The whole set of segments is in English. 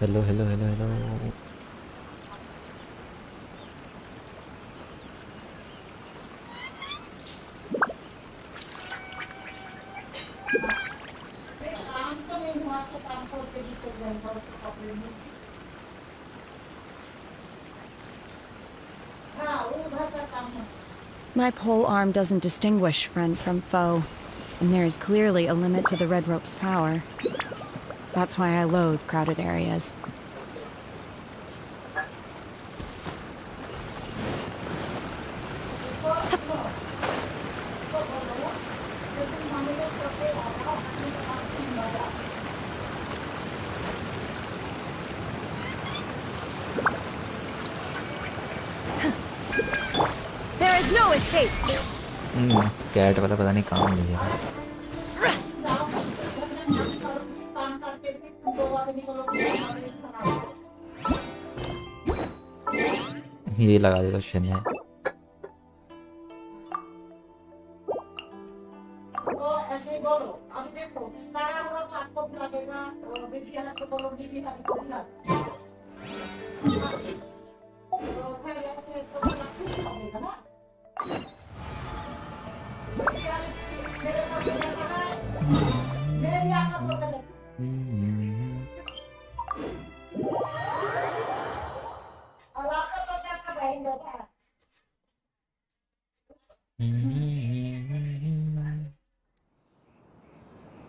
Hello hello hello hello. My pole arm doesn't distinguish friend from foe, and there is clearly a limit to the red rope's power. That's why I loathe crowded areas. There is no escape. Cat वाला पता नहीं कहाँ ले गया। ये लगा देगा शेन्हे।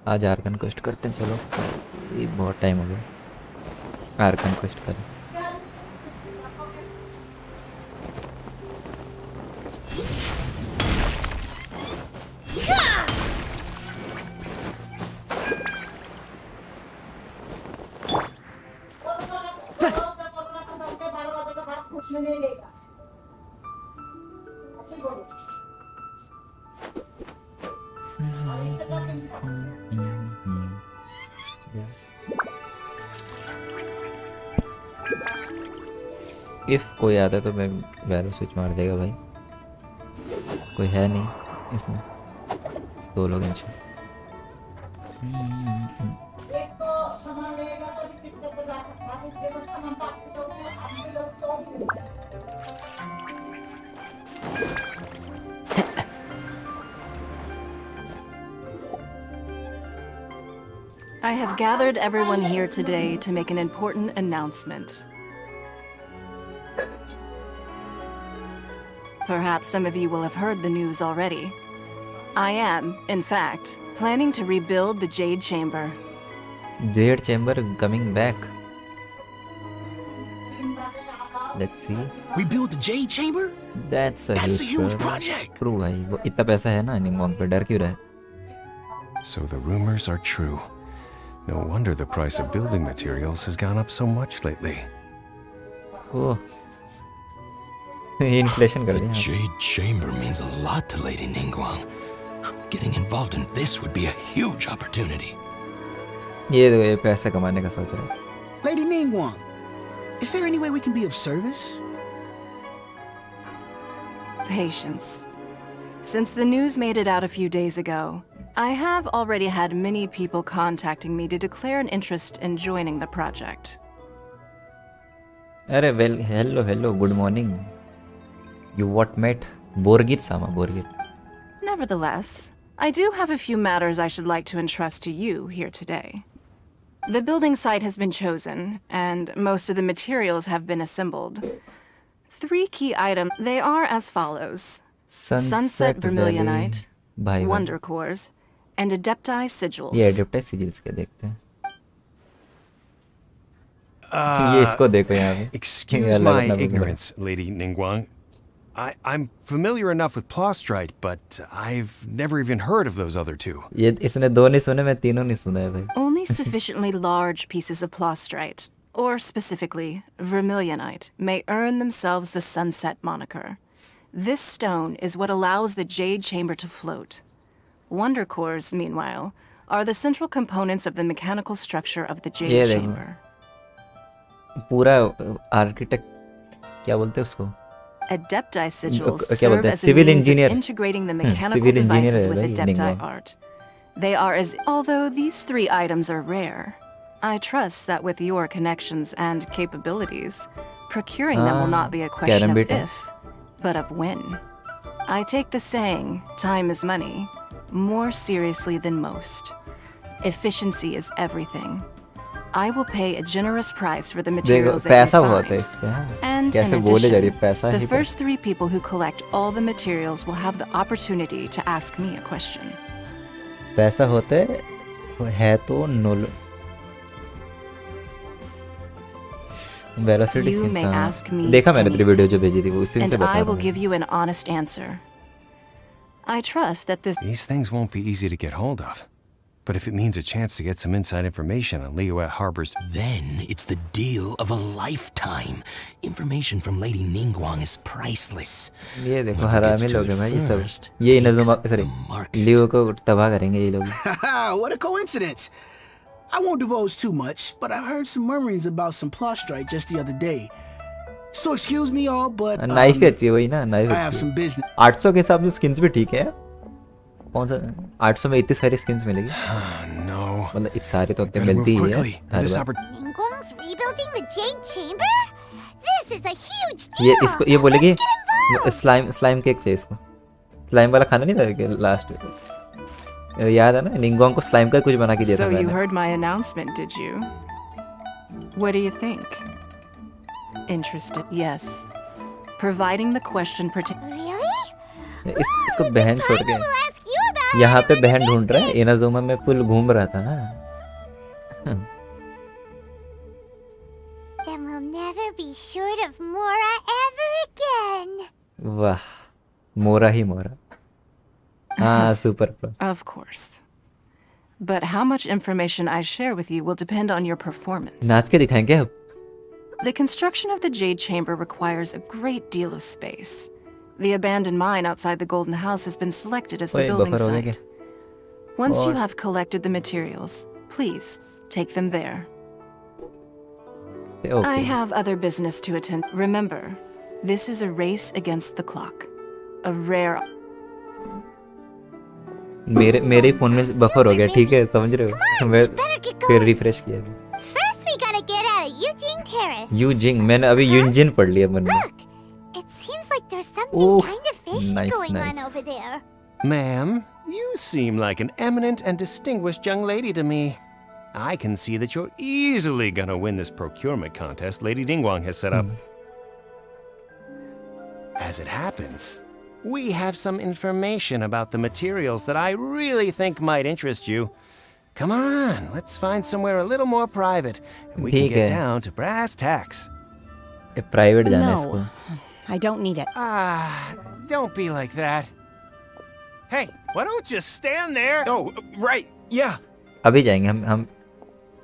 आज आर्कन क्वेस्ट करते हैं। चलो ये बहुत टाइम हो गया। आर्कन क्वेस्ट करें। इफ कोई आता तो मैं वैलो स्विच मार देगा भाई। कोई है नहीं इसमें। दो लोग हैं। I have gathered everyone here today to make an important announcement. Perhaps some of you will have heard the news already. I am, in fact, planning to rebuild the Jade Chamber. Jade Chamber coming back. Let's see. Rebuild the Jade Chamber? That's a huge project. True भाई, वो इतना पैसा है ना निंगवांग पे, डर क्यों रहा है? So the rumors are true. No wonder the price of building materials has gone up so much lately. Oh. Inflation कर दिया। The Jade Chamber means a lot to Lady Ningguang. Getting involved in this would be a huge opportunity. ये देखो, ये पैसे कमाने का सोच रहा है। Lady Ningguang, is there any way we can be of service? Patience. Since the news made it out a few days ago, I have already had many people contacting me to declare an interest in joining the project. अरे well, hello, good morning. You what met? Borgir sama, Borgir. Nevertheless, I do have a few matters I should like to entrust to you here today. The building site has been chosen, and most of the materials have been assembled. 3 key items, they are as follows. Sunset Vermilionite, Wonder Cores, and Adepti Sigils. ये Adepti Sigils के देखते हैं। ये इसको देखो यहाँ पे। Excuse my ignorance, Lady Ningguang. I'm familiar enough with Plostrite, but I've never even heard of those other two. ये इसने दो नहीं सुने, मैं तीनों नहीं सुना है भाई। Only sufficiently large pieces of Plostrite, or specifically Vermilionite, may earn themselves the Sunset moniker. This stone is what allows the Jade Chamber to float. Wonder Cores, meanwhile, are the central components of the mechanical structure of the Jade Chamber. पूरा architect क्या बोलते हैं उसको? Adepti sigils serve as a means of integrating the mechanical devices with Adepti art. They are as... Although these 3 items are rare, I trust that with your connections and capabilities, procuring them will not be a Karen question of beta. if, but of when. I take the saying, time is money, more seriously than most. Efficiency is everything. I will pay a generous price for the देखो materials that पैसा you बहुत है find. इस पे हाँ। And in कैसे बोले जा रही है addition, पैसा the he first 3 people who collect all the materials will have the opportunity to ask me a question. पैसा होते है तो null velocity You may since ask me देखा मैंने तेरी anything, वीडियो जो भेजी थी वो उसी से And बता I रहा will हूँ give you an honest answer. I trust that this These things won't be easy to get hold of. But if it means a chance to get some inside information on Liyue Harbor's... Then it's the deal of a lifetime. Information from Lady Ningguang is priceless. ये देखो Whoever हरामी gets to लोग हैं it भाई ये सब first ये takes इनजुमा the sorry market. लियो को तबाह करेंगे ये लोग Haha, what a coincidence. I won't divulge too much, but I heard some murmurings about some plot strike just the other day. So excuse me all, but knife ही अच्छी है वही ना नाइफ I have अच्छी some business. है 800 के हिसाब से स्किन्स भी ठीक है कौन सा 800 में इतनी सारी स्किन्स मिलेगी No. मतलब इतनी सारी तो Gotta मिलती move ही है quickly. Her This bar Ningguang's rebuilding the Jade Chamber? This is a huge deal! ये इसको ये बोलेगी Let's get involved! Slime cake चाहिए इसको स्लाइम वाला खाना नहीं था लास्ट याद है ना निंगोंग को स्लाइम का कुछ बना के दिया था So you मैंने heard my announcement, did you? What do you think? Interested? Yes. Providing the question Really? इसको बहन छोड़ के We'll ask you about यहाँ it पे in the बहन ढूंढ रहा है business. इनाजुमा में पुल घूम रहा था ना Then we'll never be short of Mora ever again. वाह मोरा ही मोरा हाँ super pro Of course. But how much information I share with you will depend on your performance. नाच के दिखाएंगे अब The construction of the Jade Chamber requires a great deal of space. The abandoned mine outside the Golden House has been selected as the Wait, building buffer हो गया site. Once you और- have collected the materials, please take them there. क्या I okay have other business to attend. Remember, this is a race against the clock. A rare. मेरे phone में buffer हो गया ठीक है समझ रहे हो मैं Better get फिर going. रिफ्रेश किया First, we gotta get out of Eugene Terrace. Using मैंने अभी यूजिन पढ़ लिया मन में Look, it seems like there's something Oh, kind of fishy nice, going on nice. over there. Ma'am, you seem like an eminent and distinguished young lady to me. I can see that you're easily gonna win this procurement contest Lady Ningguang has set up. As it happens, we have some information about the materials that I really think might interest you. Come on, let's find somewhere a little more private, and we can ठीक get है। down to brass tacks. Private जाना है No, इसको I don't need it. Don't be like that. Hey, why don't you stand there? Oh, right, yeah. अभी जाएंगे हम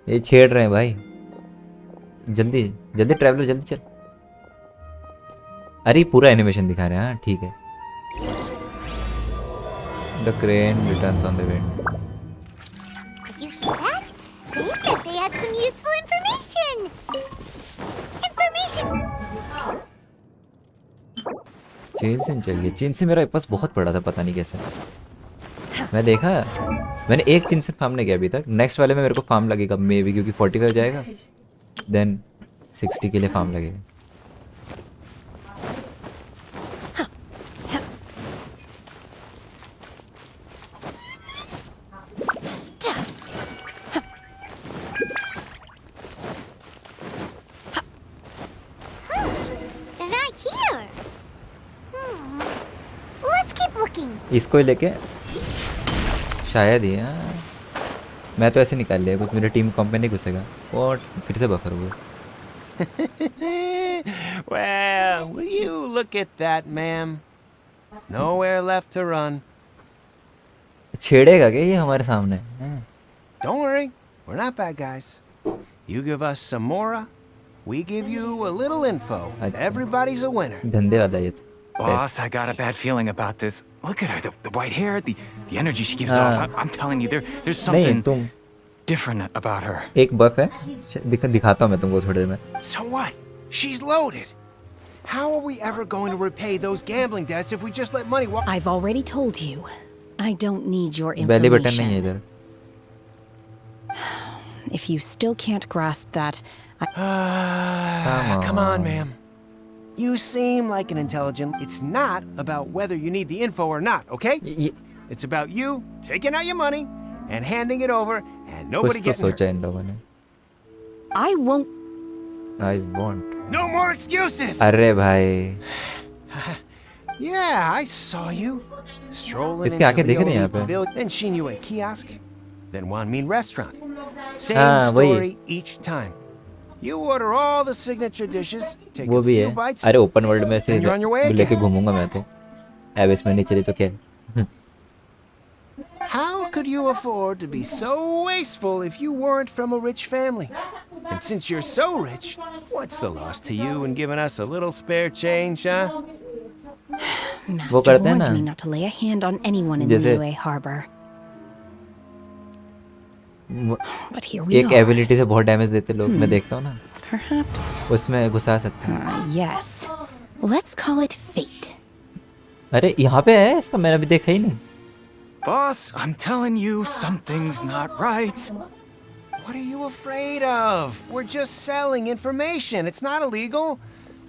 ये छेड़ रहे हैं भाई जल्दी जल्दी ट्रैवलर जल्दी चल अरे पूरा एनिमेशन दिखा रहे हैं हाँ ठीक है the crane returns on the wind Did you hear that? They said they had some useful information. Information. Chain चाहिए चेन से मेरा पास बहुत पड़ा था पता नहीं कैसे मैं देखा मैंने एक चिन से फार्म नहीं किया अभी तक नेक्स्ट वाले में मेरे को फार्म लगेगा मे बी क्योंकि 45 जाएगा देन 60 के लिए फार्म लगेगा They're not here. Let's keep looking. इसको ही लेके शायद ही हाँ मैं तो ऐसे निकाल लिया कुछ मेरी टीम कॉम्प में नहीं घुसेगा और फिर से बफर हुआ Well, will you look at that, ma'am? Nowhere left to run. छेड़ेगा क्या ये हमारे सामने हाँ। Don't worry, we're not bad guys. You give us some Mora, we give you a little info. अच्छा। Everybody's a winner. धंधे वाला ये तो Boss, I got a bad feeling about this. Look at her, the white hair, the energy she gives Ah. off. I'm telling you, there's नहीं something तुम different about her. एक बफ है दिखाता हूँ मैं तुमको थोड़ी देर में So what? She's loaded. How are we ever going to repay those gambling debts if we just let money walk? I've already told you. I don't need your belly button नहीं है information. इधर If you still can't grasp that, Come on, ma'am. You seem like an intelligent. It's not about whether you need the info or not, okay? It's about you taking out your money and handing it over and nobody कुछ तो getting सोचा hurt. इन लोगों ने. I won't. I won't. No more excuses! अरे भाई. Yeah, I saw you. Strolling इसकी into आंखें दिख रही हैं यहाँ Leo पे. Village, then Shenhe kiosk, then Wanmin restaurant. Same हाँ, वही. story each time. You order all the signature dishes, take वो a भी few है. bites. अरे ओपन वर्ल्ड में से Then you're on your way लेके again. घूमूंगा मैं तो. एबिस में नहीं चली तो क्या? How could you afford to be so wasteful if you weren't from a rich family? And since you're so rich, what's the loss to you in giving us a little spare change, huh? Master करते हैं warned ना. me not to lay a hand on anyone in जैसे- Liyue Harbor. वो- But here we एक are. Ability से बहुत damage देते लोग. मैं देखता हूँ ना. Perhaps. उसमें घुसा सकते हैं. Yes. Let's call it fate. अरे यहाँ पे है इसका. मैंने अभी देखा ही नहीं. Boss, I'm telling you, something's not right. What are you afraid of? We're just selling information. It's not illegal.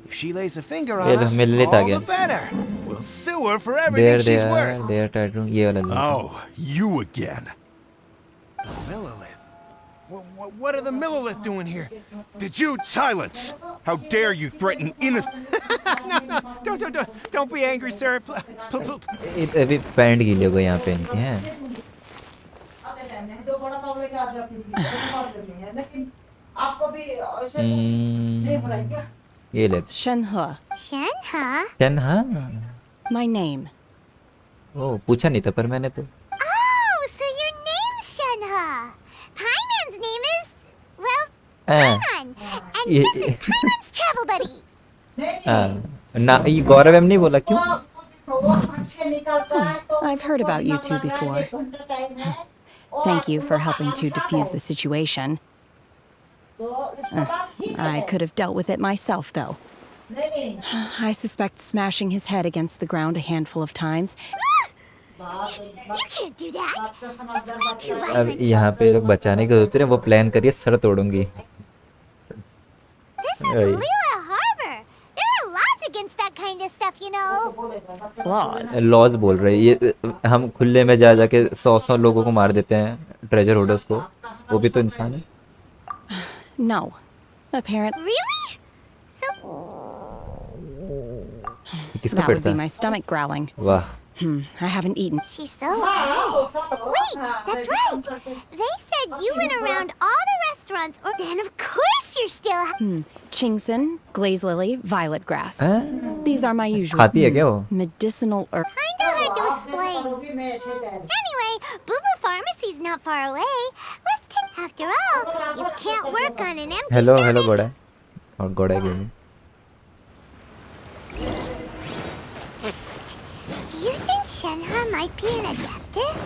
If she lays a finger ये on लो, us, मिल लेता all गया. the better. We'll sue her for everything she's worth. There title ये वाला लो. Oh, you again. Millilith. What are the Millilith doing here? Did you silence? How dare you threaten innocent? No, don't be angry, sir. अभी pant गीले को यहाँ पे इनके हैं. ये ले. Shenhe. Shenhe? Shenhe. My name. ओ पूछा नहीं था पर मैंने तो. Oh, so your name's Shenhe. Paiman's name is, well, हाँ. Paiman. And this is Paiman's travel buddy. हाँ. ना ये गौरव एम नहीं बोला क्यों? I've heard about you two before. Thank you for helping to defuse the situation. I could have dealt with it myself, though. I suspect smashing his head against the ground a handful of times. You can't do that. That's way too अब violent. यहाँ पे लोग बचाने के सोच रहे हैं. वो प्लान करिए sir तोड़ूंगी. This is Liyue Harbor. There are laws against that kind of stuff, you know. Laws. Laws बोल रहे हैं. ये हम खुले में जा जाके 100 लोगों को मार देते हैं ट्रेजर होल्डर्स को. वो भी तो इंसान है. No. Apparently, Really? So, किसको that would पेटता be है? my stomach growling. वाह. I haven't eaten. she's so honest. Wait, that's right. They said you went around all the restaurants, or then of course you're still. Chingson, glaze lily, violet grass. हाँ? These are my usual खाती है क्या वो? medicinal herb. Kinda hard to explain. Anyway, Boo Pharmacy's not far away. Let's take. After all, you can't work on an empty hello stomach. Hello गोड़ा. और गोड़ा gaming. Do you think Shenhe might be an adeptus?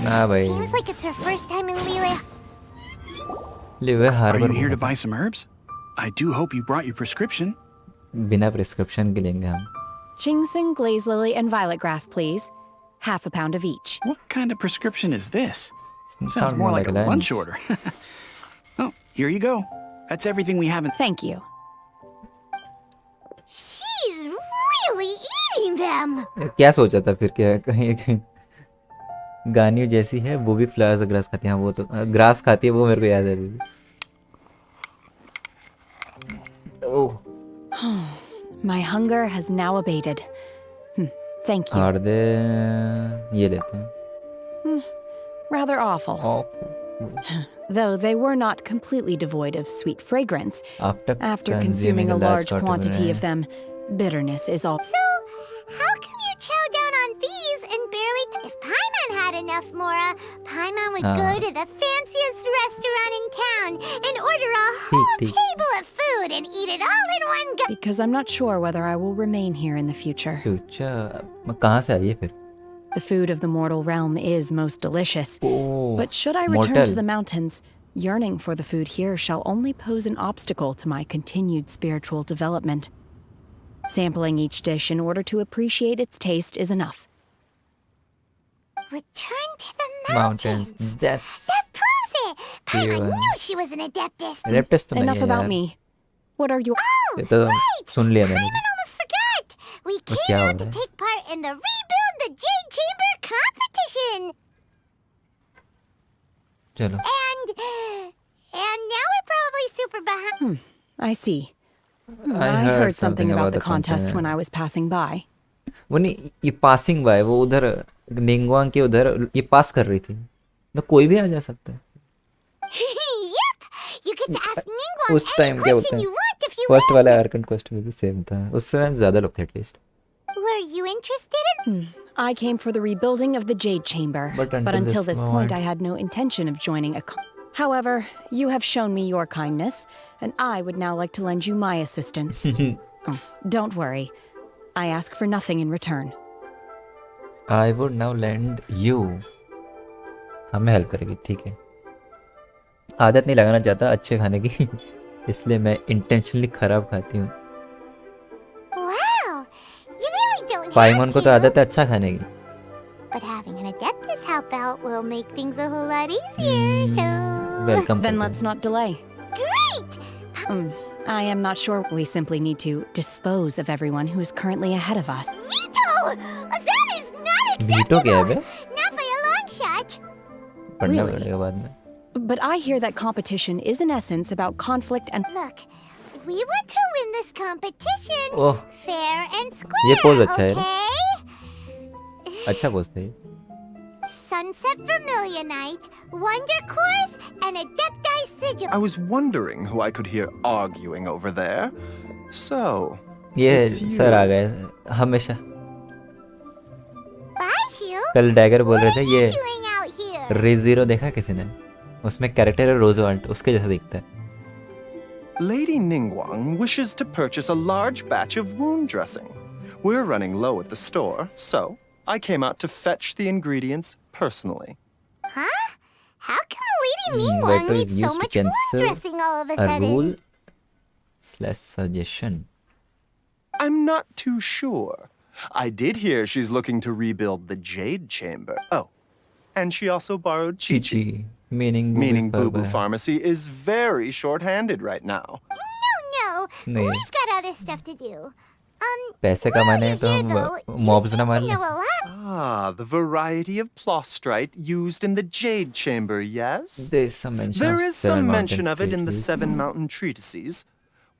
ना भाई. Seems like it's her first time in Liyue. Liyue Are harbour you here to buy some herbs? I do hope you brought your prescription. बिना prescription के लेंगे हम. Chingson, glaze lily, and violet grass, please. Half a pound of each. What kind of prescription is this? Sounds Sound more like a lunch order. Oh, here you go. That's everything we have in. Thank you. She's really eating them. क्या सोचा था फिर क्या कहीं गानियों जैसी है वो भी फ्लावर्स ग्रास खाती है. वो तो ग्रास खाती है वो मेरे को याद है अभी. ओह My hunger has now abated. Thank you. और दे ये लेते हैं. Rather awful. Though they were not completely devoid of sweet fragrance. After consuming a large quantity of them, bitterness is all. So, how come you chow down on these and barely? If Paimon had enough Mora, Paimon would go to the fanciest restaurant in town and order a whole table of food and eat it all in one go. Because I'm not sure whether I will remain here in the future. अच्छा कहाँ से आई है फिर? The food of the mortal realm is most delicious. Oh But should I return to the mountains, yearning for the food here shall only pose an obstacle to my continued spiritual development. Sampling each dish in order to appreciate its taste is enough. Return to the mountains. That proves it. knew she was an adeptus. Adeptus तो नहीं Enough है about यार। me. What are your... ये तो सुन लिया मैंने। Paimon almost forgot. We क्या came हो out to रहा है? take part in the Rebuild the Jade Chamber competition. चलो And now we're probably super behind. I see. I heard something about the contest when I was passing by. वो नहीं, ये passing by, वो उधर निंगवांग के उधर ये पास कर रही थी, तो कोई भी आ जा सकता है। Yep. You get to ask Ningguang उस any टाइम क्या होता question है, you want if you first want. वाला आर्कन क्वेस्ट में भी सेम था, उस टाइम ज्यादा लोग थे at least. Were you interested in? I came for the rebuilding of the Jade Chamber, But until until this this point moment- I had no intention of joining a... However, you have shown me your kindness, and I would now like to lend you my assistance. Oh, don't worry. I ask for nothing in return. I would now lend you, हमें help करेगी, ठीक है। आदत नहीं लगाना चाहता अच्छे खाने की इसलिए मैं इंटेंशनली खराब खाती हूँ। Wow. You really don't have पाइमोन को तो to. आदत है अच्छा खाने की। But having an adeptus help out will make things a whole lot easier, so... welcome. Then let's not delay. Great! I am not sure. We simply need to dispose of everyone who is currently ahead of us. Veto! That is not acceptable! Veto क्या है बे? Not by a long shot. पढ़ना Really? पड़ेगा बाद में। But I hear that competition is in essence about conflict and... Look, we want to win this competition oh, fair and square, ये pose अच्छा है। okay? अच्छा पोस्ट है। Sunset Vermilionite, Wonder Course, and Adepti Sigil. I was wondering who I could hear arguing over there. So, ये It's you. Sir आ गए हमेशा। Baiju, कल dagger बोल what रहे are थे you ये doing out here? रे0 देखा किसी ने, उसमें कैरेक्टर है रोजवाल्ट, उसके जैसा दिखता है। Lady Ningguang wishes to purchase a large batch of wound dressing. We're running low at the store, so I came out to fetch the ingredients personally. Huh? How come Lady Ningguang Veto is needs so used to much wound cancel dressing all of a a sudden? rule/suggestion. I'm not too sure. I did hear she's looking to rebuild the Jade Chamber. Oh, and she also borrowed Chi Chi, Chichi, meaning Boo Boo Pharmacy is very short-handed right now. No, नहीं। we've got other stuff to do. पैसे while कमाने हैं you're तो here, हम though, you mobs ना seem मार to लें। know a lot. Ah, the variety of plostrite used in the Jade Chamber, yes? There is some mention There of is some Seven mention Mountain of it in the Treaties. Seven Mountain Treatises.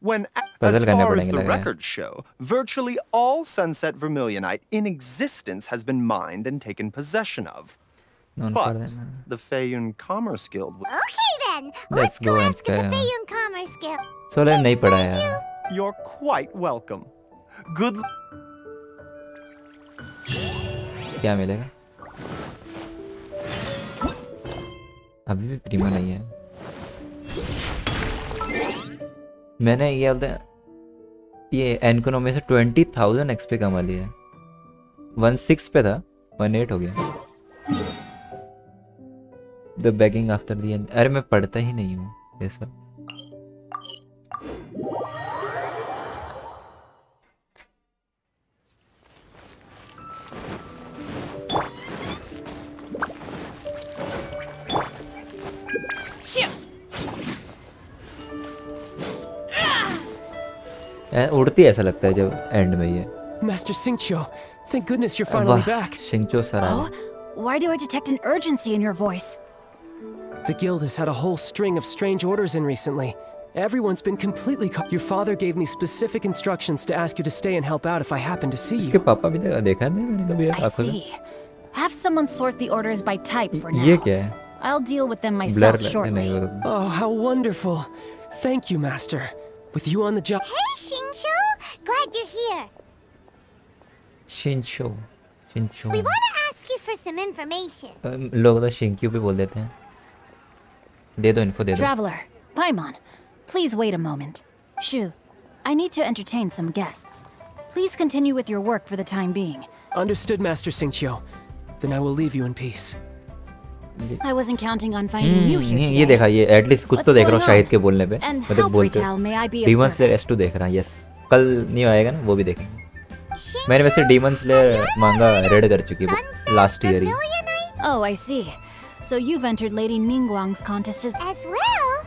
When, Puzzle as करने far as पड़ेंगे the लग रहा है। records show, virtually all Sunset Vermilionite in existence has been mined and taken possession of. Known But for them. the Feiyun Commerce Guild would... Okay then, Let's let's go go and ask at the pay. Feiyun Commerce Guild. Solar नहीं पढ़ा यार। You're quite welcome. Good l- क्या मिलेगा? अभी भी प्रीमा नहीं है। मैंने ये बोलते ये एनकोनॉमी से 20,000 एक्सपी कमा लिया। 16 पे था, 18 हो गया। The begging after the end. अरे मैं पढ़ता ही नहीं हूँ ये सब। उड़ती ऐसा लगता है जब एंड में ये। Master Xingqiu, thank goodness you're finally वाह, back. शिंगचो सर आ Oh, गए। why do I detect an urgency in your voice? The guild has had a whole string of strange orders in recently. Everyone's been completely Your father gave me specific instructions to ask you to stay and help out if I happen to see इसके you. पापा भी देखा नहीं मैंने कभी I आंखों से। see. Have someone sort the orders by type for now. ये क्या है? I'll deal with them blur myself नहीं shortly. वो तो। Oh, how wonderful. Thank you, Master. With you on the job. Hey, Xingqiu, glad you're here. शिंचो शिंचो We want to ask you for some information. लोग तो शिंक्यू भी बोल देते हैं। दे दो इन्फो दे दो। Traveler, Paimon, please wait a moment. Shu, I need to entertain some guests. Please continue with your work for the time being. Understood, Master Xingqiu. Then I will leave you in peace. I wasn't counting on finding you here ये today. देखा ये at least कुछ तो What's देख रहा हूँ going Shahid on? के बोलने पे। And मतलब how, बोलते Prital, may I be of demon slayer service? S2 देख रहा हूँ। यस कल नहीं आएगा ना वो भी देखेंगे। Xingqiu, मैंने वैसे डीमन स्लेयर मांगा रेड कर चुकी है Sunset last year he. Vermilionite? Oh, I see. So you've entered Lady Ningguang's contest As well?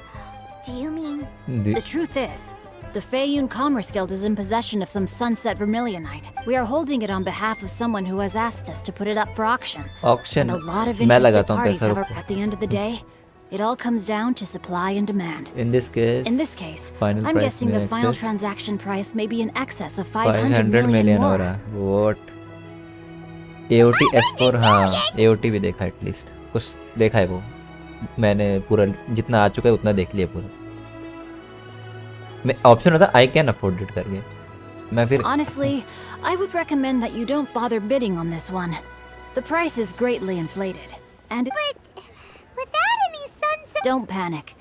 Do you mean... The truth is, the Feiyun Commerce Guild is in possession of some Sunset Vermilionite. We are holding it on behalf of someone who has asked us to put it up for auction. Auction. And a lot of मैं interested लगाता हूँ parties पैसा have... रुको. At the end of the day, it all comes down to supply and demand. In this case, I'm price guessing में the final excess transaction price may be in excess of 500 500 million million हो more. रहा है. What? AOT S4 हाँ AOT भी देखा at least कुछ देखा है वो. मैंने पूरा जितना आ चुका है उतना देख लिया पूरा. मैं ऑप्शन होता आई कैन अफोर्ड इट करके मैं फिर. Honestly, I would recommend that you don't bother bidding on this one. The price is greatly inflated, and Without any sunset... don't panic.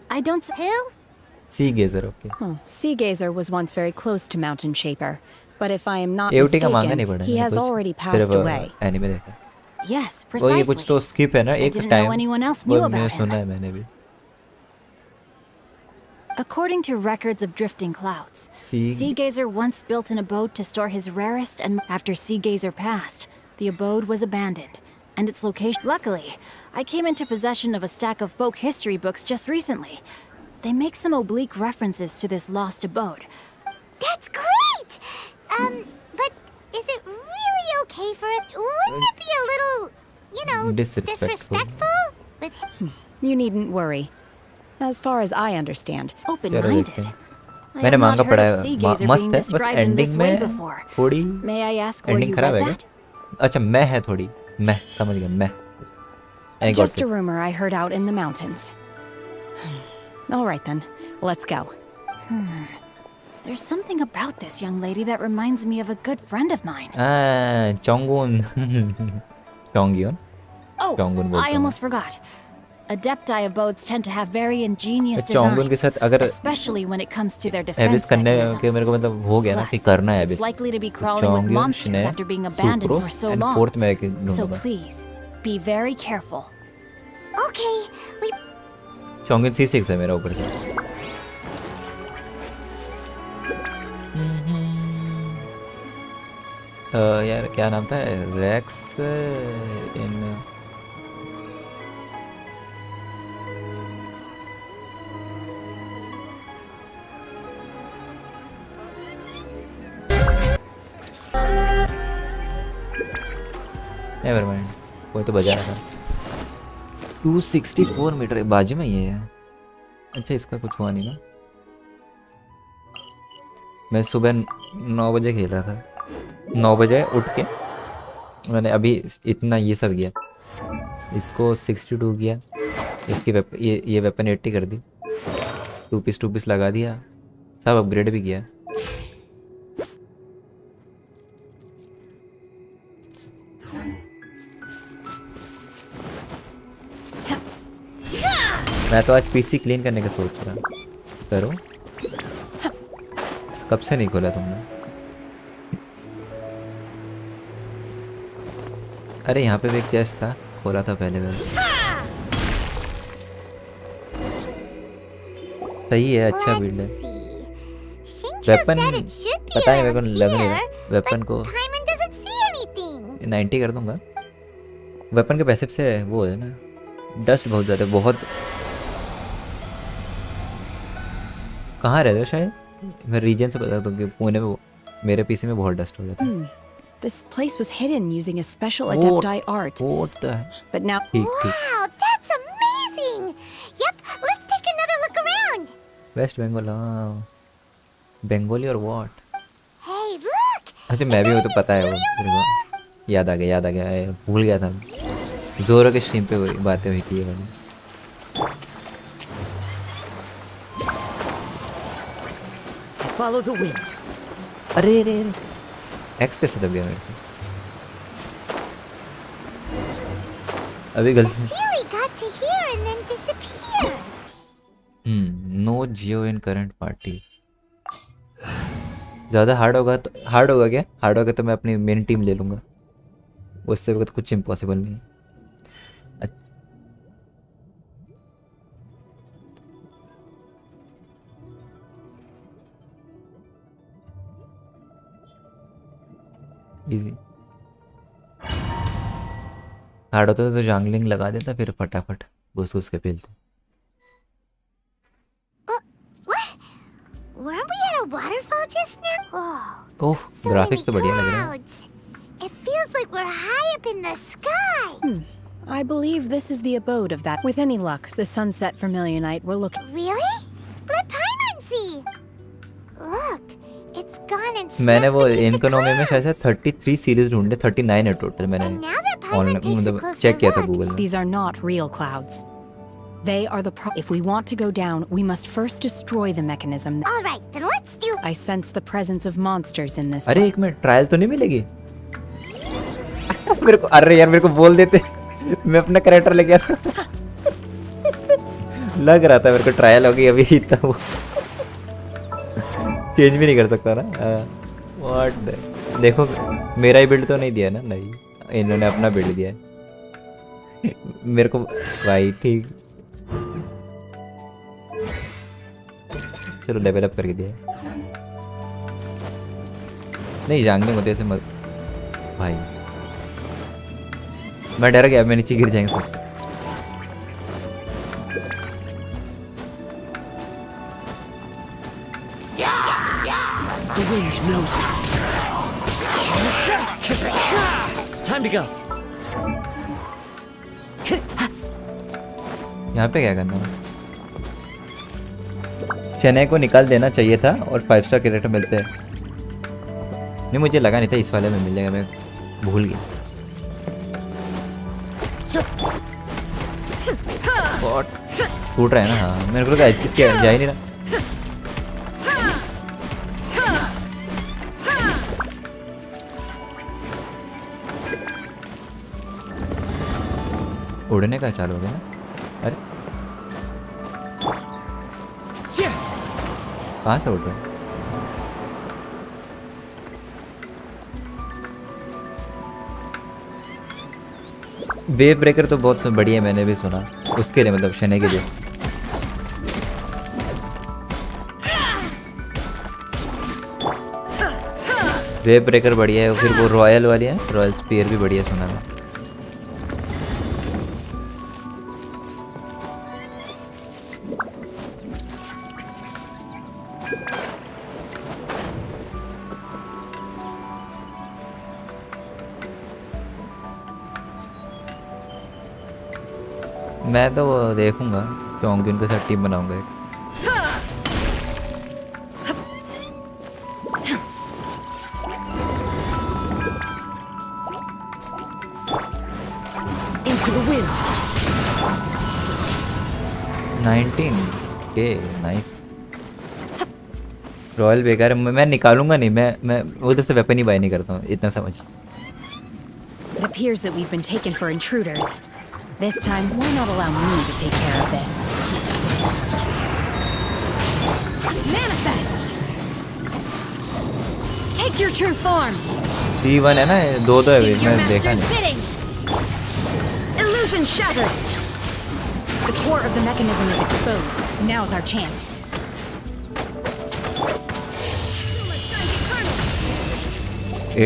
I don't. Who? Sea Gazer okay. Oh, Sea Gazer was once very close to Mountain Shaper, but if I am not AOT का मांगा नहीं mistaken, पड़ा he है has कुछ. already passed सिर्फ away. Anime देखा. Yes, वो ये कुछ precisely. तो स्किप है ना I एक didn't know time. anyone else वो knew मैंने about सुना him. है मैंने भी. According to records of drifting clouds, Sea- Seagazer once built an abode to store his rarest, and after Seagazer passed, the abode was abandoned, and its location... Luckily, I came into possession of a stack of folk history books just recently. They make some oblique references to this lost abode. That's great! But is it really okay for it? Wouldn't it be a little, you know, Disrespectful. disrespectful? With You needn't worry. As far as I understand, चलो Open-minded. देखते हैं. I मैंने have not मांगा heard पढ़ा of है. Seagazer मस्त being है बस described in ending this way में before. थोड़ी May I ask where ending you खराब read है that? क्या? अच्छा मैं है थोड़ी मैं समझ गया मैं. I got just it. a rumor I heard out in the mountains. All right then, let's go. There's something about this young lady that reminds me of a good friend of mine. चोंगुन चोंगयुन. Oh, Chongun बोलता I हूँ. almost forgot. Adepti abodes tend to have very ingenious चोंगुन के designs, साथ अगर especially when it comes to their एबिस defense करने के mechanisms. मेरे को मतलब हो गया ना कि Plus, करना है it's एबिस. likely to be crawling with चोंगयुन monsters शने after being abandoned for sucrose so and long. Fourth में एक So ढूंढूंगा. please, be very careful. okay, we... चोंगयुन C6 है मेरा ऊपर से. यार क्या नाम था रेक्स इन नेवर माइंड कोई तो बजा रहा था. 264 मीटर बाजू में ये है. अच्छा इसका कुछ हुआ नहीं ना. मैं सुबह 9 बजे खेल रहा था. 9 बजे उठ के मैंने अभी इतना ये सब किया. इसको 62 किया. इसकी ये वेपन 80 कर दी. 2 पीस लगा दिया. सब अपग्रेड भी किया. मैं तो आज पीसी क्लीन करने का सोच रहा. करो. कब से नहीं खोला तुमने? अरे यहाँ पे भी एक चेस्ट था. खोला था पहले मैंने. सही है. अच्छा बिल्ड है. वेपन पता नहीं मेरे को लग नहीं रहा. वेपन को 90 कर दूंगा. वेपन के पैसिव से वो है ना डस्ट बहुत ज़्यादा. बहुत कहाँ रहते हो शायद मैं रीजन से बता दूँ कि पुणे में मेरे पीसी में बहुत डस्ट हो जाता है. This place was hidden using a special Adepti art. What the? But now... Wow, that's amazing! Yep, let's take another look around. West Bengal. हाँ बंगाली और व्हाट. Hey, look! अच्छा मैं भी वो तो पता है. वो मेरे को याद आ गया. भूल गया था. जोरो के स्ट्रीम पे वही बातें हुई थी ये वाली. Follow the wind. अरे एक्स कैसे दब गया मेरे से. अभी गलती. Really got to here and then disappear. No Geo in current party. ज़्यादा हार्ड होगा क्या? हार्ड होगा तो मैं अपनी मेन टीम ले लूँगा. उससे तो कुछ इम्पॉसिबल नहीं. इजी. हार्ड होता तो जंगलिंग लगा देता, फिर फटाफट घुस घुस के खेलते। Weren't we at a waterfall just now? Oh, oh so graphics many तो बढ़िया लग रहे हैं। clouds. It feels like we're high up in the sky. I believe this is the abode of that. With any luck, the sunset Vermilionite we're looking. Really? Let Paimon see. Look, it's gone and मैंने snuck वो beneath the इनकोनॉमी में शायद clouds. 33 series ढूंढे, 39 है total. मैंने And now that Paimon online takes a मतलब closer check किया था look. गूगल में। These are not real clouds. They are the If we want to go down, we must first destroy the mechanism. All right, then let's do. I sense the presence of monsters in this. अरे एक minute, trial तो नहीं मिलेगी? मेरे को, अरे यार मेरे को बोल देते, मैं अपना कैरेक्टर लेके आता। लग रहा था मेरे को ट्रायल होगी अभी, इतना वो चेंज भी नहीं कर सकता ना। व्हाट द, देखो मेरा ही बिल्ड तो नहीं दिया ना, नहीं इन्होंने अपना बिल्ड दिया है मेरे को भाई। ठीक, चलो लेवल अप करके दिया है। नहीं जांगलिंग होते ऐसे मत भाई, मैं डर गया, मैं नीचे गिर जाएंगे सब। The wind knows me. Time to go. यहाँ पे क्या करना है? शेन्हे को निकाल देना चाहिए था और 5 स्टार कैरेक्टर मिलते हैं। नहीं मुझे लगा नहीं था इस वाले में मिलेगा, मैं भूल गया। What? टूट रहा है ना? हाँ मेरे को लगा इसके जा ही नहीं रहा। उड़ने का चालू हो गया ना? अरे कहाँ से उड़ रहा है? वेव ब्रेकर तो बहुत बढ़िया, मैंने भी सुना उसके लिए, मतलब शेन्हे के लिए। वेव ब्रेकर बढ़िया है, फिर वो रॉयल वाली है, रॉयल स्पीयर भी बढ़िया सुना है। मैं तो वो देखूंगा, चोंगिन के साथ टीम बनाऊंगा एक। Into the wind. 19K nice. Royal बेकार है, मैं निकालूंगा नहीं, मैं उधर से वेपन ही बाय नहीं करता हूँ, इतना समझ। It appears that we've been taken for intruders. This time, why not allow me to take care of this? Manifest! Take your true form! C1 है ना, दो है Do your मैं देखा master's नहीं। bidding! Illusion shattered! The core of the mechanism is exposed. Now's our chance.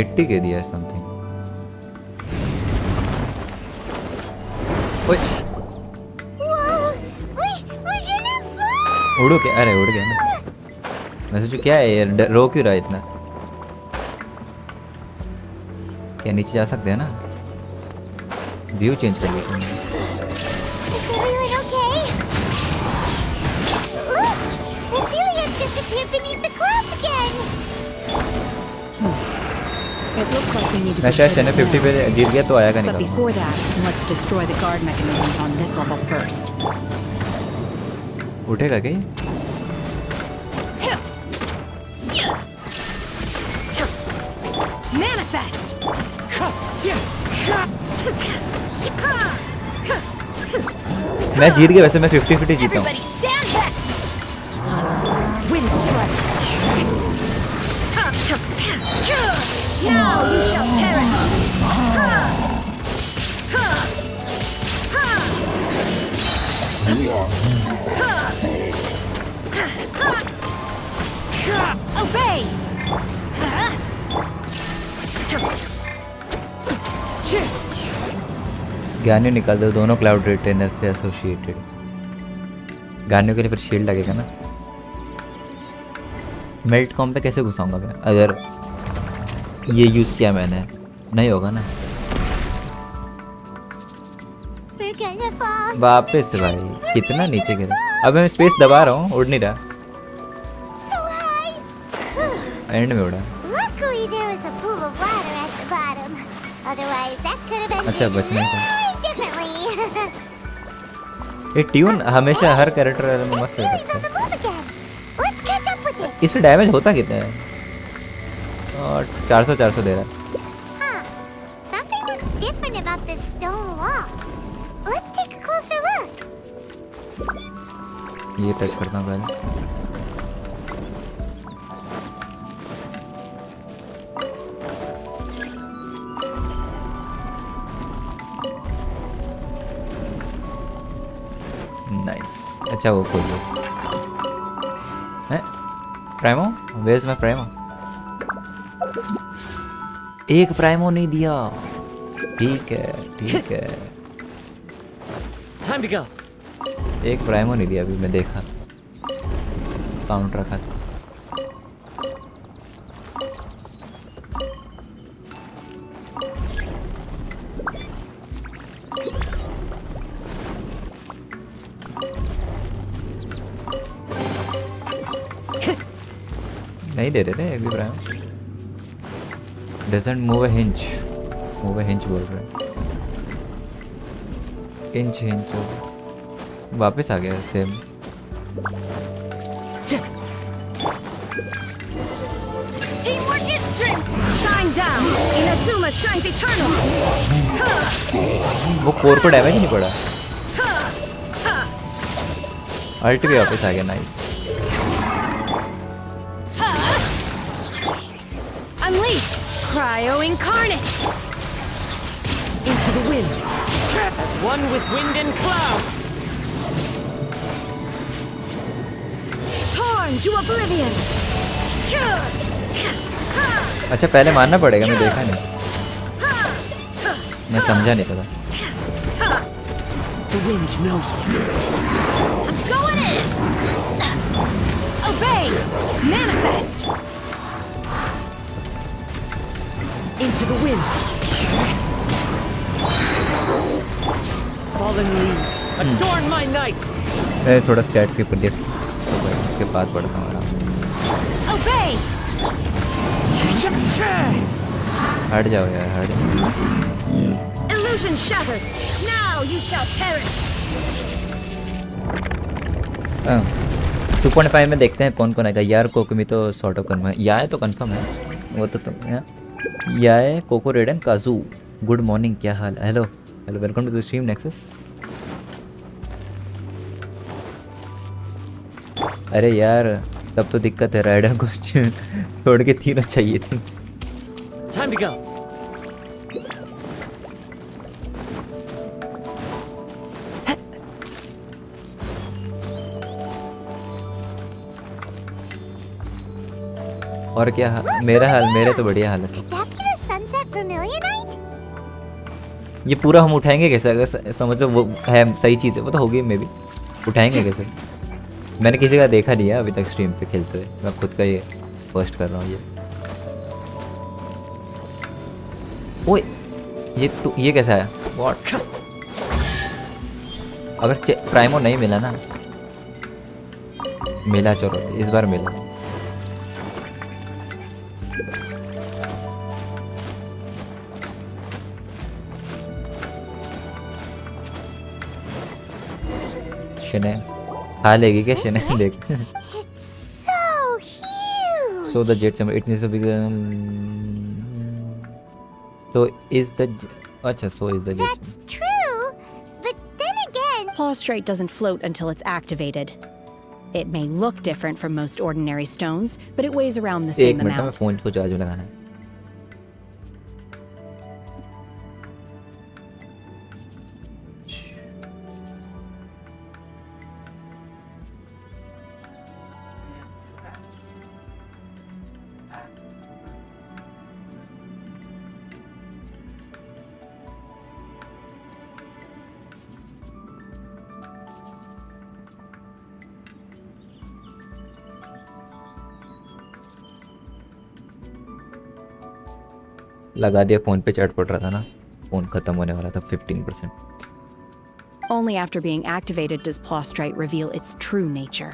80 के दिया something. ओए उड़ो क्या? अरे उड़ गया ना। मैं सोचू क्या है यार, रो क्यों रहा है इतना? क्या नीचे जा सकते हैं ना? व्यू चेंज कर लेते हैं। मैं शायद शेन्हे 50 पे गिर गया तो आएगा But नहीं। before that, let's destroy the guard mechanisms on this level first. उठेगा क्या? Manifest! मैं जीत गया वैसे, मैं 50-50 जीता हूँ। Everybody stand back! Wind strike! Now you shall perish! Obey! गाने निकाल दो, दोनों क्लाउड रिटेनर से एसोसिएटेड। गाने के लिए फिर शील्ड लगेगा ना। मेल्ट कॉम पे कैसे घुसाऊंगा मैं अगर ये यूज़ किया मैंने? नहीं होगा ना। वापस भाई कितना नीचे गिरा। अब मैं स्पेस दबा रहा हूँ, उड़ नहीं रहा। एंड में उड़ा। अच्छा बचने का। ये ट्यून हमेशा हर कैरेक्टर में मस्त रहता है। इसमें डैमेज होता कितना है? और 400 दे रहा है। ये टच करता हूँ पहले। नाइस। अच्छा वो खोल लो। हैं? प्राइमो? Where's my primo? एक प्राइमो नहीं दिया। ठीक है ठीक है। Time to go. एक प्राइमो नहीं दिया अभी, मैं देखा काउंट रखा था। नहीं दे रहे थे एक भी primo. Doesn't move a hinch. Move a hinch बोल रहे हैं। इंच हिंच वापस आ गया same. Teamwork is strength. Shine down. Inazuma shines eternal. वो कोर को डैमेज नहीं पड़ा। अल्ट भी वापस आ गया। Nice. Unleash Cryo Incarnate. Into the wind. As one with wind and cloud. Torn to oblivion. अच्छा पहले मारना पड़ेगा, मैं देखा नहीं, मैं समझा नहीं पता। The wind knows me. I'm going in. Obey. Manifest. Into the wind. Fallen leaves adorn my night. मैं थोड़ा स्टैट्स के ऊपर देख, इसके बाद पढ़ता हूँ आराम से। Obey. हट जाओ यार, हट जाओ। Illusion shattered. Now you shall perish. 2.5 में देखते हैं कौन कौन आएगा। यार कोकोमी तो सॉर्ट ऑफ कन्फर्म है। यार तो कंफर्म है वो तो तुम यार। कोको रेडन काजू गुड मॉर्निंग, क्या हाल? Hello hello, welcome to the stream Nexus. अरे यार तब तो दिक्कत है, राइडर को छोड़ के तीनों चाहिए थी। Time to go. और क्या मेरा हाल? मेरे तो बढ़िया हाल है सब। ये पूरा हम उठाएंगे कैसे? अगर समझ लो वो है सही चीज़ है, वो तो होगी मे भी। उठाएंगे कैसे? मैंने किसी का देखा नहीं है अभी तक स्ट्रीम पे खेलते हुए, मैं खुद का ये फर्स्ट कर रहा हूँ। ये ओए ये कैसा है? व्हाट? अगर प्राइमो नहीं मिला ना, मिला चलो इस बार मिला। शने खा लेगी क्या शने? देख so the jet chamber it needs to be so is the अच्छा so is the jet That's true, but then again, Prostrate doesn't float until it's activated. It may look different from most ordinary stones, but it weighs around the एक same minute में amount. Phone को charge में लगाना है। लगा दिया phone पे chat पड़ रहा था ना, फ़ोन ख़त्म होने वाला था 15%. Only after being activated does Plostrite reveal its true nature,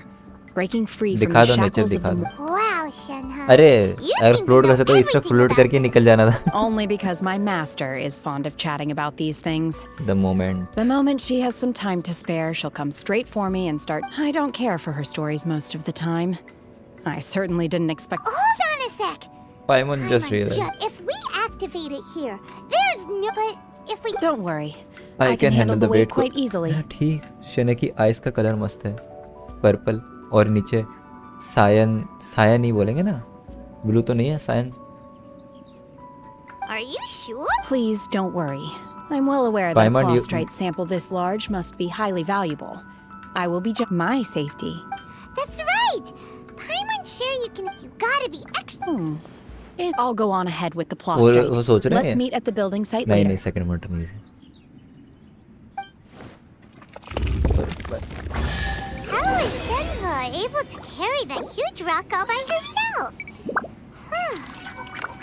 breaking free from दिखा the दो नेचर, shackles of दिखा the दो. Wow, Shenhe. अरे You अगर seem to फ्लोट know कर सकते तो इस पे everything फ्लोट about करके this. निकल जाना था. Only because my master is fond of chatting about these things. The moment. The moment she has some time to spare, she'll come straight for me and start. I don't care for her stories most of the time. I certainly didn't expect. Hold on a sec. Paimon just realized. If we activate it here, there's no. But if we. Don't worry. I can handle the weight quite easily. ठीक. शेने की ice का colour मस्त है, purple और नीचे सायन ही बोलेंगे ना, blue तो नहीं है, Sion. Are you sure? Please don't worry. I'm well aware that a Paimon, Plostrite sample this large must be highly valuable. I will be my safety. That's right. Paimon's sure you can. You gotta be extra. I'll go on ahead with the वो Plostrite. सोच रहे Let's हैं. meet at the building site नहीं later. नहीं, second motor नहीं है. How is Shenhe able to carry that huge rock all by herself?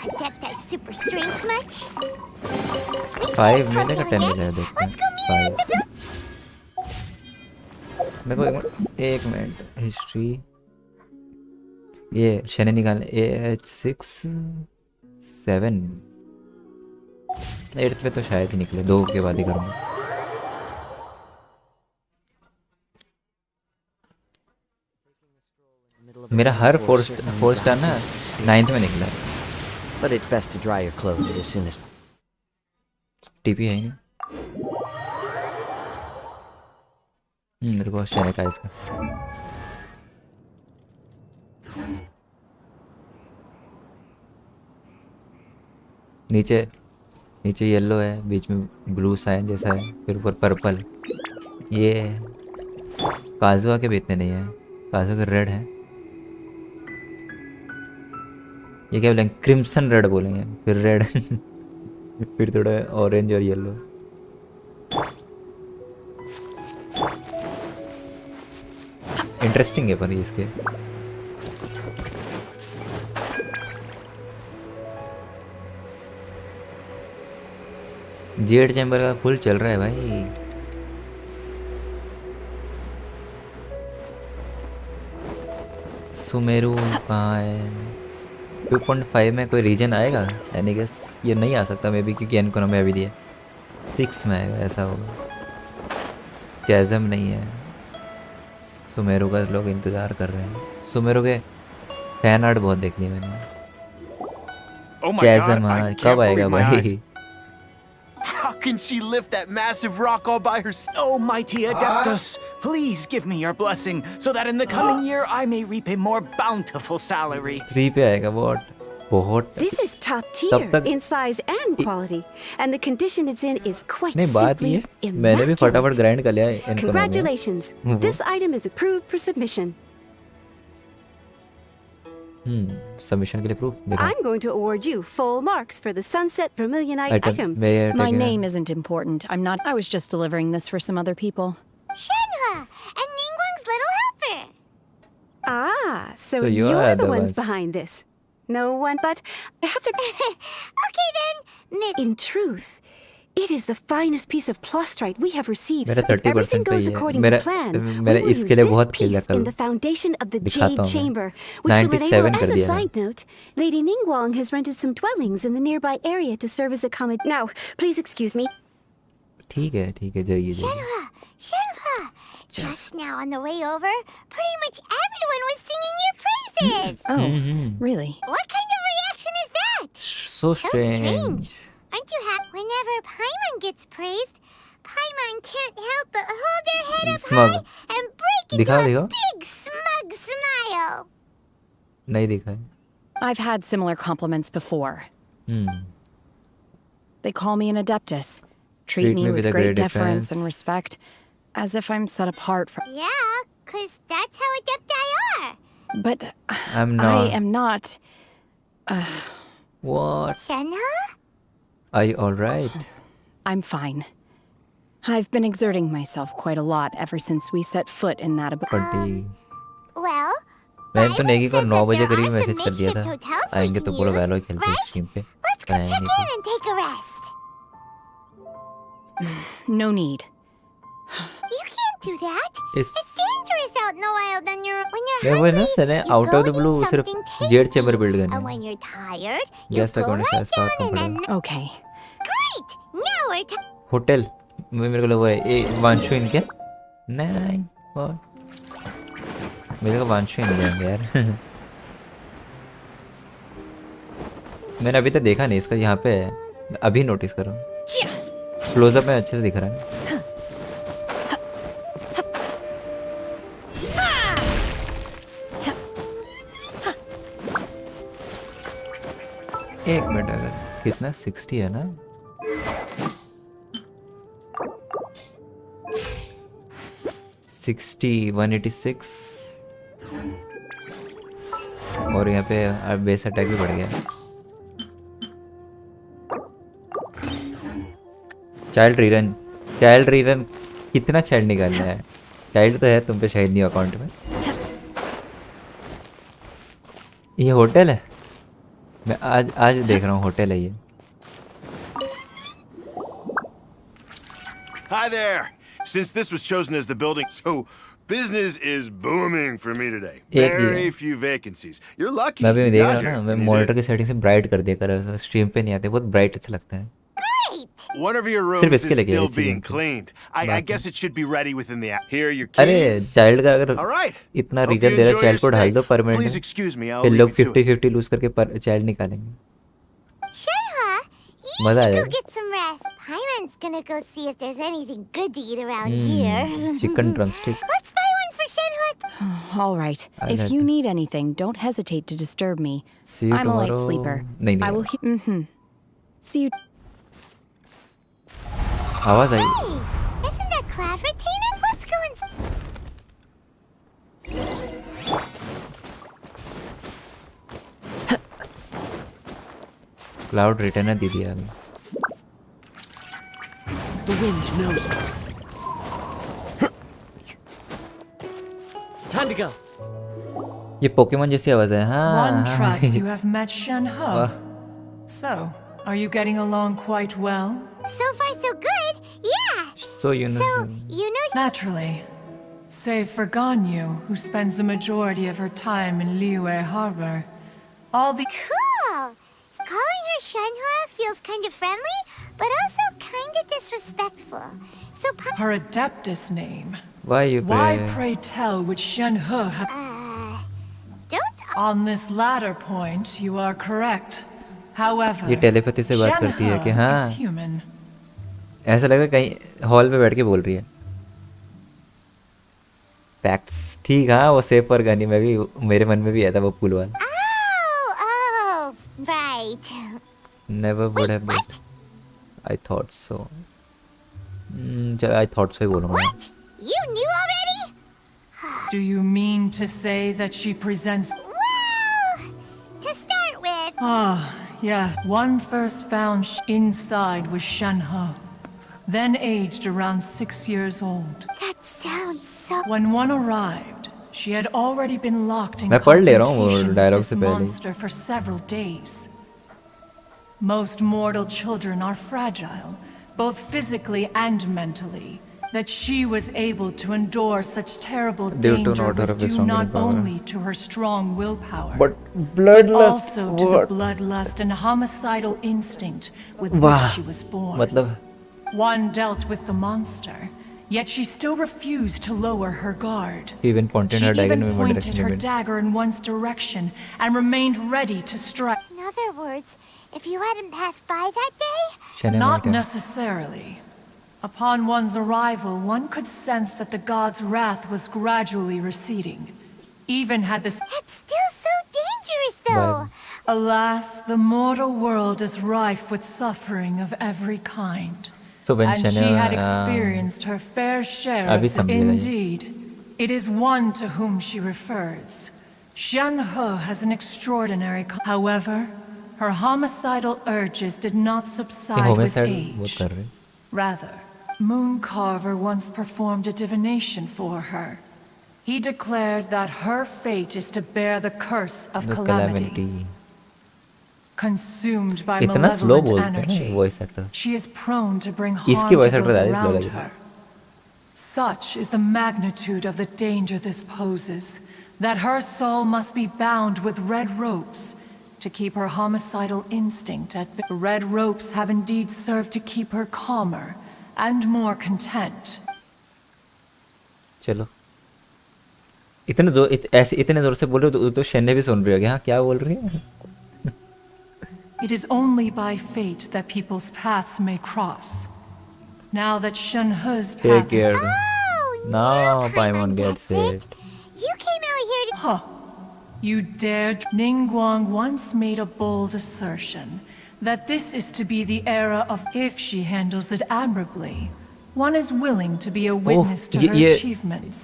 Adept at super strength much? 5 minute का 10 minute देखते Let's go हैं. meet her at the 5. मेरे को एक मिनट हिस्ट्री. ये शेने निकालने AH6 7 8th पे तो शायद ही निकले, 2 के बाद ही करूँगा. मेरा हर फोर्स का ना 9th में निकला है. But it's best to dry your clothes as soon as. TP है ही नहीं. मेरे को शेने का इसका. नीचे येलो है, बीच में ब्लू साइन जैसा है, फिर ऊपर पर्पल. ये काजुआ के भी इतने नहीं है, काजुआ के रेड है. ये क्या बोलेंगे, क्रिम्सन रेड बोलेंगे, फिर रेड फिर थोड़ा ऑरेंज और येलो. इंटरेस्टिंग है पर ये इसके. जेड चैम्बर का फुल चल रहा है भाई. सुमेरु कहाँ है? 2.5 में कोई रीजन आएगा एनी गेस? ये नहीं आ सकता मे बी, क्योंकि एनकोनो में अभी दिया 6 में आएगा, ऐसा होगा. चैज़म नहीं है. सुमेरु का लोग इंतज़ार कर रहे हैं. सुमेरु के फैन आर्ट बहुत देख लिए मैंने. चैज़म हाँ कब आएगा भाई? How can she lift that massive rock all by herself? Oh, mighty Adeptus, please give me your blessing so that in the coming year I may reap a more bountiful salary. 3 पे आएगा बहुत. This is top तब तक tier in size and quality, and the condition it's in is quite नहीं, बात ये simply मैंने भी फटाफट immaculate. ग्राइंड कर लिया है इनको. Congratulations! This item is approved for submission. Submission के लिए प्रूफ देखा. I'm going to award you full marks for the Sunset Vermilionite item. My name isn't important. I'm not. I was just delivering this for some other people. Shenhe and Ningguang's little helper. Ah, so So you're you're the the ones ones. behind this. No one, but I have to. Okay then, Miss. In truth, it is the finest piece of Plostrite we have received. मेरा If everything 30% पे goes ही है. according मेरा to plan, we मैंने will use इसके लिए this बहुत खेला piece कल. in the foundation of the दिखाता Jade हूँ मैं. Chamber, which will 97 enable. कर As a दिया side note, Lady Ningguang has rented some dwellings in the nearby area to serve as accommodation. Now, please excuse me. ठीक है जाइए. Shenhe, just now on the way over, pretty much everyone was singing your praises. Oh, really? What kind of reaction is that? So strange. Aren't you happy? Whenever Paimon gets praised, Paimon can't help but hold their head up Smug. high and break into दिखाओ. a big smug smile. नहीं दिखा है. I've had similar compliments before. They call me an adeptus, treat me with great deference and respect, as if I'm set apart from. Yeah, 'cause that's how adepti are. But I'm not. I am not. What? Shenhe? Are you all right? I'm fine. I've been exerting myself quite a lot ever since we set foot in that abode. पट्टी. Well, मैंने तो नेगी को 9 बजे there करीब are some message कर दिया था. makeshift hotels we आएंगे can तो बोलो use, वैलो खेलते हैं right? स्ट्रीम पे. Let's Let's go check in and take a rest. No need. You can't do that. इस It's dangerous out in the wild when you're मैं वो ना hungry. Sir You out go of the and blue eat सिर्फ something Z tasty. Chamber build And करना है when you're tired, you guest go account right से power down and come then... पड़ेगा Okay. Great! Now we're... hotel मेरे को लगा है ए वांशु इनके नहीं और मेरे को वांशु इन जाएंगे यार मैंने अभी तक देखा नहीं इसका यहाँ पे अभी नोटिस करो क्लोजअप में अच्छे से दिख रहा है एक मिनट अगर कितना 60 है ना सिक्सटी 186 और यहाँ पे बेस अटैक भी बढ़ गया चाइल्ड रीरन कितना चाइल्ड निकालना है चाइल्ड तो है तुम पे शायद नहीं अकाउंट में ये होटल है मैं आज देख रहा हूँ होटल है ये Hi there. Since this was chosen as the building, so business is booming for me today. Very few vacancies. You're lucky. मैं भी you देख got रहा हूँ here ना when मैं you मॉनिटर did. की सेटिंग से ब्राइट कर दिया कर स्ट्रीम पे नहीं आते बहुत ब्राइट अच्छा लगता है One of your सिर्फ rooms इसके is लिए still इसी being गेम पे। cleaned. I guess it should be ready within the hour. Here are your अरे keys. चाइल्ड का अगर All right. इतना Hope रीजन you दे रहा enjoy चाइल्ड को your ढाल stay. दो permanent Please excuse me. I'll फिर leave लोग you to it. 50-50 लूज करके चाइल्ड निकालेंगे Shenhe, you मजा should go आएगा get some rest. Paimon's gonna go see if there's anything good to eat around here. Chicken drumstick Let's buy one for Shenhe. All right. I'll If let you her. need anything, don't hesitate to disturb me. See you I'm a light tomorrow. sleeper. नहीं I will. See you. आवाज आई Hey, isn't that cloud retainer? Let's go and... cloud retainer दे दिया अभी The wind knows me. Time to go. ये Pokemon जैसी आवाज है हाँ One हाँ trusts you have met Shenhe. So, are you getting along quite well? So far, so good. Yeah. So you know You know... Naturally. Save for Ganyu, who spends the majority of her time in Liyue Harbor. All the... Cool. Calling her Shenhe feels kind of friendly, but also kind of disrespectful. So... Her Adeptus name. Why you Why, pray? pray tell, would Shenhe have... Don't... On this latter point, you are correct. However, ये telepathy से बात करती है कि Shenhe हाँ is human. ऐसा लगा कहीं हॉल पे बैठ के बोल रही है फैक्ट्स ठीक हाँ वो सेफ पर गानी मैं भी मेरे मन में भी आया था वो पुल वाला Oh, right. Never would have been I thought so चल आई थॉट सो ही बोलूंगा You knew already? Do you mean to say that she presents... Well, to start with... Ah, yes. One first found inside was Shenhe, then aged around 6 years old. That sounds so... When one arrived, she had already been locked in मैं पढ़ ले रहा हूँ वो confrontation with dialogue this से पहले monster for several days. Most mortal children are fragile, both physically and mentally. That she was able to endure such terrible Due to danger not was her due strong not willpower. only to her strong willpower, but bloodlust also to the bloodlust and homicidal instinct with वाह which she was born. मतलब One dealt with the monster, yet she still refused to lower her guard. even pointed her She dagger even in one pointed direction her even. dagger in one's direction and remained ready to strike. In other words, if you hadn't passed by that day... Shenhe Not might have. necessarily. Upon one's arrival, one could sense that the god's wrath was gradually receding. Even had this... That's still so dangerous, though. Alas, the mortal world is rife with suffering of every kind. So when And Shenhe she had experienced her fair share अभी of समझेगा ये। Indeed. It is one to whom she refers. Shenhe has an extraordinary... However, her homicidal urges did not ये subside with homicide वो age. कर रहे Rather, Mooncarver once performed a divination for her. He declared that her fate is to bear the curse of the calamity. calamity consumed by इतना slow malevolent बोलते हैं energy. voice actor. She is prone to bring इसकी harm to voice actor those ज़्यादा slow around लगी. her. Such is the magnitude of the danger this poses, that her soul must be bound with red ropes to keep her homicidal instinct at bay. Red ropes have indeed served to keep her calmer and more content. चलो इतने जोर से बोल रहे हो तो शेन्हे भी सुन रही होगी. हाँ क्या बोल रही है? It is only by fate that people's paths may cross. Now that Shenhe's Take path is... care. Now Paimon gets it. You came out here to... Huh. You dared... Ningguang once made a bold assertion that this is to be the era of... If she handles it admirably, one is willing to be a witness to her achievements.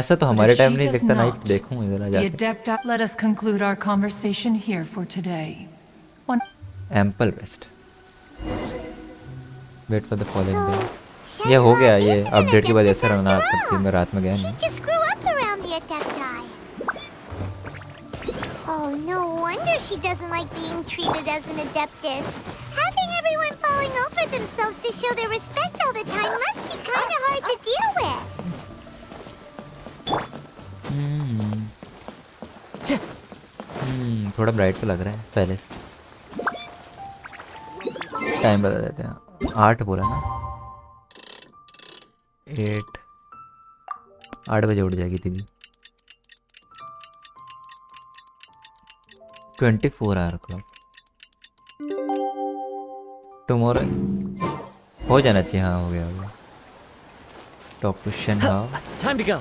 ऐसा तो हमारे time नहीं दिखता. Night देखूं इधर आ The जाके. adept... Let us conclude our conversation here for today. Ample rest. Wait for the following day. ये हो गया. ये अपडेट के बाद ऐसा रहना करती. मैं रात में गया नहीं. She just grew up around the adepti. Oh, no wonder she doesn't like being treated as an adeptus. Having everyone falling over themselves to show their respect all the time must be kind of hard to deal with. थोड़ा bright तो लग रहा है पहले. Time बता देते हैं. 8 बोला ना. 8 बजे उठ जाएगी दीदी. 24 आवर क्लॉक. टुमारो हो जाना चाहिए. हाँ हो गया. Talk to Shenhe. Time to go.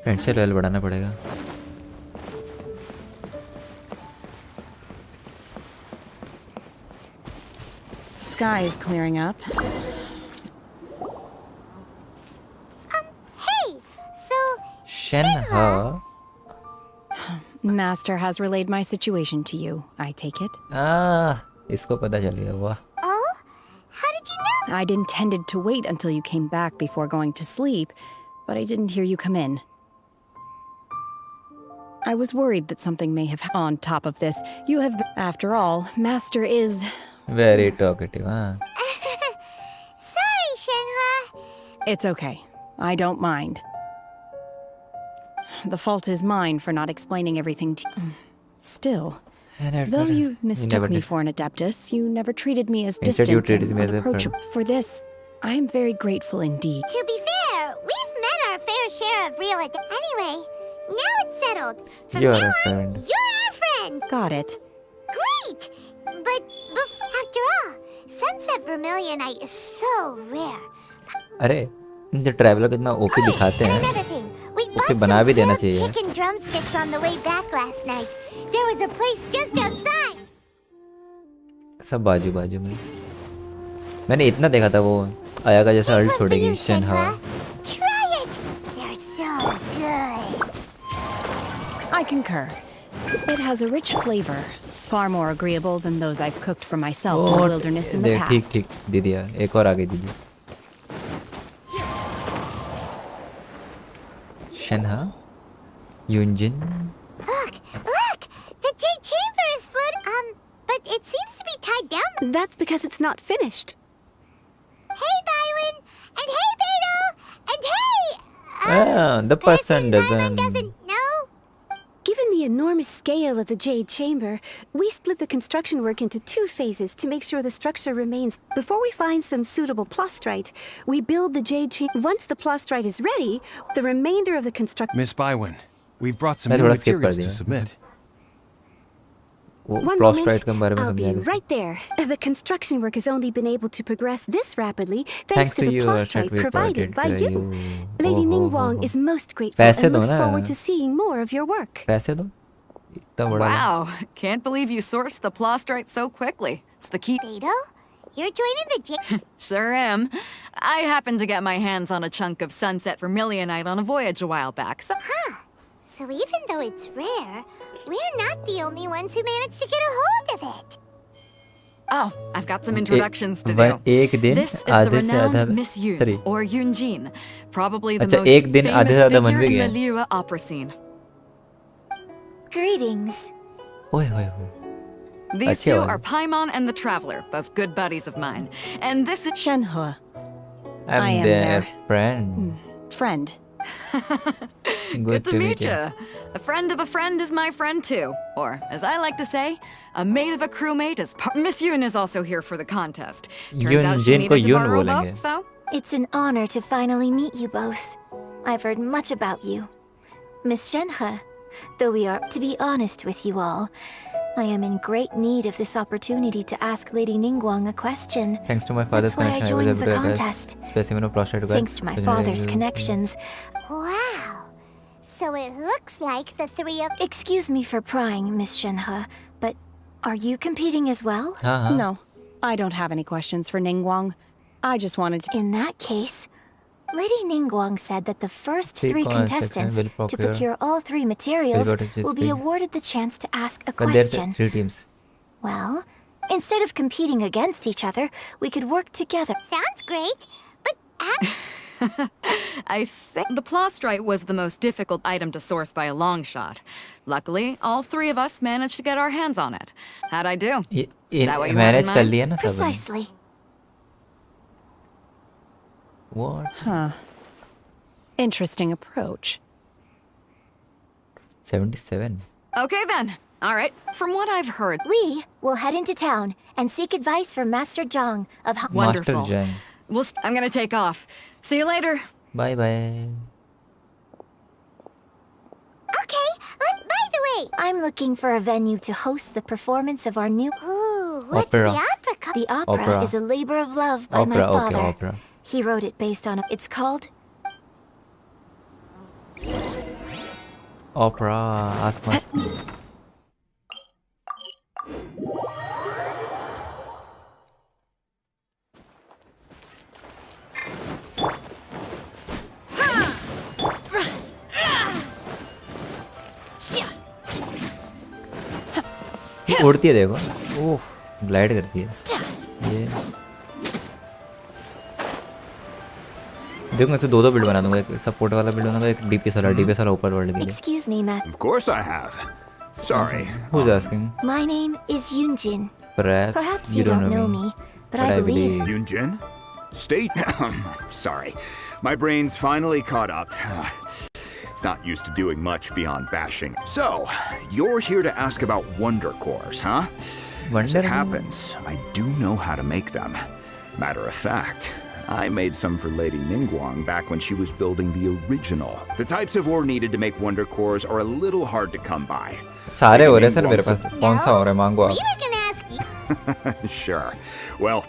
Friend से लेवल बढ़ाना पड़ेगा. The sky is clearing up. Hey, so... Shenhe. Master has relayed my situation to you, I take it? इसको पता चल गया. वाह. Oh? How did you know? I'd intended to wait until you came back before going to sleep, but I didn't hear you come in. I was worried that something may have... On top of this, you have... After all, Master is... Very talkative, huh? Sorry, Shenhe. It's okay. I don't mind. The fault is mine for not explaining everything to you. Still, though you mistook me for an adeptus, you never treated me as distant and unapproachable. For this, I am very grateful indeed. To be fair, we've met our fair share of real Anyway, now it's settled. From You're now a on, friend. you're our friend. Got it. Great! But after all, sunset vermilionite is so rare. अरे इनके traveller कितना OP दिखाते हैं. Another thing, we उसे bought बना some भी देना grilled चाहिए. chicken drumsticks on the way back last night. There was a place just outside. सब बाजू बाजू में. मैंने इतना देखा था वो आया का जैसा अल्ट छोड़ेगी शेनहा. Try it. They're so good. I concur. It has a rich flavor, far more agreeable than those I've cooked for myself in the wilderness in the ठीक past. ठीक दे दिया. एक और आगे दीजिए. Shenhe, Yunjin. Look! The Jade chamber is floating. But it seems to be tied down. That's because it's not finished. Hey, Bywin! And hey, Beto! And hey! The person doesn't know? Given the enormous scale of the Jade Chamber, we split the construction work into 2 phases to make sure the structure remains. Before we find some suitable plastrite, we build the Jade Chamber. Once the plastrite is ready, the remainder of the construction... Miss Bywin, we've brought some new materials to submit. One moment, I'll be right there. The construction work has only been able to progress this rapidly thanks to the plastrite provided by you. Lady Ningguang is most grateful and looks forward to seeing more of your work. Wow, can't believe you sourced the plastrite so quickly. It's the key. Beto, you're joining the Jade... Sure am. I happened to get my hands on a chunk of sunset vermilionite on a voyage a while back. So even though it's rare, we're not the only ones who managed to get a hold of it. Oh, I've got some introductions to एक do. दिन This is the आधे से आधा renowned Miss Yoon, sorry or Yoonjin, probably the अच्छा most एक दिन आधे famous से आधा बन figure भी in गया the Lira opera scene. Greetings. ओए होए होए These अच्छे two वाले are Paimon and the Traveler, both good buddies of mine. And this is Shenhe. I I'm am their their friend friend. good to meet you. A friend of a friend is my friend too. Or, as I like to say, a mate of a crewmate is Miss Yoon is also here for the contest. Turns out she Yoon को needed to Yoon borrow a बोलेंगे boat, so... It's an honor to finally meet you both. I've heard much about you. Miss Shenhe, though we are to be honest with you all, I am in great need of this opportunity to ask Lady Ningguang a question. Thanks to my father's That's why I connection I was joined able the to address contest. specimen of prostate gland. Thanks to my father's connections. Wow. So it looks like the three of... Excuse me for prying, Miss Shenhe, but are you competing as well? No, I don't have any questions for Ningguang. I just wanted to... In that case, Lady Ningguang said that the first Three three contestants contestants will to procure- procure all three materials will go to will be GSP. awarded the chance to ask a But there's question. 3 teams. Well, instead of competing against each other, we could work together. Sounds great, but I think the plastrite was the most difficult item to source by a long shot. Luckily, all three of us managed to get our hands on it. How'd I do? Is that what you had in manage कर mind? लिया ना सब Precisely. What? Huh. Interesting approach. 77 Okay then. All right. From what I've heard, We will head into town and seek advice from Master Zhang of how... Master wonderful. Jang. I'm gonna take off. See you later. Bye bye. Okay, by the way, I'm looking for a venue to host the performance of our new... Ooh, what's Opera. the opera called? The opera, Opera. is a labor of love by my Opera, okay, father. opera. He wrote it based on... It's called... Opera आसमान ये उड़ती है देखो ओह glide करती है ये देखो मैं इसे 2 बिल्ड बना दूंगा एक सपोर्ट वाला बिल्ड बनाऊंगा एक डीपीएस वाला ऊपर वर्ल्ड के लिए Excuse me, Master. Of course I have. Sorry. Who's asking? My name is Yoonjin. Perhaps you don't know me, but I believe... Yoonjin? State? Sorry. My brain's finally caught up. It's not used to doing much beyond bashing. So, you're here to ask about Wonder Cores, huh? As it happens, I do know how to make them. Matter of fact, I made some for Lady Ningguang back when she was building the original. The types of ore needed to make Wonder Cores are a little hard to come by. सारे हो रहे हैं sir मेरे पास कौन सा हो रहा है मांगो आप We were gonna ask you. Sure. Well,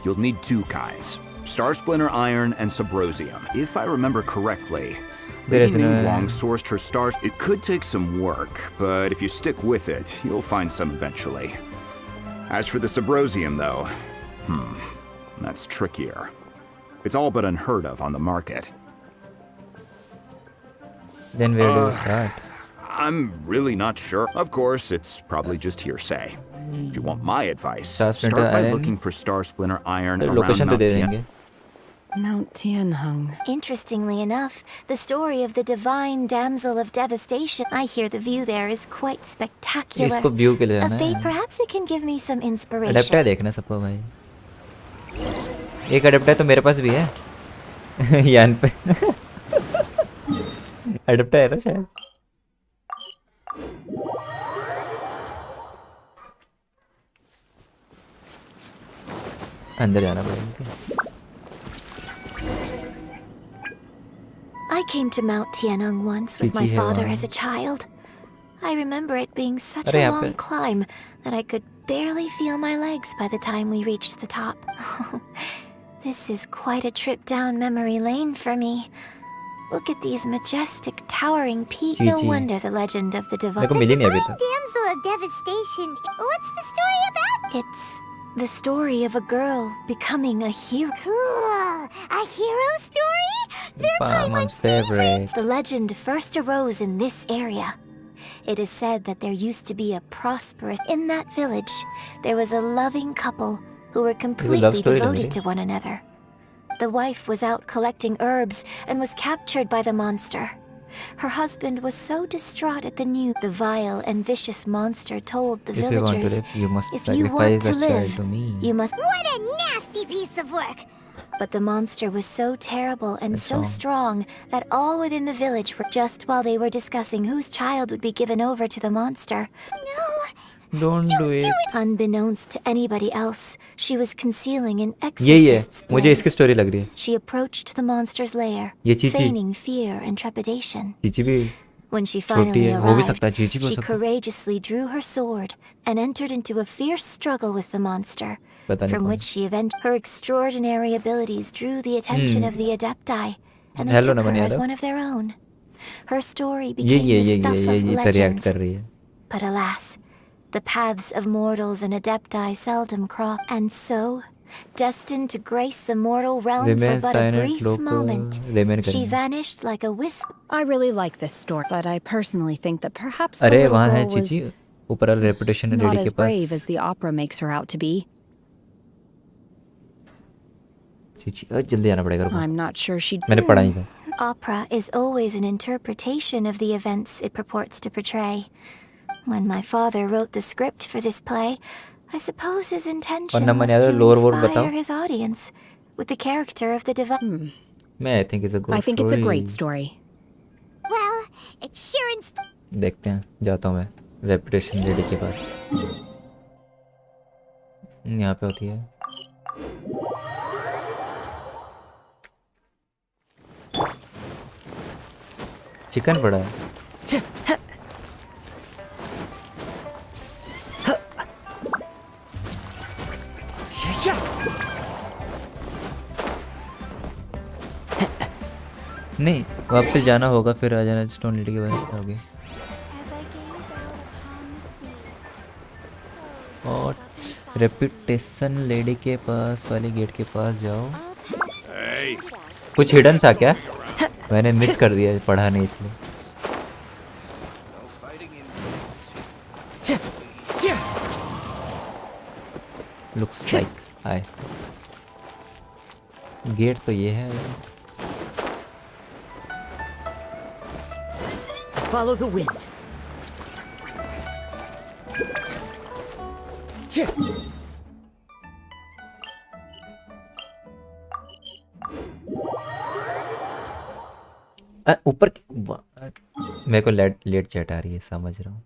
you'll need 2 kinds. Star Splinter Iron and Subrosium. If I remember correctly, There Lady is no- Ningguang sourced her stars. It could take some work, but if you stick with it, you'll find some eventually. As for the Subrosium, though, that's trickier. It's all but unheard of on the market. Then where do we start? I'm really not sure. Of course, it's probably just hearsay. If you want my advice, Star start Splinter by Iron. looking for Star Splinter Iron around location तो Mount दे Tian. देंगे Mount Tianheng. Interestingly enough, the story of the divine damsel of devastation, I hear the view there is quite spectacular. इसको view के लिए A जाना fate, है perhaps it can give me some adapter inspiration. देखना सबको भाई एक adapter तो मेरे पास भी है यान पे अडेप्टर है ना शायद अंदर जाना पड़ेगा I came to Mount Tianheng once with my Chichi है father वहाँ। as a child. I remember it being such अरे a यहाँ पे- long climb that I could barely feel my legs by the time we reached the top. This is quite a trip down memory lane for me. Look at these majestic, towering peaks. No Chichi। wonder the legend of the मेरे divine... को मिली नहीं अभी तक Damsel of devastation. What's the story about? It's the story of a girl becoming a hero. Cool. A hero story? They're Pamon's favorite The legend first arose in this area. It is said that there used to be a prosperous... In that village, there was a loving couple who were completely devoted to one another. The wife was out collecting herbs and was captured by the monster. Her husband was so distraught at the news. The vile and vicious monster told the villagers, if you want to live, you must... What a nasty piece of work! But the monster was so terrible and so strong that all within the village were just while they were discussing whose child would be given over to the monster. No! Don't do it. Unbeknownst to anybody else, she was concealing an exorcist's blade. मुझे इसकी story लग रही है. She approached the monster's lair, feigning fear and trepidation. When she finally arrived, she courageously drew her sword and entered into a fierce struggle with the monster, from which she her extraordinary abilities drew the attention of the Adepti, and they took her as one of their own. Her story became the stuff of legends. But alas, the paths of mortals and Adepti seldom cross, and so, destined to grace the mortal realm for but a brief moment, she vanished like a wisp. I really like this story, but I personally think that perhaps the अरे little वहाँ है girl was Chichi ऊपर वाला reputation है not lady as के पास. brave as the opera makes her out to be. Chichi जल्दी आना पड़ेगा. I'm not sure she. मैंने पढ़ा नहीं था. Opera is always an interpretation of the events it purports to portray. When my father wrote the script for this play, I suppose his intention was to inspire his audience with the character of the divine. I think it's a good story. I think it's a great story. Well, it's sure देखते हैं. जाता हूँ मैं reputation lady के पास. यहाँ पे होती है. चिकन पड़ा है. नहीं वापस जाना होगा फिर आ जाना स्टोन लेडी के पास जाओगे. और रेपुटेशन लेडी के पास वाले गेट के पास जाओ. कुछ हिडन था क्या? मैंने मिस कर दिया, पढ़ा नहीं इसलिए. लुक्स लाइक हाय. गेट तो ये है. Follow the wind. ऊपर मेरे को लेट चैट आ रही है, समझ रहा हूँ.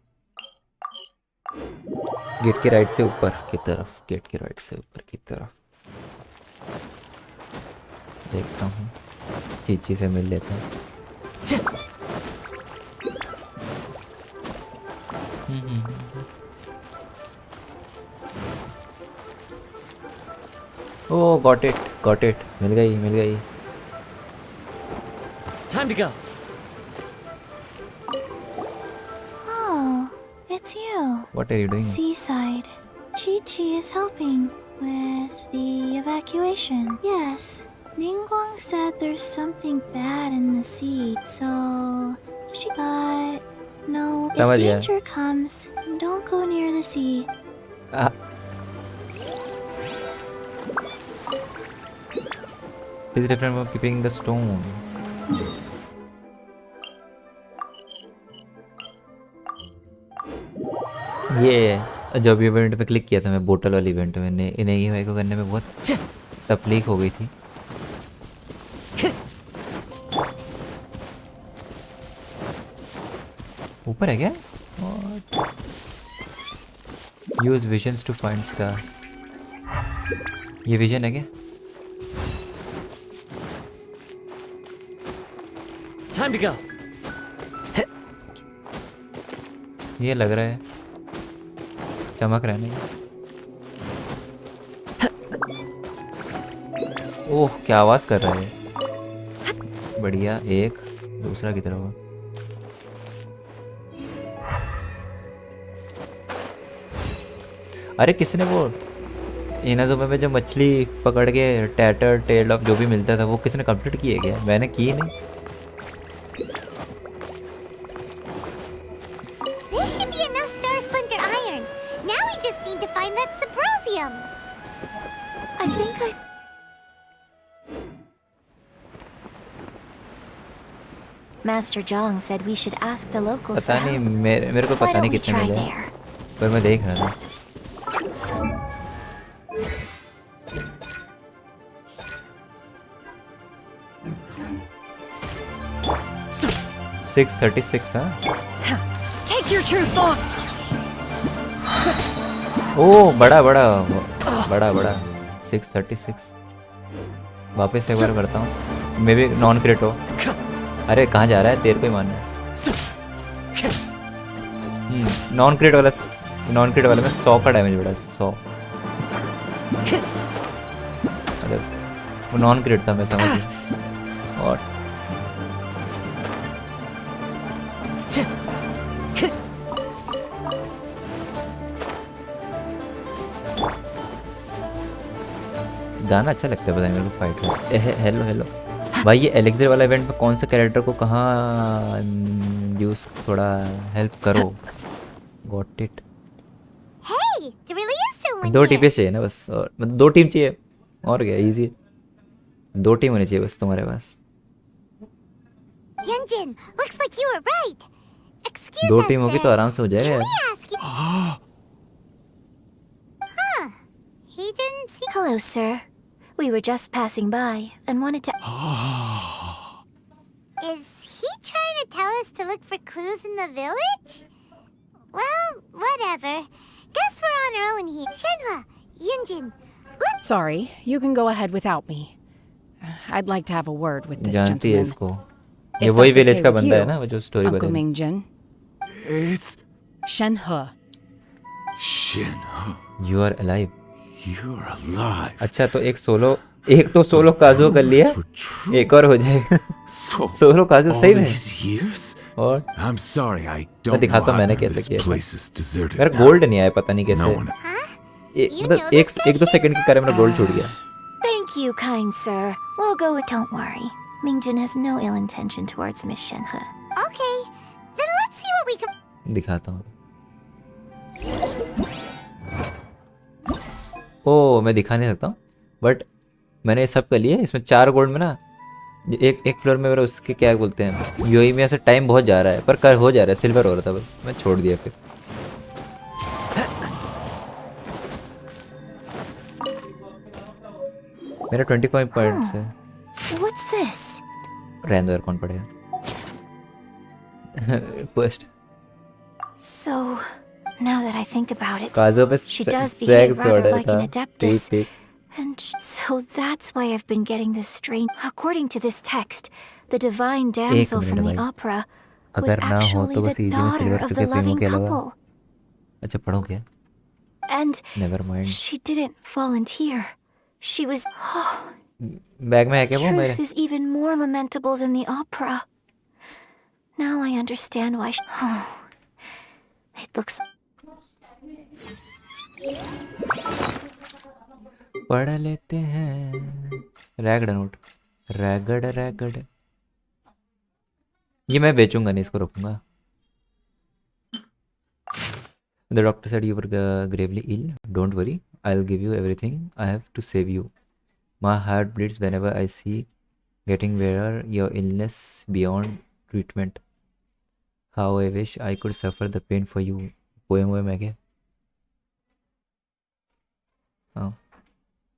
गेट के राइट से ऊपर की तरफ, गेट के राइट से ऊपर की तरफ देखता हूँ. चीची से मिल लेता हूँ. Oh, got it. मिल गई. Time to go. Oh, it's you. What are you doing? Seaside. Chi-Chi is helping with the evacuation. Yes. Ningguang said there's something bad in the sea, so but no, if danger comes, don't go near the sea. It's different from keeping the stone. ये जब event पे click किया था मैं, बोतल वाली event में, इन्हें ही को करने में बहुत तकलीफ हो गई थी. ऊपर है क्या? Use visions to find star. ये विजन है क्या? Time to go. ये लग रहा है चमक रहा है. ओह क्या आवाज कर रहा है. बढ़िया. एक दूसरा की तरफ. अरे किसने वो इनाज़ोमे में जो मछली पकड़ के टैटर टेल ऑफ जो भी मिलता था वो किसने कंप्लीट किया गया? मैंने की नहीं. Now we just need to find that symposium. I think I... Master Zhang said we should ask the locals for पता नहीं help. मेरे को Why पता नहीं don't we कितने try मिले there? पर मैं देख रहा था 636 हाँ Take your true form. ओ बड़ा बड़ा बड़ा बड़ा 636 वापस एक बार करता हूँ मे भी नॉन क्रिट हो अरे कहाँ जा रहा है तेरे को ही मानना है नॉन क्रिट वाला में 100 का डैमेज बढ़ा 100 अरे वो नॉन क्रिट था मैं समझ गया और गाना अच्छा लगता है पता नहीं मेरे को फाइट में हेलो हेलो भाई ये एलेक्सर वाला इवेंट में कौन सा कैरेक्टर को कहाँ यूज थोड़ा हेल्प करो got it Hey, there really is someone दो here. टीपीएस चाहिए ना बस और मतलब 2 टीम चाहिए और क्या इजी है 2 टीम होनी चाहिए बस तुम्हारे पास Yunjin, looks like you were right. Excuse 2 us, team होगी sir. तो आराम से हो जाएगा Can यार we ask you? Huh. He didn't see. Hello, sir. We were just passing by and wanted to... Is he trying to tell us to look for clues in the village? Well, whatever. Guess we're on our own here. Shenhe, Yunjin, Sorry, you can go ahead without me. I'd like to have a word with this जानती है gentleman. इसको ये If वही that's village okay का with बंदा है you, ना वो जो स्टोरी Uncle बताई Mingjin. It's Shenhe. Shenhe. You are alive You're alive. अच्छा तो एक तो सोलो काजू कर लिया एक और हो जाएगा सोलो काजू सही में और I'm sorry, I मैं don't know दिखाता हूँ how मैंने this कैसे किया place is deserted मेरा now. गोल्ड नहीं आया पता नहीं कैसे No one- मतलब एक 2 सेकंड के करे मेरा गोल्ड छूट गया Thank you, kind sir. We'll go with... Don't worry. Mingjin has no ill intention towards Miss Shenhe. Okay, then let's see what we can. दिखाता हूँ ओ मैं दिखा नहीं सकता हूँ बट मैंने ये सब कर लिया इसमें 4 गोल्ड में ना एक फ्लोर में मेरा उसके क्या बोलते हैं यूएई में ऐसे टाइम बहुत जा रहा है पर कर हो जा रहा है सिल्वर हो रहा था बस मैं छोड़ दिया फिर मेरा 25 पॉइंट्स है What's this? रहने कौन पड़ेगा quest So, now that I think about it, काजो पे she does sex behave rather order like था an adeptus. ठीक And so that's why I've been getting this strange... According to this text, the divine damsel from the opera was अगर ना हो actually तो the बस easy में daughter silver of के the प्रेमियों loving के अलावा couple. अच्छा पढ़ो क्या And never mind she didn't volunteer. She was... bag में है क्या वो Truth मेरे is even more lamentable than the opera. Now I understand why she... It looks... पढ़ लेते हैं रैगड नोट रैगड ये मैं बेचूंगा नहीं इसको रखूंगा The doctor said you were gravely ill. Don't worry, I'll give you everything I have to save you. My heart bleeds whenever I see getting better your illness beyond treatment. How I wish I could suffer the pain for you. Poem हुए मैं क्या हाँ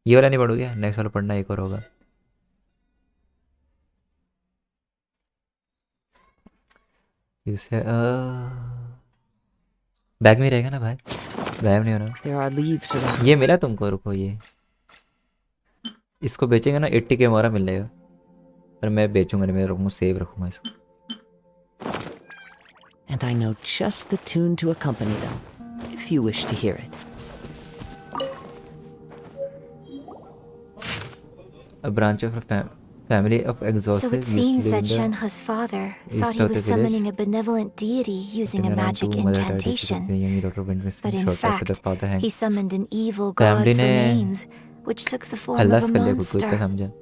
ये वाला नहीं पढ़ोगे next वाला पढ़ना एक और होगा बैग में रहेगा ना भाई गायब नहीं होना ये मिला तुमको रुको ये इसको बेचेंगे ना 80 के हमारा मिल जाएगा पर मैं बेचूंगा नहीं मैं रखूँगा सेव रखूँगा इसको And I know just the tune to accompany them, if you wish to hear it. A branch of a family of So exorcists it seems that Shenhe's father thought he was summoning a benevolent deity using a magic incantation. But in fact, he summoned an evil god's remains, which took the form of a monster.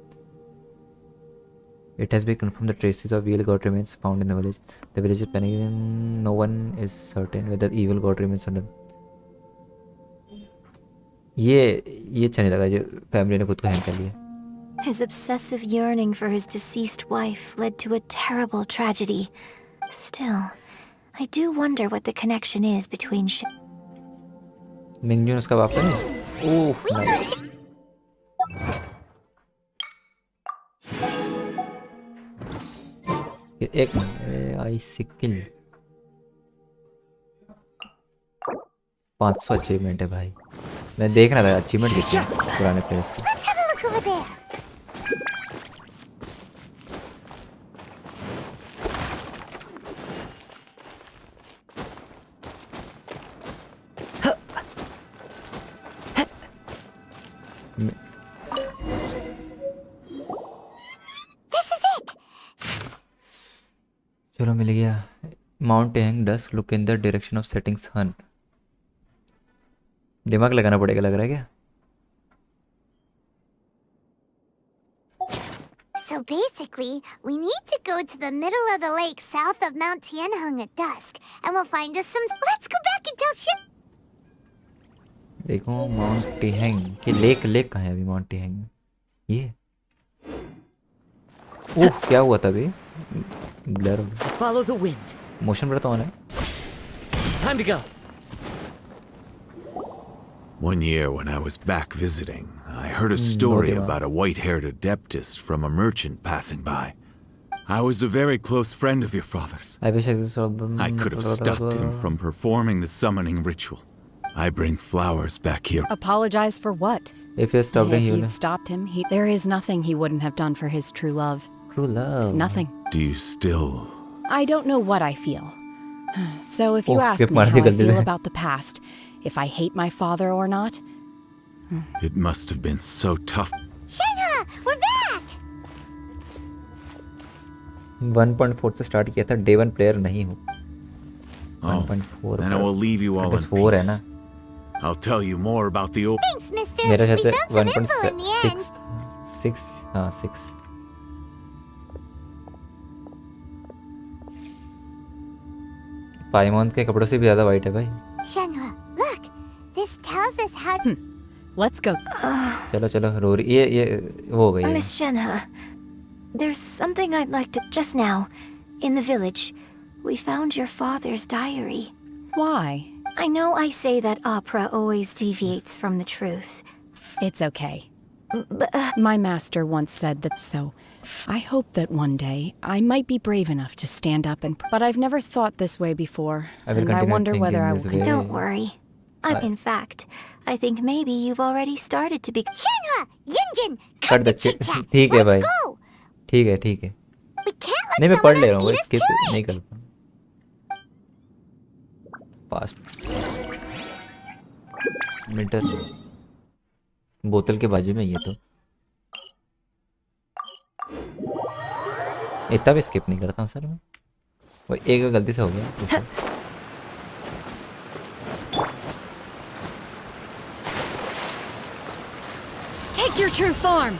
It has been confirmed that traces of evil god remains found in the village. The village is panicking. No one is certain whether evil god remains under. ये अच्छा नहीं लगा जो family ने खुद को hang कर लिया. His obsessive yearning for his deceased wife led to a terrible tragedy. Still, I do wonder what the connection is between मिंगजून उसका बाप है. Oh nice. एक आई सिकिल 500 अचीवमेंट है भाई. मैं देख रहा था अचीवमेंट कितने पुराने प्लेयर्स के. Let's have a look over there. चलो मिल गया. Mount hang dust look in the direction of setting sun. दिमाग लगाना पड़ेगा लग रहा है क्या. So basically, we need to go to the middle of the lake south of Mount Tianheng at dusk, and we'll find us some. Let's go back and tell Shin. देखो mount hang कि lake कहाँ है अभी. Mount hang ये. ओह क्या हुआ था अभी. Blur. Follow the wind. Motion बड़ा तो ऑन है. Time to go. One year when I was back visiting, I heard a story about a white-haired adeptus from a merchant passing by. I was a very close friend of your father's. I wish I could have stopped him from performing the summoning ritual. I bring flowers back here. Apologize for what? If you stopped him, if you'd stopped him, there is nothing he wouldn't have done for his true love. True love. Nothing. Do you still? I don't know what I feel. So if you ask me how I feel about the past, if I hate my father or not. It must have been so tough. Shenhe, we're back. 1.4 से start किया था. Day 1 player नहीं हूँ. 1.4 Then I will leave you all in 4 है ना. I'll tell you more about the old. Thanks, mister. मेरा शायद से We found some info in the 1.6 end. 6 हाँ 6. पाइमोन के कपड़ों से भी ज़्यादा वाइट है भाई. Shenhe, look. This tells us how. Let's go. चलो चलो रोरी ये वो हो गई है. Miss Shenhe, there's something I'd like to. Just now, in the village, we found your father's diary. Why? I know I say that opera always deviates from the truth. It's okay. But, my master once said that, so I hope that one day I might be brave enough to stand up and. But I've never thought this way before, and I wonder whether I will continue. Don't worry. In fact, I think maybe you've already started to be. Shenhe, Yunjin, कर cut they. the chit chat. ठीक है भाई. Let's go. ठीक है ठीक है. We can't let नहीं मैं पढ़ someone ले रहा else हूँ. beat us स्किप to नहीं it. करता. फास्ट मीटर बोतल के बाजू में. ये तो इतना भी स्किप नहीं करता हूँ सर मैं. वो एक गलती से हो गया. Take your true form.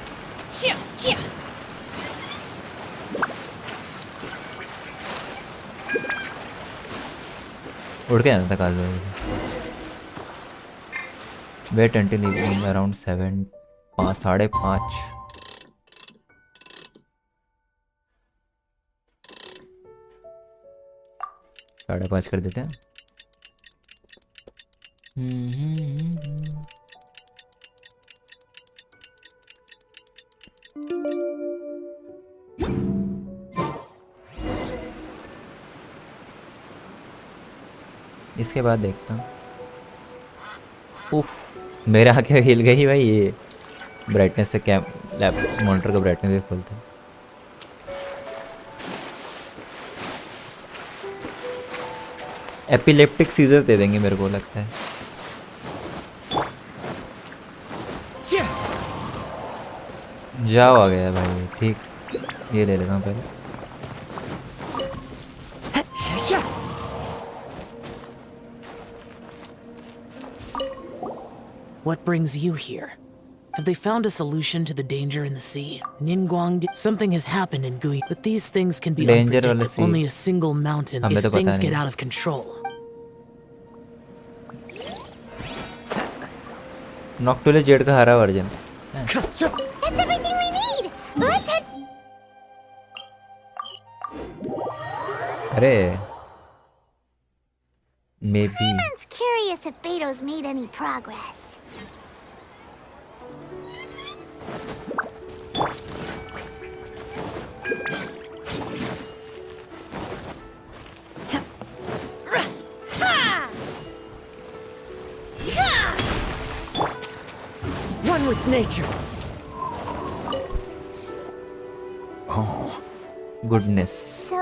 उड़ के आना था काल में. Wait until around 7 5 5:30. साढ़े 5 कर देते हैं. इसके बाद देखता हूँ. उफ मेरे आंखें हिल गई भाई. ये ब्राइटनेस से कैम लैपटॉप मॉनिटर का ब्राइटनेस भी खोलता है. एपिलेप्टिक सीजर दे देंगे मेरे को लगता है. जाओ आ गया भाई. ठीक ये ले लेता हूँ पहले. What brings you here? Have they found a solution to the danger in the sea? Ningguang, something has happened in Gui, but these things can be unpredictable. Only a single mountain if things get out of control. Noctilucous jade का हरा version. That's everything we need. Let's head. अरे maybe Paimon's curious if Beto's made any progress. One with nature. Oh. Goodness. So,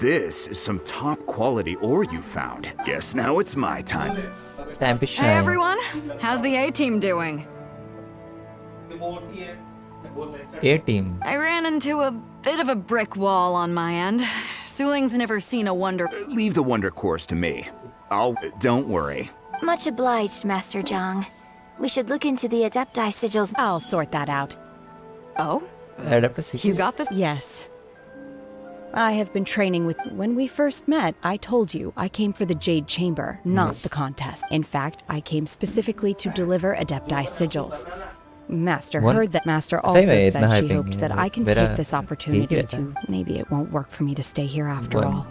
This is some top quality ore you found. Guess now it's my time. Time to Hey shine. everyone, how's the A-team doing? A team. I ran into a bit of a brick wall on my end. Suling's never seen a wonder. Leave the wonder cores to me. Don't worry. Much obliged, Master Zhang. We should look into the Adepti sigils. I'll sort that out. Oh? You got this? Yes. I have been training with... When we first met, I told you I came for the Jade Chamber, not the contest. In fact, I came specifically to deliver Adepti sigils. Master heard that. Master also said she hoped that I can take this opportunity to... Maybe it won't work for me to stay here after all.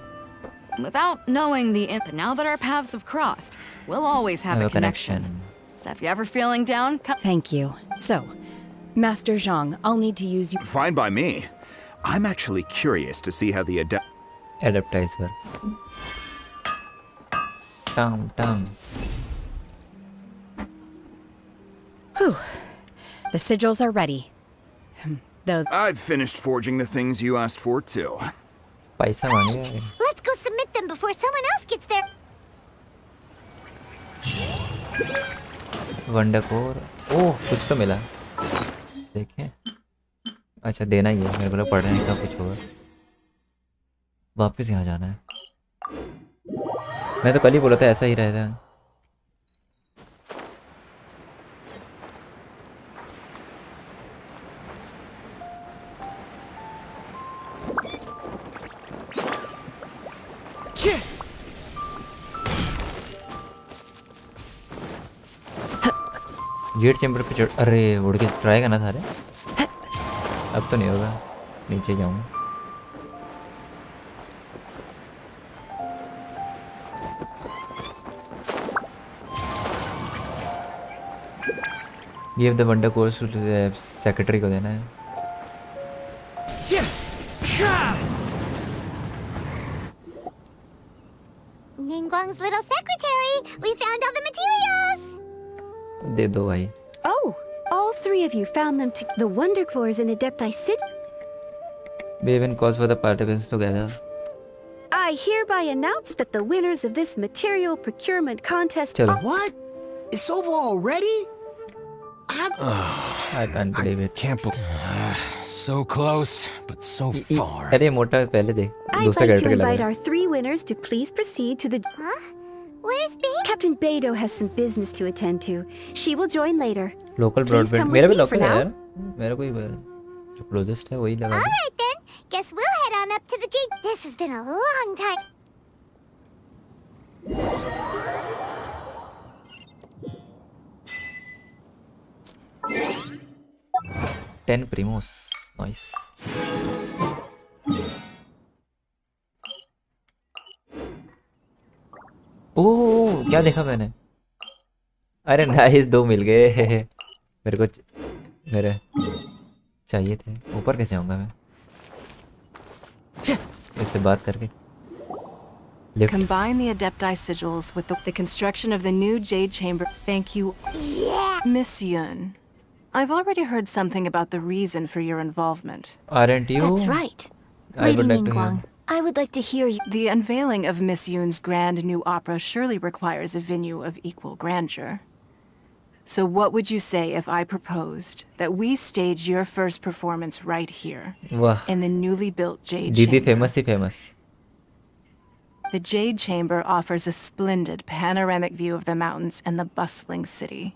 Without knowing now that our paths have crossed, we'll always have a connection. So if you're ever feeling down, Thank you. So, Master Zhang, I'll need to use you... Fine by me. I'm actually curious to see how the Adaptize work. Tam. Whew. The sigils are ready. Though... I've finished forging the things you asked for too. पैसा मांगे। let's go submit them before someone else gets there. Wonder core. ओह कुछ तो मिला। देखें। अच्छा देना ही है, मेरे को पढ़ने का कुछ होगा। वापस यहाँ जाना है। मैं तो कल ही बोला था ऐसा ही रहता है। जेड चैम्बर पे चढ़। अरे उड़ के ट्राई करना था। रे अब तो नहीं होगा, नीचे जाऊंगा। Give the wonder course to secretary को देना है। Ningguang's little secretary, we found all the materials. दे दो भाई। Oh, all three of you found them to the wonder cores in Adepti Sig. We even calls for the participants together. I hereby announce that the winners of this material procurement contest Chalo. are... What? It's over already? I can't believe it. Can't believe so close, but so far. अरे मोटा पहले दे। I'd दूसरा like to character के invite लगा। our three winners to please proceed to the... Huh? Where's Beto? Captain Beto has some business to attend to. She will join later. Local Please broadband come मेरा with भी me for local है now. यार। मेरा कोई जो closest है वही लगा All they. right then. Guess we'll head on up to the Jade. This has been a long time. Ten primos, nice. ओह क्या देखा मैंने? अरे नाइस, दो मिल गए। मेरे को मेरे चाहिए थे। ऊपर कैसे जाऊंगा मैं? इससे बात करके। Combine the Adepti sigils with the construction of the new Jade Chamber. Thank you. Yeah. Miss Yun, I've already heard something about the reason for your involvement. Aren't you? That's right. I would Lady like to hear. Ningguang, I would like to hear you. The unveiling of Miss Yun's grand new opera surely requires a venue of equal grandeur. So what would you say if I proposed that we stage your first performance right here वाह, in the newly built Jade दीदी Chamber? Famous he famous. The Jade Chamber offers a splendid panoramic view of the mountains and the bustling city.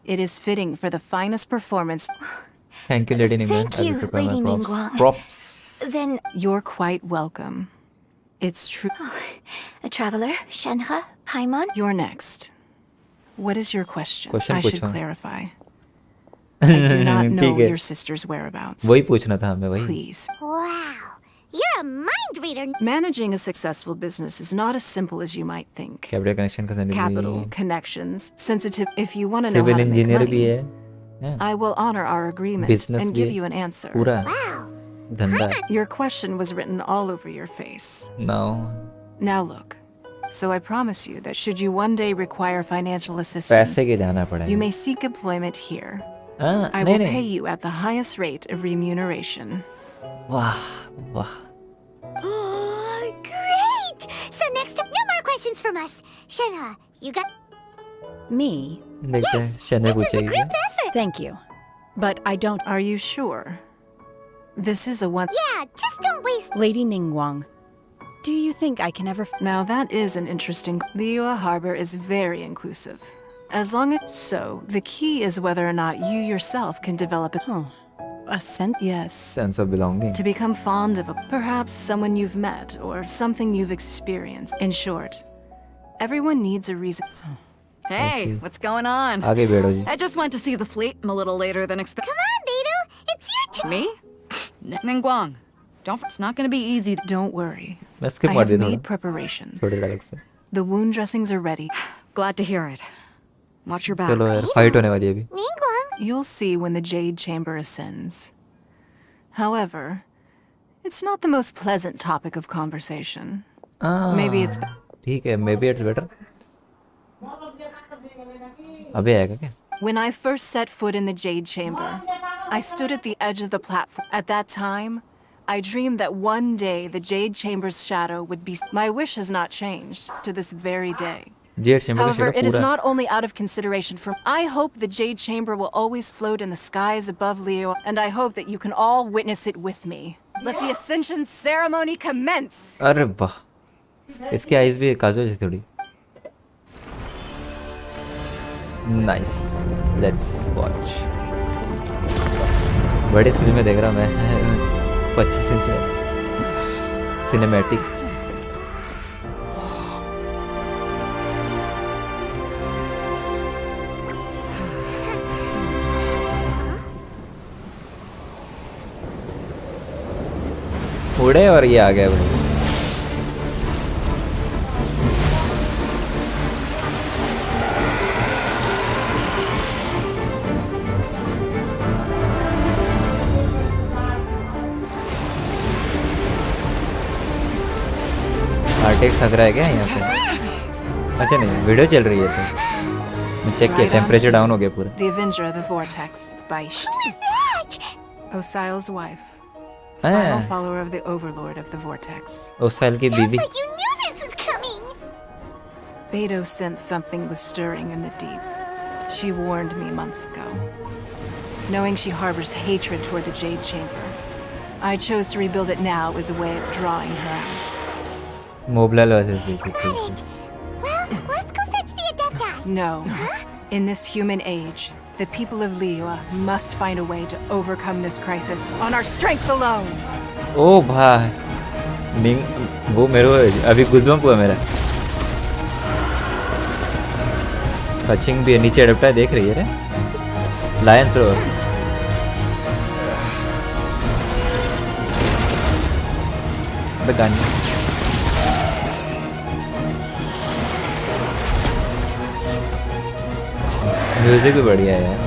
It is fitting for the finest performance. Thank you, Lady Ningguang. Thank I will you, prepare my Lady props. Ningguang. Props. Then, You're quite welcome. It's true. a traveler, Shenhe, Paimon. You're next. What is your question? Question I should पूछो। clarify. I do not know ठीक है। your sister's whereabouts. वही पूछना था हमें वही। Please. Wow, you're a mind reader. Managing a successful business is not as simple as you might think. Capital connection का सैनिक Capital, भी connections, sensitive. If you want to know civil how to make engineer भी money, है I will honor our agreement business and भी give you an answer. पूरा धंधा। Your question was written all over your face. No. Now look. So I promise you that should you one day require financial assistance, पैसे के जाना पड़ेगा। you may seek employment here. हाँ, I नहीं will नहीं। pay you at the highest rate of remuneration. वाह वाह। Oh, great! So next up, no more questions from us. Shenhe, you got... Me? देखते हैं शने पूछेगी क्या? Thank you. But I don't... Are you sure? This is a one... Yeah, just don't waste... Lady Ningguang, do you think I can ever... Now that is an interesting... Liyue Harbor is very inclusive. As long as... So, the key is whether or not you yourself can develop a... A sense? Yes. Sense of belonging. To become fond of perhaps someone you've met or something you've experienced. In short, everyone needs a reason. Hey, what's going on? आगे बैठो जी। I just went to see the fleet. I'm a little later than expected. Come on, Beidou, it's your turn. Me? Ningguang. It's not gonna be easy. Don't worry. मैं skip I मार have दिया made थोड़ा। preparations. छोटे dialogue से। The wound dressings are ready. Glad to hear it. Watch your back. चलो यार fight होने वाली है अभी। You'll see when the Jade Chamber ascends. However, it's not the most pleasant topic of conversation. Maybe it's... ठीक है, maybe it's better. अबे आएगा क्या? When I first set foot in the Jade Chamber, I stood at the edge of the platform. At that time, I dreamed that one day the Jade Chamber's shadow would be... My wish has not changed to this very day. Jade Chamber का However, shadow it is पूरा। not only out of consideration for... I hope the Jade Chamber will always float in the skies above Liyue, and I hope that you can all witness it with me. Let the ascension ceremony commence! अरे वाह, इसकी eyes भी काजू जैसी थोड़ी। Nice. Let's watch. बड़ी screen में देख रहा मैं 25 इंच सिनेमैटिक। उड़े और ये आ गया भाई। RTX लग रहा है क्या यहाँ पे? अच्छा नहीं, वीडियो चल रही है तो मैं चेक किया, टेम्परेचर डाउन हो गया पूरा। The Avenger of the Vortex, Baish. Who is that? Osial's wife. Ah. Final follower of the Overlord of the Vortex. ओसाइल की बीवी। Like you knew this was coming. Beidou sensed something was stirring in the deep. She warned me months ago. Knowing she harbors hatred toward the Jade Chamber, I chose to rebuild it now as a way of drawing her out. Moblal versus basically. Well, let's go fetch the Adepti. No. In this human age, the people of Liyue must find a way to overcome this crisis on our strength alone. ओ भाई, निंग वो मेरे अभी गुज़बम हुआ मेरा। Touching भी है, नीचे adapter देख रही है रे। Lions row. The gun. Music भी बढ़िया है यार।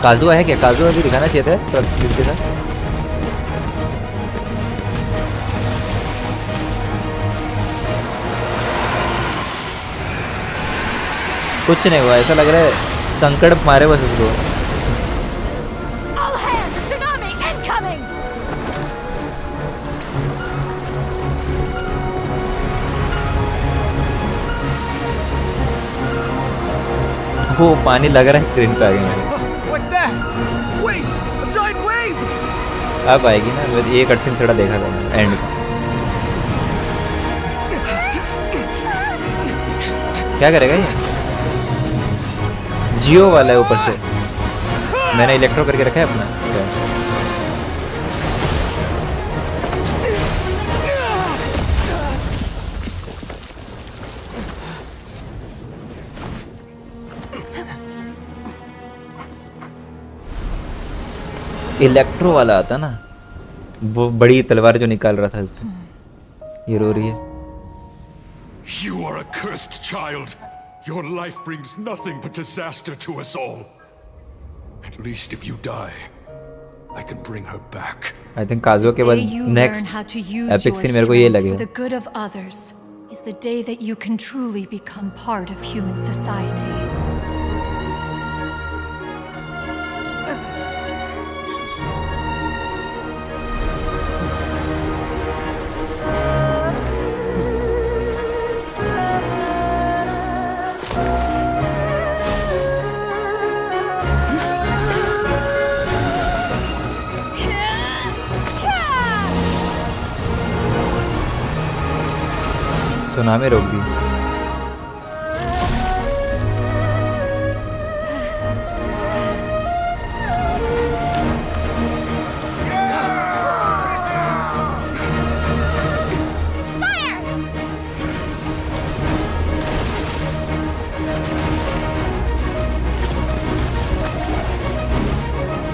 काजुआ है क्या? काजुआ भी दिखाना चाहिए था ट्रक स्पीड के साथ। कुछ नहीं हुआ, ऐसा लग रहा है कंकड़ मारे बस उसको। All hands, tsunami incoming! वो पानी लग रहा है स्क्रीन पे आगे मेरे। What's that? Wait! A giant wave! अब आएगी ना, ये कटसीन थोड़ा देखा था मैंने एंड का। क्या करेगा ये? जियो वाला है ऊपर से। मैंने इलेक्ट्रो करके रखा है अपना। इलेक्ट्रो वाला आता ना, वो बड़ी तलवार जो निकाल रहा था उसने। ये रो रही है। You are a cursed child. Your life brings nothing but disaster to us all. At least if you die, I can bring her back. I think Kazuo के बाद next epic scene मेरे को ये लगेगा। For the good of others is the day that you can truly become part of human society. Tsunami रोक दी।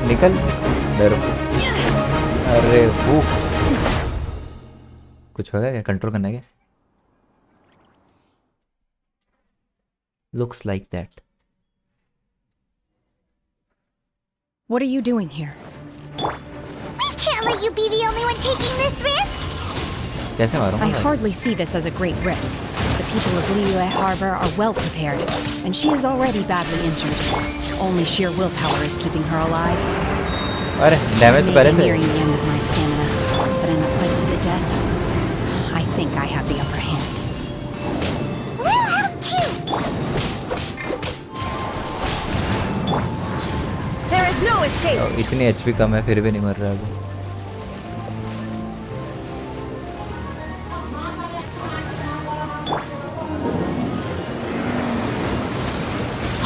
निकल डर। अरे वो कुछ होगा क्या? कंट्रोल करना है क्या? Looks like that. What are you doing here? We can't let you be the only one taking this risk. कैसे मारूं? I hardly see this as a great risk. The people of Liyue Harbor are well prepared, and she is already badly injured. Only sheer willpower is keeping her alive. अरे damage तो पहले से। Nearing the end of my stamina, but in a fight to the death, I think I have the upper hand. We'll help too. There is no escape. इतनी HP कम है फिर भी नहीं मर रहा अभी।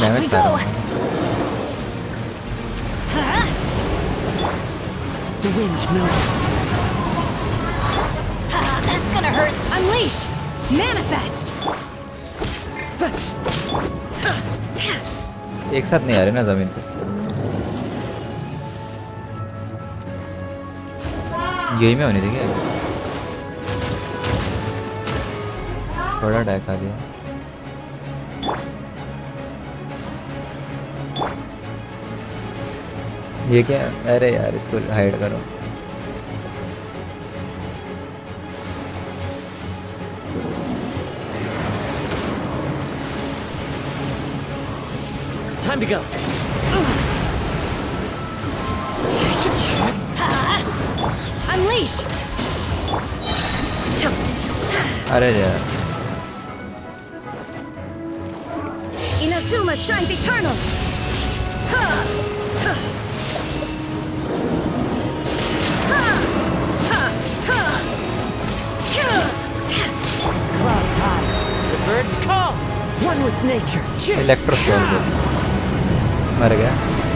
डैमेज कर रहा हूँ। The wind knows. That's gonna hurt. Unleash! Manifest! एक साथ नहीं आ रहे ना जमीन पे। यही में होनी थी क्या? थोड़ा अटैक आ गया। ये क्या? अरे यार इसको हाइड करो। Time to go. Unleash! अरे यार। Inazuma shines eternal! Clouds high. The birds call. One with nature. Electro मर गया।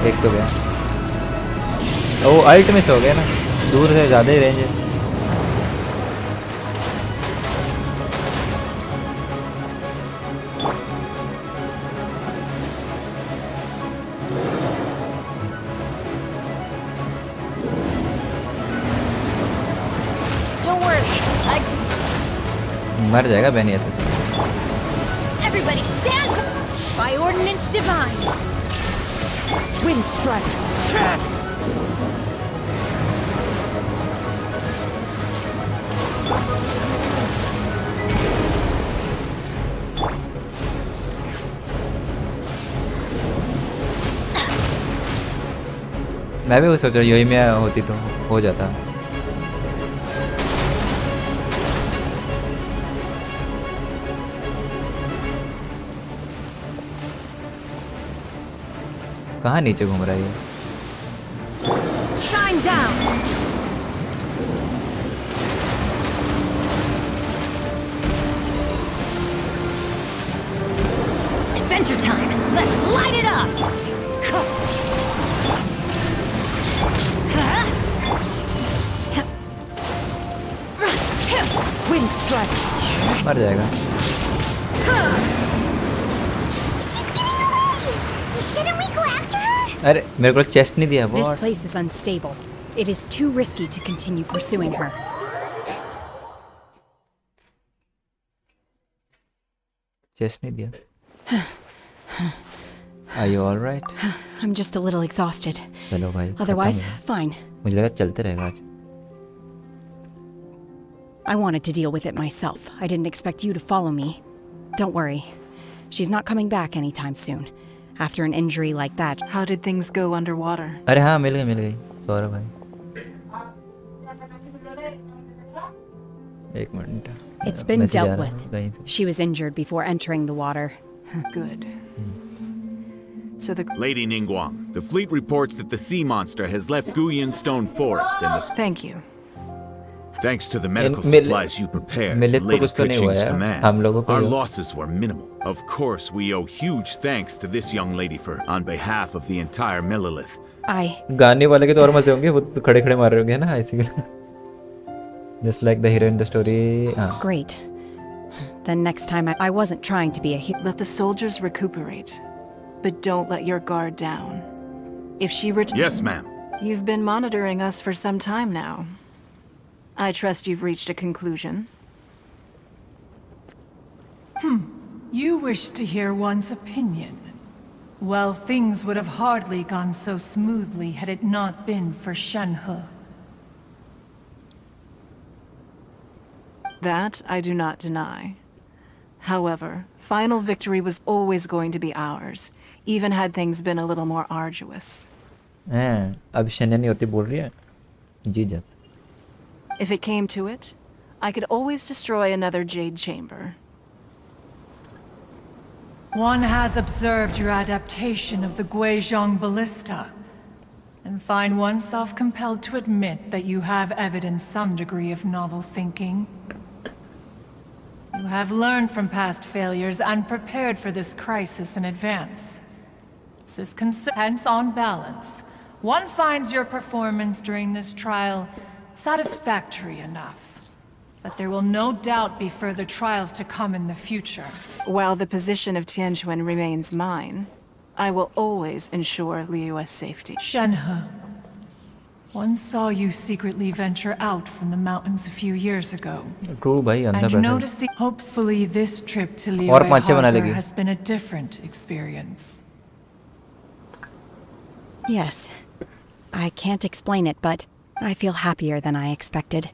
एक तो गया। ओ अल्ट मिस हो गया ना, दूर से ज़्यादा ही रेंज है। Don't worry, मर जाएगा बैनी ऐसे। Everybody stand! By ordinance divine! Wind strike. मैं भी वो सोच रहा यही में होती तो हो जाता। कहाँ नीचे घूम रहा है ये? Shine down! adventure time. Let's light it up. Wind strike. मर जाएगा। She's getting away! Shouldn't we go after her? अरे मेरे को चेस्ट नहीं दिया This what? place is unstable. It is too risky to continue pursuing her. Chest नहीं दिया. Are you all right? I'm just a little exhausted. चलो भाई. Otherwise, fine. मुझे लगा चलते रहेगा आज. I wanted to deal with it myself. I didn't expect you to follow me. Don't worry. She's not coming back anytime soon. After an injury like that. How did things go underwater? अरे हाँ मिल गई. Sorry भाई. एक minute. It's been dealt with. She was injured before entering the water. Good. So the Lady Ningguang, the fleet reports that the sea monster has left Guyan Stone Forest and the... Thank you. Thanks to the medical supplies you prepared, Lady Kuching's command, our losses were minimal. Of course, we owe huge thanks to this young lady on behalf of the entire Millilith. गाने वाले के तो और मजे होंगे वो तो खड़े-खड़े मार रहे होंगे ना ऐसे. Just like the hero in the story. Great. Then next time I wasn't trying to be a hero. Let the soldiers recuperate, but don't let your guard down. If she Yes, ma'am. You've been monitoring us for some time now. I trust you've reached a conclusion. You wish to hear one's opinion. Well, things would have hardly gone so smoothly had it not been for Shenhe. That I do not deny. However, final victory was always going to be ours, even had things been a little more arduous. अब शेन्हे नहीं होती बोल रही है. जी जा. If it came to it, I could always destroy another Jade chamber. One has observed your adaptation of the Guizhong ballista, and find oneself compelled to admit that you have evidenced some degree of novel thinking. You have learned from past failures and prepared for this crisis in advance. Hence, on balance, one finds your performance during this trial satisfactory enough. But there will no doubt be further trials to come in the future. While the position of Tianquan remains mine, I will always ensure Liyue's safety. Shenhe, one saw you secretly venture out from the mountains a few years ago. True, bhai, and notice hopefully this trip to Liyue Harbor has been a different experience. Yes. I can't explain it, but I feel happier than I expected.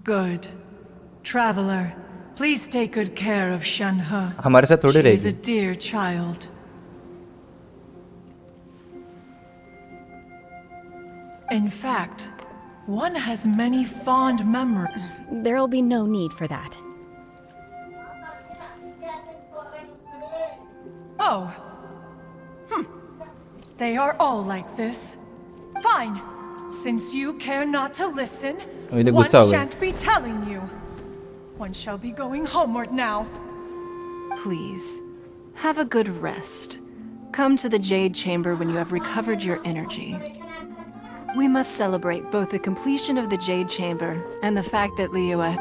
Good. Traveler, please take good care of Shenhe. हमारे साथ थोड़ी रहेगी. She is a dear child. In fact, one has many fond memories. There'll be no need for that. Oh. They are all like this. Fine. Since you care not to listen, one shan't be telling you. One shall be going homeward now. Please, have a good rest. Come to the Jade Chamber when you have recovered your energy. We must celebrate both the completion of the Jade Chamber and the fact that Liyue...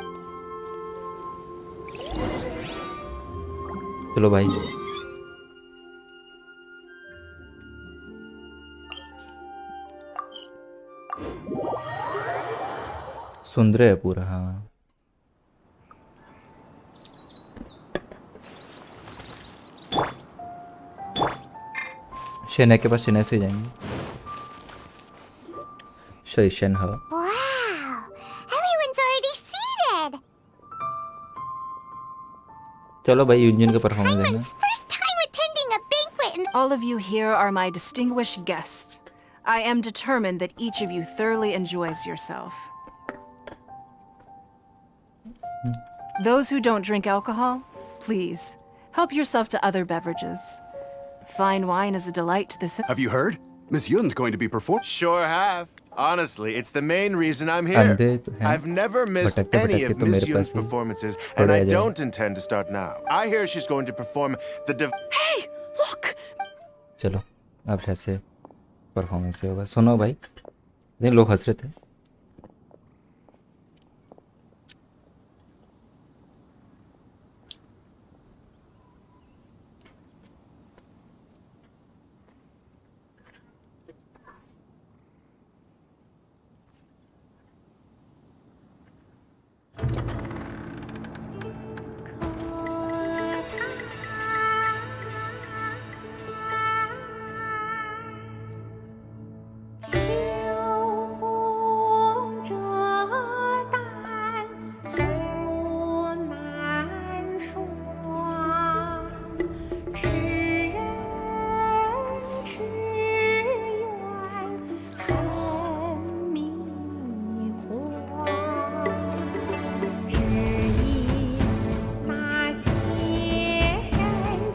चलो भाई. सुंदर है पूरा. हाँ. शेन्हे के पास शेन्हे से जाएंगे. Shenhe. Wow! Everyone's already seated! चलो भाई यूनियन का परफॉर्मेंस देना. First time attending a banquet and... All of you here are my distinguished guests. I am determined that each of you thoroughly enjoys yourself. Those who don't drink alcohol, please, help yourself to other beverages. Fine wine is a delight to the... Have you heard? Miss Yun's going to be performing. Sure have. Honestly, it's the main reason I'm here. I've never missed any of Miss Yun's performances, and I don't intend to start now. I hear she's going to perform the Hey! Look! चलो, अब शायद से performance होगा. सुनो भाई, इतने लोग हंस रहे थे.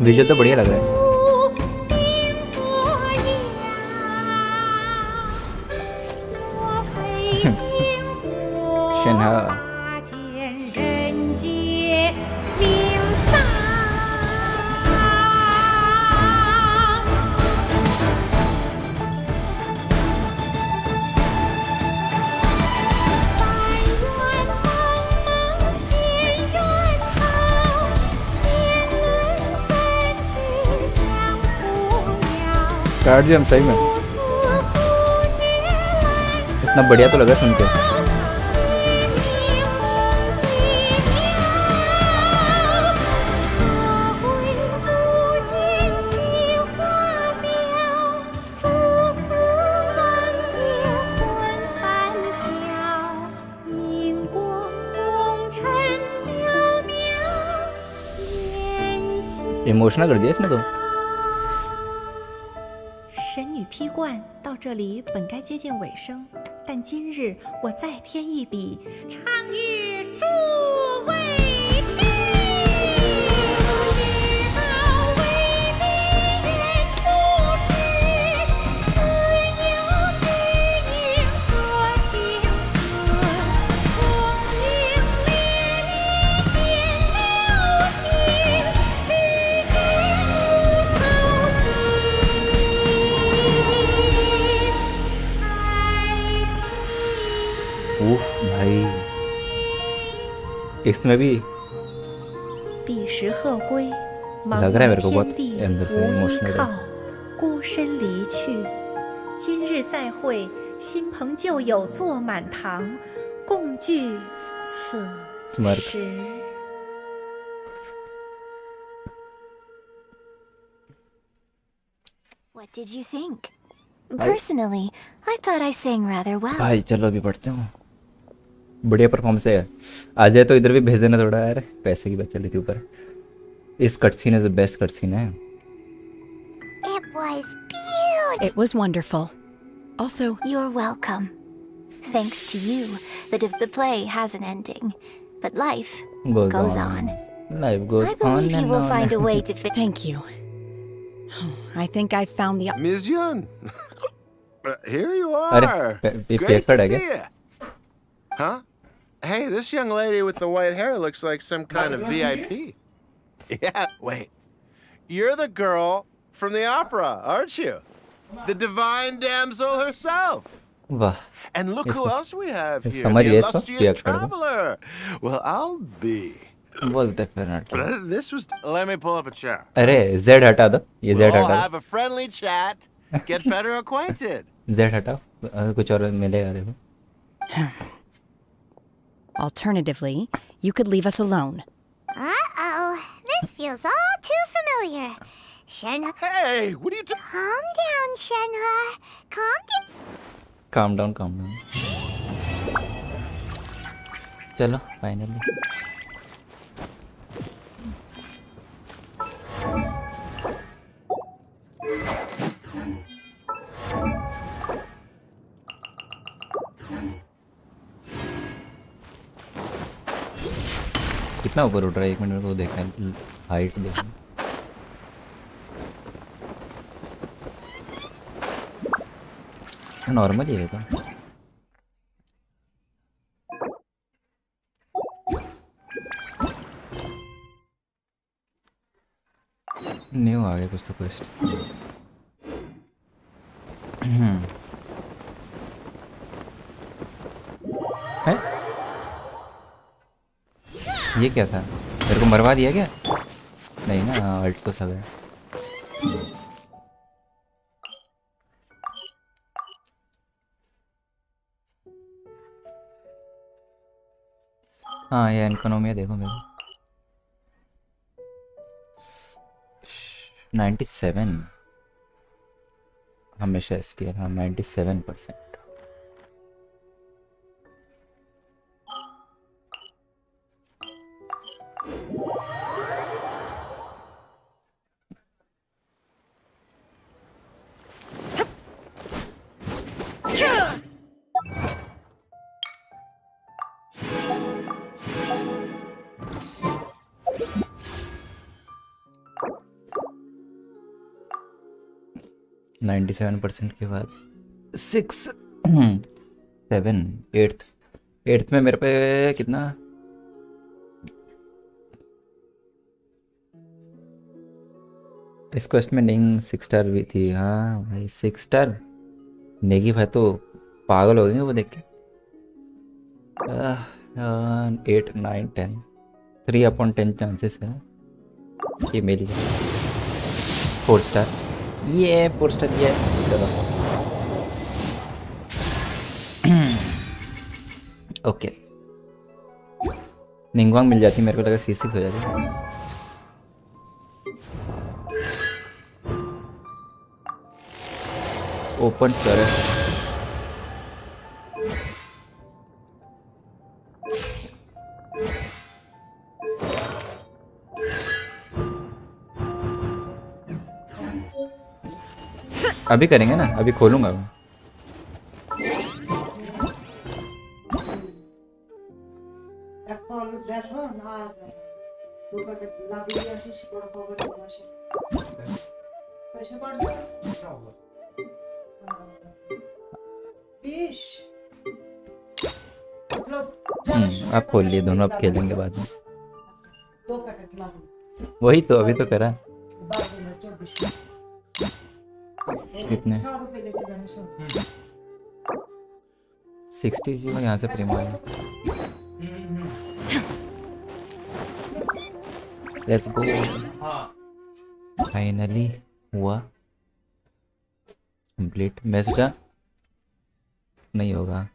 विजुअल तो बढ़िया लग रहा है. Shenhe. काट दिया हम सही में. इतना बढ़िया तो लगा सुन के. इमोशनल कर दिया इसने तो. 神女劈冠到这里本该接近尾声，但今日我再添一笔，唱与诸位听，知道为敌人不是，自有知音和情思，功名烈烈见了心，只知不操心。 ओह भाई इसमें भी लग रहा है मेरे को बहुत अंदर से इमोशनल है. 孤身离去，今日再会，新朋旧友坐满堂，共聚此时。 What did you think? Personally, I thought I sang rather well. भाई चलो अभी पढ़ते हूँ. बढ़िया परफॉर्मेंस है. आ जाए तो इधर भी भेज देना थोड़ा यार. पैसे की बात चल रही थी ऊपर. इस कट सीन है, बेस्ट कट सीन है. It was beautiful. It was wonderful. Also, you're welcome. Thanks to you, the play has an ending, but life goes on. Life goes on. I believe you will find a way to fit. Thank you. I think I found the. Ms. Yun, here you are. अरे Great to see you. Huh? Hey, this young lady with the white hair looks like some kind of VIP. Yeah, wait. You're the girl from the opera, aren't you? The divine damsel herself. वाह. And look who else we have here, समझ the गया इसको. illustrious traveler. Well, I'll be. बोलते फिर. This was. Let me pull up a chair. अरे Z हटा दो. ये Z We'll हटा. have a friendly chat. Get better acquainted. Z हटाओ. कुछ और मिलेगा देखो. Alternatively, you could leave us alone. Uh-oh, this feels all too familiar. Shenhe. Hey, what are you doing? Calm down, Shenhe. Calm down. Calm down, calm down. चलो, finally. कितना ऊपर उठ रहा है? 1 मिनट को देखना है. हाइट देखना. नॉर्मल ही है तो. न्यू आ गया कुछ तो क्वेस्ट. है? ये क्या था? मेरे को मरवा दिया क्या? नहीं ना, अल्ट तो सब है. हाँ ये इकोनॉमी देखो मेरे. 97 हमेशा STR. हाँ 97%. 97% के बाद 6 7 8th में मेरे पे कितना इस क्वेस्ट में निंग 6 स्टार भी थी। हाँ भाई 6 स्टार नेगी भाई तो पागल हो गए वो देख के। 8 9 10 3/10 चांसेस है कि मिल जाए 4 स्टार। ये 4 स्टार ये ओके निंगवांग मिल जाती, मेरे को लगा C6 हो जाती। ओपन कर अभी करेंगे ना, अभी खोलूंगा मैं। आप खोल लिए दोनों, अब खेलेंगे बाद में। वही तो अभी तो करा। कितने 60 जी में यहाँ से प्रीमो आया। लेट्स गो फाइनली हुआ कंप्लीट। मैं सोचा नहीं होगा।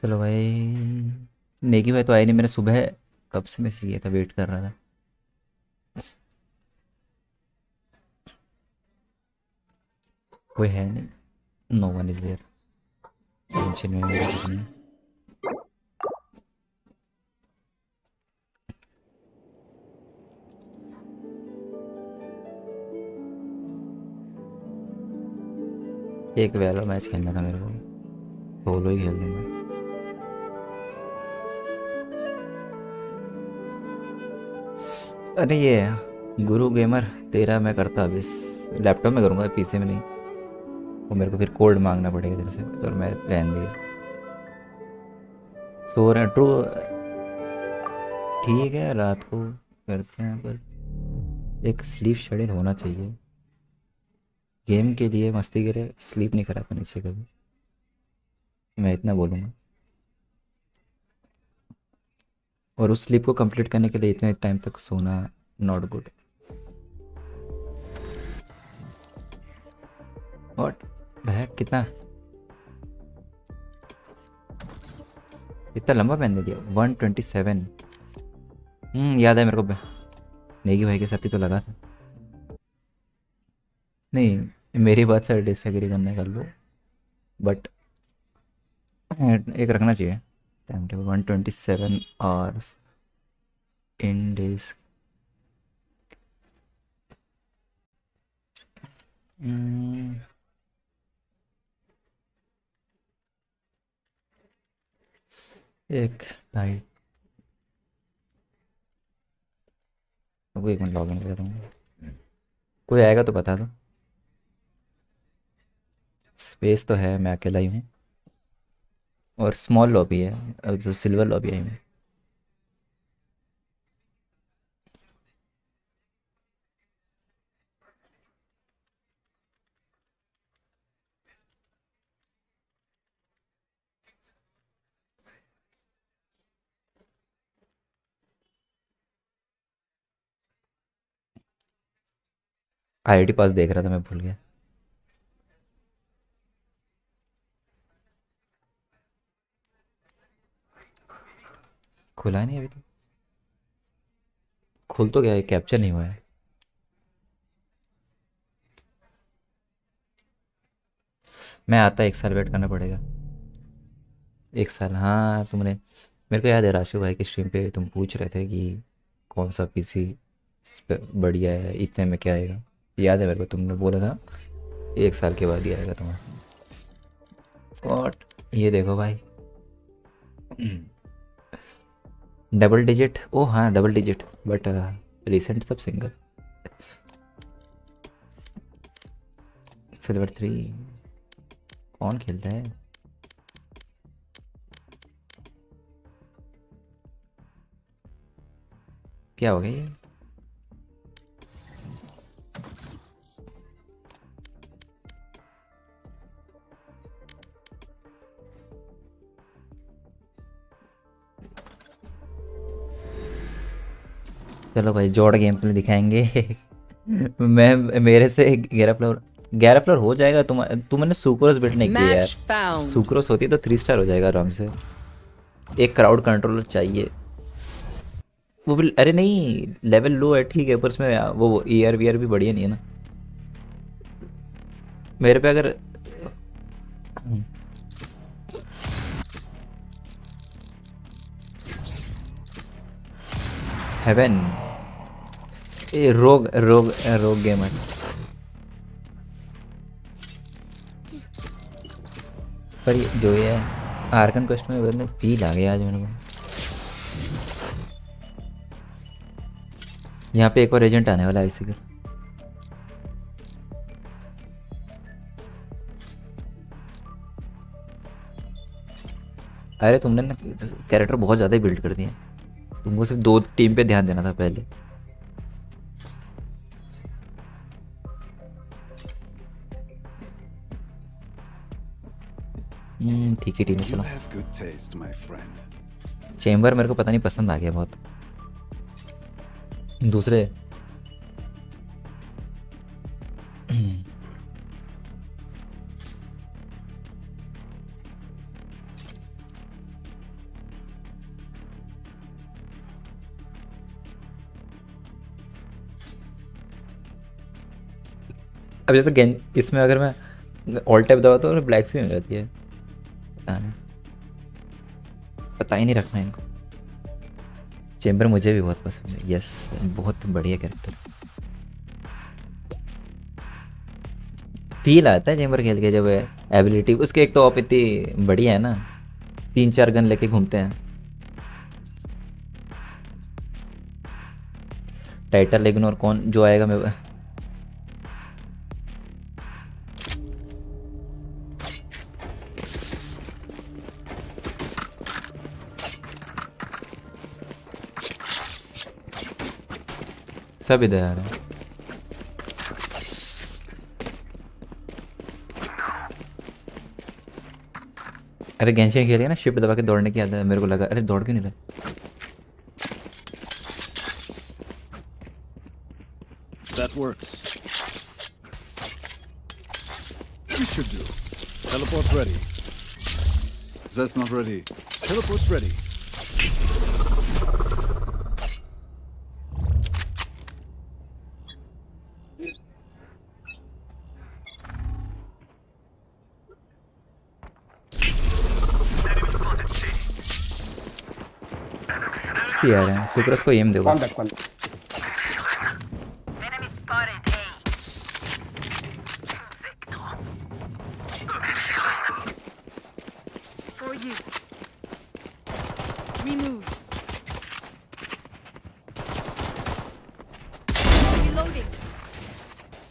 चलो भाई नेगी भाई तो आए नहीं, मैंने सुबह कब से मैसेज किया था, वेट कर रहा था। कोई है नहीं, no one is there. Tension में नहीं। एक वैलो मैच खेलना था मेरे को, सोलो ही खेल लूँगा। अरे ये गुरु गेमर तेरा मैं करता अभी लैपटॉप में करूँगा, पीसी में नहीं। वो मेरे को फिर कोड मांगना पड़ेगा इधर से, तो मैं रहने दिया। सो रहे ट्रू ठीक है, रात को करते हैं, पर एक स्लीप शेड्यूल होना चाहिए। गेम के लिए मस्ती के लिए स्लीप नहीं खराब करनी चाहिए कभी, मैं इतना बोलूँगा। और उस स्लीप को कंप्लीट करने के लिए इतने टाइम तक सोना not good. What the heck, कितना इतना लंबा पहन दे दिया। 127। याद है मेरे को, नेगी भाई के साथ ही तो लगा था। नहीं मेरी बात से डिसएग्री करने कर लो, बट एक रखना चाहिए time table. 127 hours in days. एक नाइट अब एक मिनट लॉग इन कर दूँगा। कोई आएगा तो बता दो। स्पेस तो है, मैं अकेला ही हूँ और स्मॉल लॉबी है, अब जो सिल्वर लॉबी है में। आईडी पास देख रहा था, मैं भूल गया। खुला नहीं अभी तो, खुल तो गया है, कैप्चर नहीं हुआ है। मैं आता 1 साल वेट करना पड़ेगा। 1 साल, हाँ। तुमने मेरे को याद है राशु भाई की स्ट्रीम पे तुम पूछ रहे थे कि कौन सा पीसी बढ़िया है, इतने में क्या आएगा। याद है मेरे को, तुमने बोला था 1 साल के बाद ही आएगा तुम्हारा। और ये देखो भाई डबल डिजिट। ओ हाँ डबल डिजिट, बट रिसेंट सब सिंगल। सिल्वर 3 कौन खेलता है? क्या हो गया ये? चलो भाई जोड़ गेम प्ले दिखाएंगे। मैं मेरे से 11 फ्लोर हो जाएगा। तुमने सुक्रोस बिल्ड नहीं किया यार। सुक्रोस होती तो 3 स्टार हो जाएगा आराम से। एक क्राउड कंट्रोलर चाहिए वो भी। अरे नहीं लेवल लो है ठीक है, पर उसमें वो ईयर वीयर भी बढ़िया नहीं है ना मेरे पे। अगर हेवन ये रोग गेम है। पर ये जो ये आर्कन क्वेस्ट में बंदे फील आ गया आज मेरे को। यहाँ पे एक और एजेंट आने वाला है इसी का। अरे तुमने ना कैरेक्टर बहुत ज़्यादा बिल्ड कर दिए। तुमको सिर्फ 2 टीम पे ध्यान देना था पहले। ठीक है टीम में चलो। चेम्बर मेरे को पता नहीं पसंद आ गया बहुत। दूसरे अब जैसे गेम इसमें अगर मैं ऑल टैप दबाता हूँ तो ब्लैक स्क्रीन हो जाती है। पता ही नहीं रखना इनको। चेम्बर मुझे भी बहुत पसंद है। यस बहुत बढ़िया कैरेक्टर। फील आता है चेम्बर खेल के जब एबिलिटी उसके। एक तो आप इतनी बढ़िया है ना, 3-4 गन लेके घूमते हैं। टाइटल इग्नोर कौन जो आएगा मैं सब इधर आ रहे हैं। अरे गेंशिन खेलिए ना, शिफ्ट दबा के दौड़ने की आदत है मेरे को लगा। अरे दौड़ क्यों नहीं रहा? That works. You should do. Teleport's ready. That's not ready. Teleport's ready. सी आ रहे हैं। सुक्रस को एम देगा।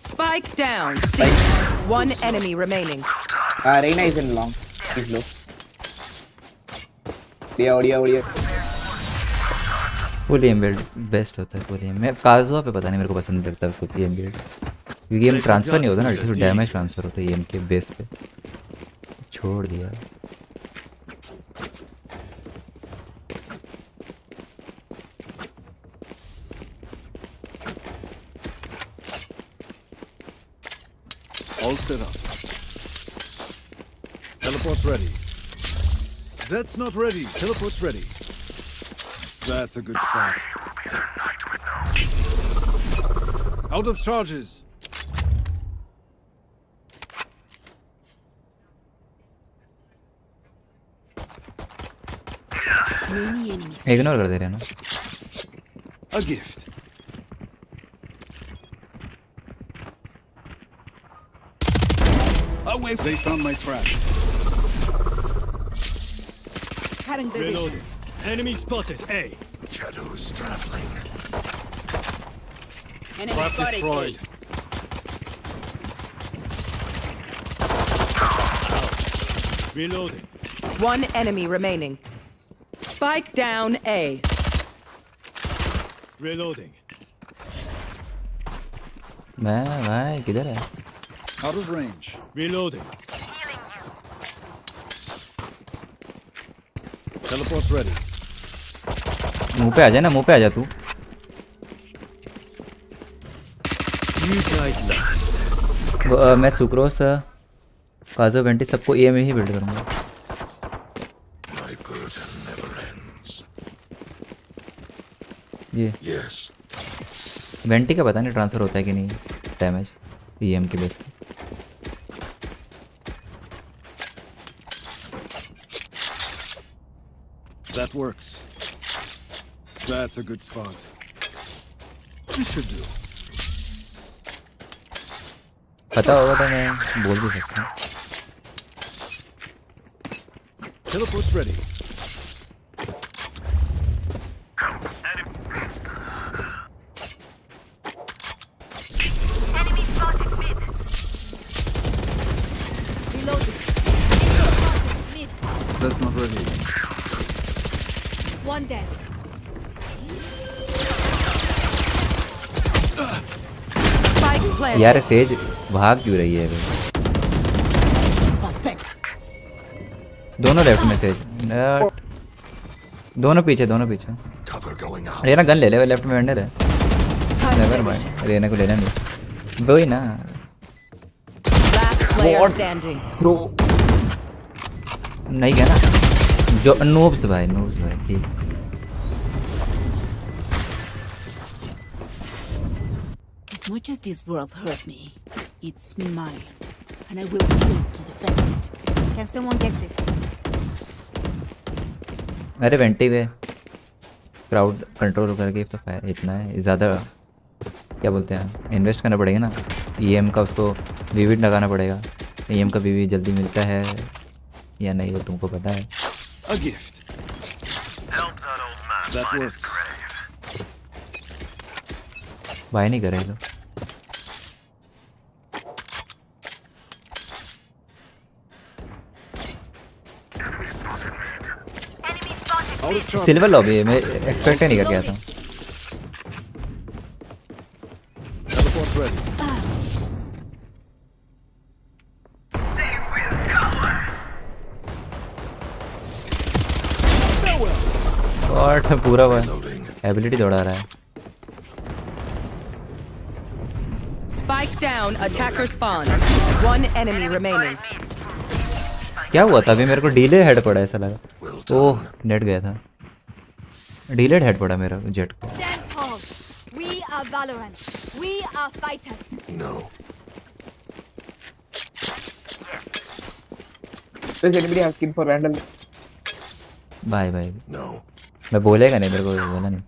Spike down. One enemy remaining. Reina is in long. He's low. Odia. Full M build best होता है। फुल एम मैं काजुआ पे पता नहीं मेरे को पसंद लगता है फुल एम बिल्ड, क्योंकि एम ट्रांसफर नहीं होता ना, तो डैमेज ट्रांसफर होता है एम के बेस पे। छोड़ दिया। All set up. Teleport's ready. That's not ready. Teleport's ready. That's a good spot. Out of charges. Ignore कर दे रहे हैं ना। A gift. Away. They found my trap. Reloading. Enemy spotted. A. Shadows traveling. Trap destroyed. Reloading. One enemy remaining. Spike down A. Reloading. मैं भाई किधर है? Out of range. Reloading. Teleport's ready. मुंह पे आ जा ना, मुंह पे आ जा तू। मैं सुक्रोस काजो वेंटी सबको ए में ही बिल्ड करूँगा। ये वेंटी का पता नहीं ट्रांसफ़र होता है कि नहीं डैमेज ईएम के बेस पे। That works. That's a good spot. This should do. पता होगा तो मैं बोल भी सकता हूँ। Teleport's ready. Enemy spotted mid. Reloading. Mid. That's not ready. One dead. Spike planted. यार सेज भाग क्यों रही है? दोनों लेफ्ट में सेज, दोनों पीछे। रेना गन ले ले, लेफ्ट में वेंडर है। नेवर माइंड, रेना को लेना नहीं। दो ही ना। Player standing. नहीं क्या ना? जो नूब्स भाई ठीक। As much as this world hurt me, it's mine, and I will kill to defend it. Can someone get this? अरे वेंटी वे क्राउड कंट्रोल करके तो इतना है, ज़्यादा क्या बोलते हैं, इन्वेस्ट करना पड़ेगा ना। ईएम का उसको वीवी लगाना पड़ेगा। ईएम का वीवी जल्दी मिलता है या नहीं वो तुमको पता है। A gift. That works. Buy नहीं करे लो। सिल्वर लॉबी मैं एक्सपेक्ट नहीं कर गया था। Teleport's ready. शॉट पूरा एबिलिटी दौड़ा रहा है। Spike down. Attacker spawn. One enemy remaining. क्या हुआ था अभी? मेरे को डीले हेड पड़ा ऐसा लगा। ओह नेट गया था। डीलेड हेड पड़ा मेरा जेट को। Stand tall. We are Valorant. We are fighters. No. Does anybody have skin for Vandal? Bye bye. No. मैं बोलेगा नहीं, मेरे को बोला नहीं।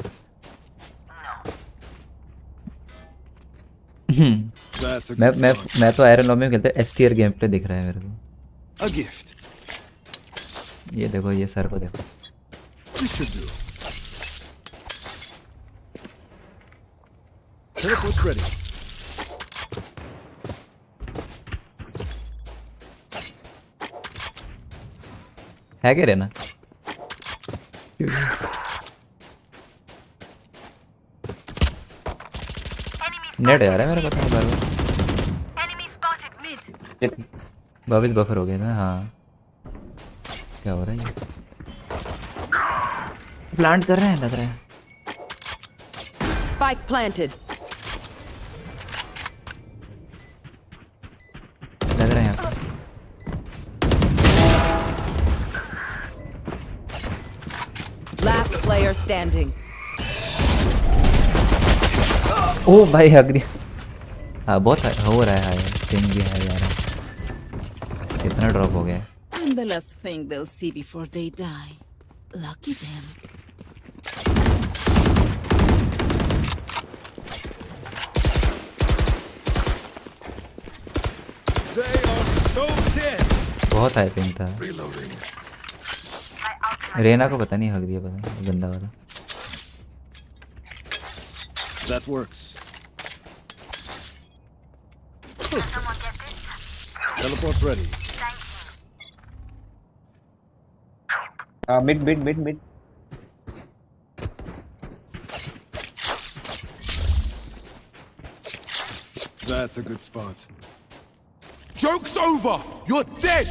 मैं तो आयरन लॉबी में खेलता हूँ। एस टीयर गेम प्ले दिख रहा है मेरे को। A gift. ये देखो, ये सर को देखो। This should do. Teleport's ready. है क्या रहना? नेट आ रहा है मेरा पता नहीं बार बार। वापस बफर हो गया ना। हाँ क्या हो रहा है? ये प्लांट कर रहे हैं लग रहा है। Spike planted. लग रहा है यहाँ पे। Last player standing. ओ भाई हक दिया। हाँ बहुत हो रहा है। सिंग भी है यार। कितना ड्रॉप हो गया है। I'm the last thing they'll see before they die. Lucky them. They are so dead. बहुत हाई पिंग था। रेना को पता नहीं हक दिया, पता नहीं गंदा वाला। That works. Teleport's ready. Mid. That's a good spot. Joke's over! You're dead!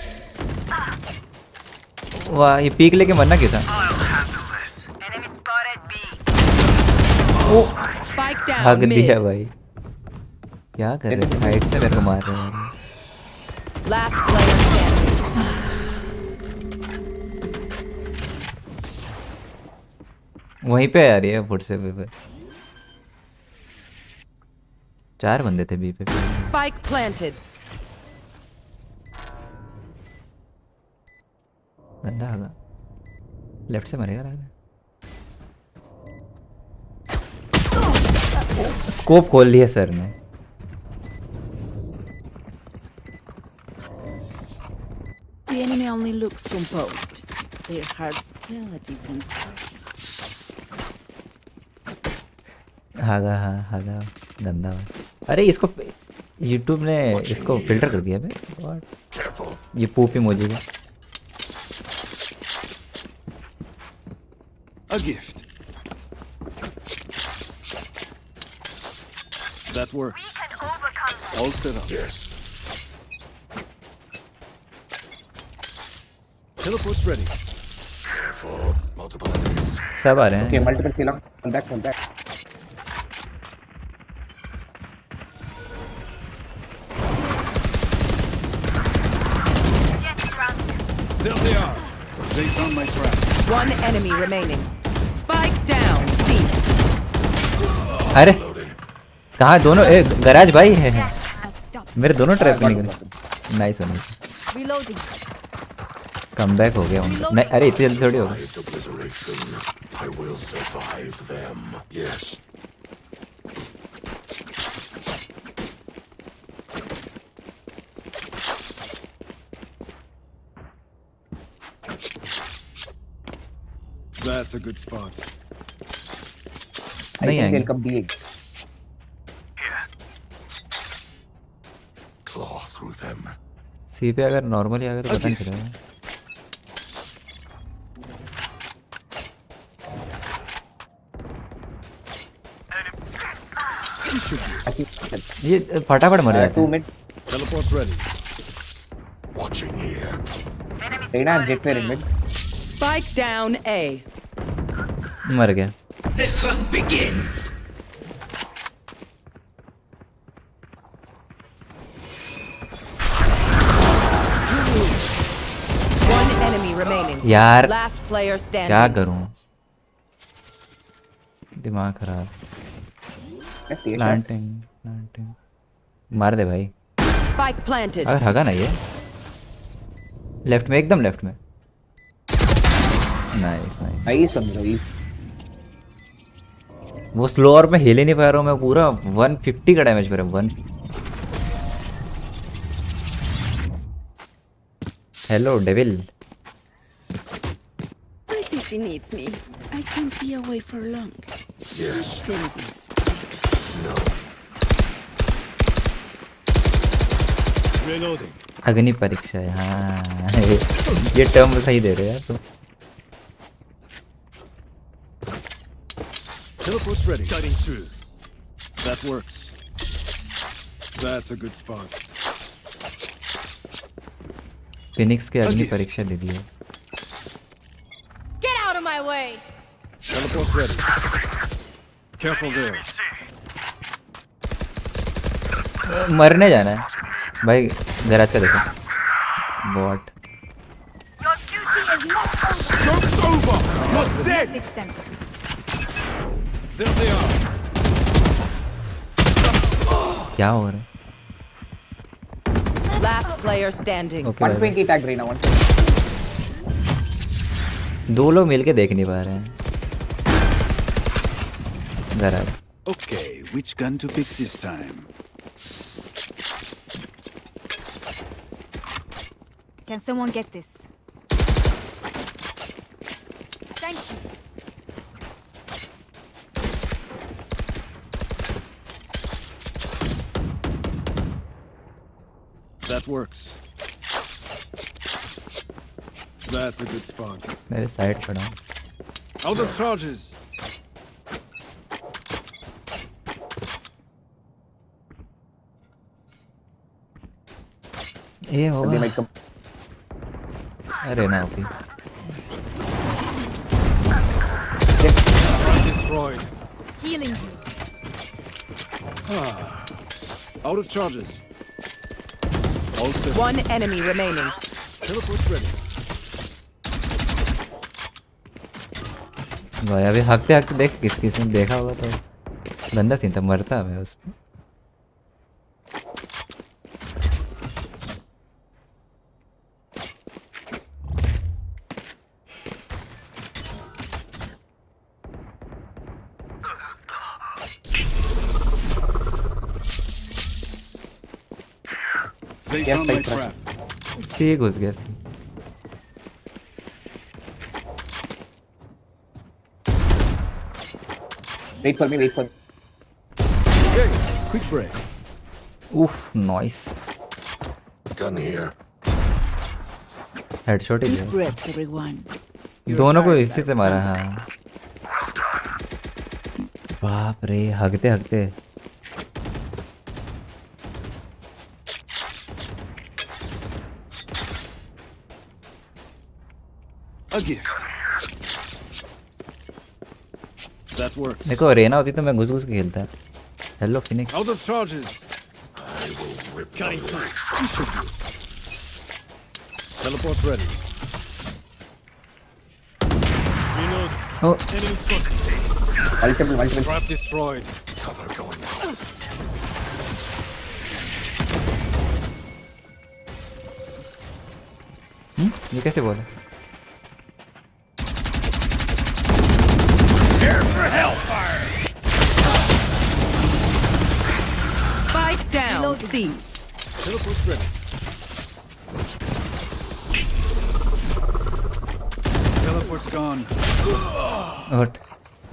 वाह ये पीक लेके मरना क्या था? ओ भाग दिया भाई। क्या कर रहे हैं? साइड से मेरे को मार रहे हैं। Last player standing. वहीं पे आ रही है फुट से पे। 4 बंदे थे बी पे। Spike planted. गंदा होगा। लेफ्ट से मरेगा लग रहा है। स्कोप खोल लिया सर ने। The enemy only looks composed. Their heart's still a different story. हागा गंदा। अरे इसको YouTube ने इसको फिल्टर कर दिया बे। ये पूप इमोजी है। A gift. That works. All set up. Yes. Teleport's ready. Careful. Multiple enemies. सब आ रहे हैं। Okay, multiple kill. Come back. There they are. They found my trap. One enemy remaining. Spike down. C. अरे कहाँ दोनों? Garage भाई है। मेरे दोनों ट्रैप निकले। नाइस होने। Reloading. कम बैक हो गया उनका। नहीं अरे इतनी जल्दी थोड़ी होगा। I will survive them. Yes. That's a good spot. I think they'll come big. Claw through them. सी पे अगर नॉर्मली अगर पता नहीं चलेगा। ये फटाफट मर जाता है। Teleport's ready. Watching here. Reina, jet पे mid. Spike down A. मर गया। The hunt begins. One enemy remaining. यार Last player standing. क्या करूं? दिमाग खराब। प्लांटिंग मार दे भाई। Spike planted. अगर हगा ना ये लेफ्ट में, एकदम लेफ्ट में। नाइस। वो स्लो और मैं हिल ही नहीं पा रहा हूँ। मैं पूरा 150 का डैमेज कर रहा हूँ। Hello devil. City needs me. I can't be away for long. Yes. Send this. No. Reloading. अग्नि परीक्षा है। हाँ ये टर्म सही दे रहे हैं तुम। Teleport's ready. Cutting through. That works. That's a good spot. Phoenix के अग्नि परीक्षा दे दी है। Get out of my way. Teleport's ready. Careful there. मरने जाना है भाई। गैराज का देखो। Bot. Your duty is not over. Joke's over. You're dead. Message sent. There they are. क्या हो रहा है? Last player standing. 120 tag Reina, 120. दो लोग मिलके देख नहीं पा रहे हैं। Garage. Okay, which gun to pick this time? Can someone get this? Thank you. That works. That's a good spot. मेरे साइड पड़ा हूँ. Out of charges. ये होगा. अरे ना अभी. Destroyed. Healing you. Out of charges. All set. One enemy remaining. Teleport's ready. भाई अभी हकते हकते देख किसी ने देखा होगा तो गंदा सीन था. मरता है उसमें. सी घुस गया. Wait for me. Okay, quick break. Oof, nice. Gun here. Headshot he Deep breaths, everyone. दोनों को इसी से मारा. हाँ बाप रे हगते हगते. A gift. That works. देखो रेना होती तो मैं घुस घुस के खेलता. Hello Phoenix. Out of charges. I will rip Teleport's ready. Reload. Oh. Enemy spotted. Multiple. Trap destroyed. cover going out. ये कैसे बोला? For hellfire! Spike down. C. Teleport's ready. Teleport's gone.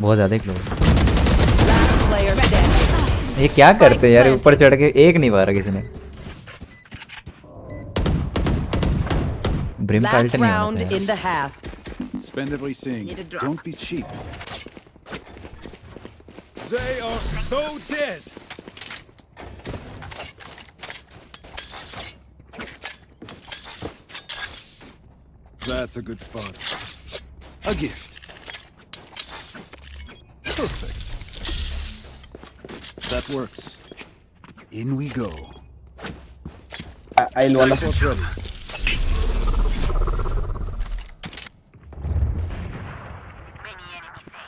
बहुत ज़्यादा एक लोग. Last player standing. ये क्या करते हैं यार? ऊपर चढ़ के एक नहीं मारा किसी ने. Brim Last round in the half. Spend everything. Don't be cheap. They are so dead. That's a good spot. A gift. Perfect. That works. In we go. I'll one up. Ready.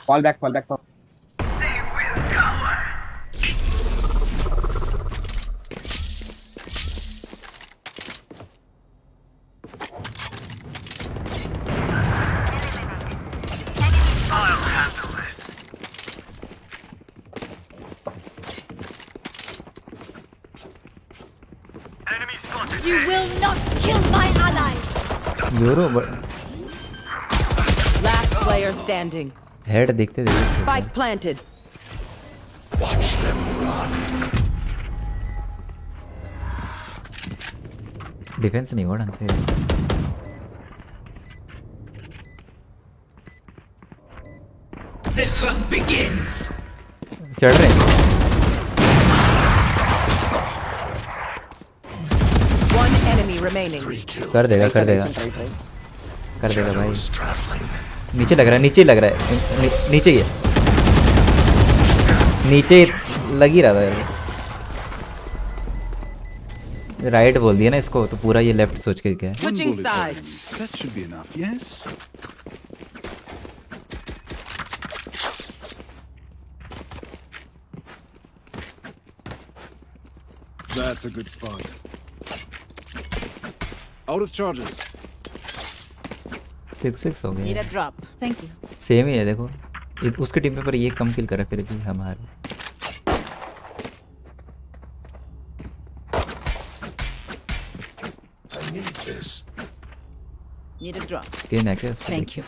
Fall back. You will not kill my allies. Last player standing. Head देखते देखते. Spike planted. Watch them run. Defence नहीं हुआ ढंग से. The hunt begins. चढ़ रहे हैं. One enemy remaining. कर देगा भाई. नीचे लग रहा है. नीचे ही है. नीचे लग ही रहा था यार. राइट बोल दिया ना इसको तो पूरा ये लेफ्ट सोच के क्या है. Switching sides. That should be enough, yes? That's a good spot. Out of charges. 6-6 हो Need गया. a drop. Thank you. Same ही है देखो. उसके टीम पे पर ये कम किल करा फिर भी हमारे. I need this. Need a drop. Skin है क्या इसमें? Thank you.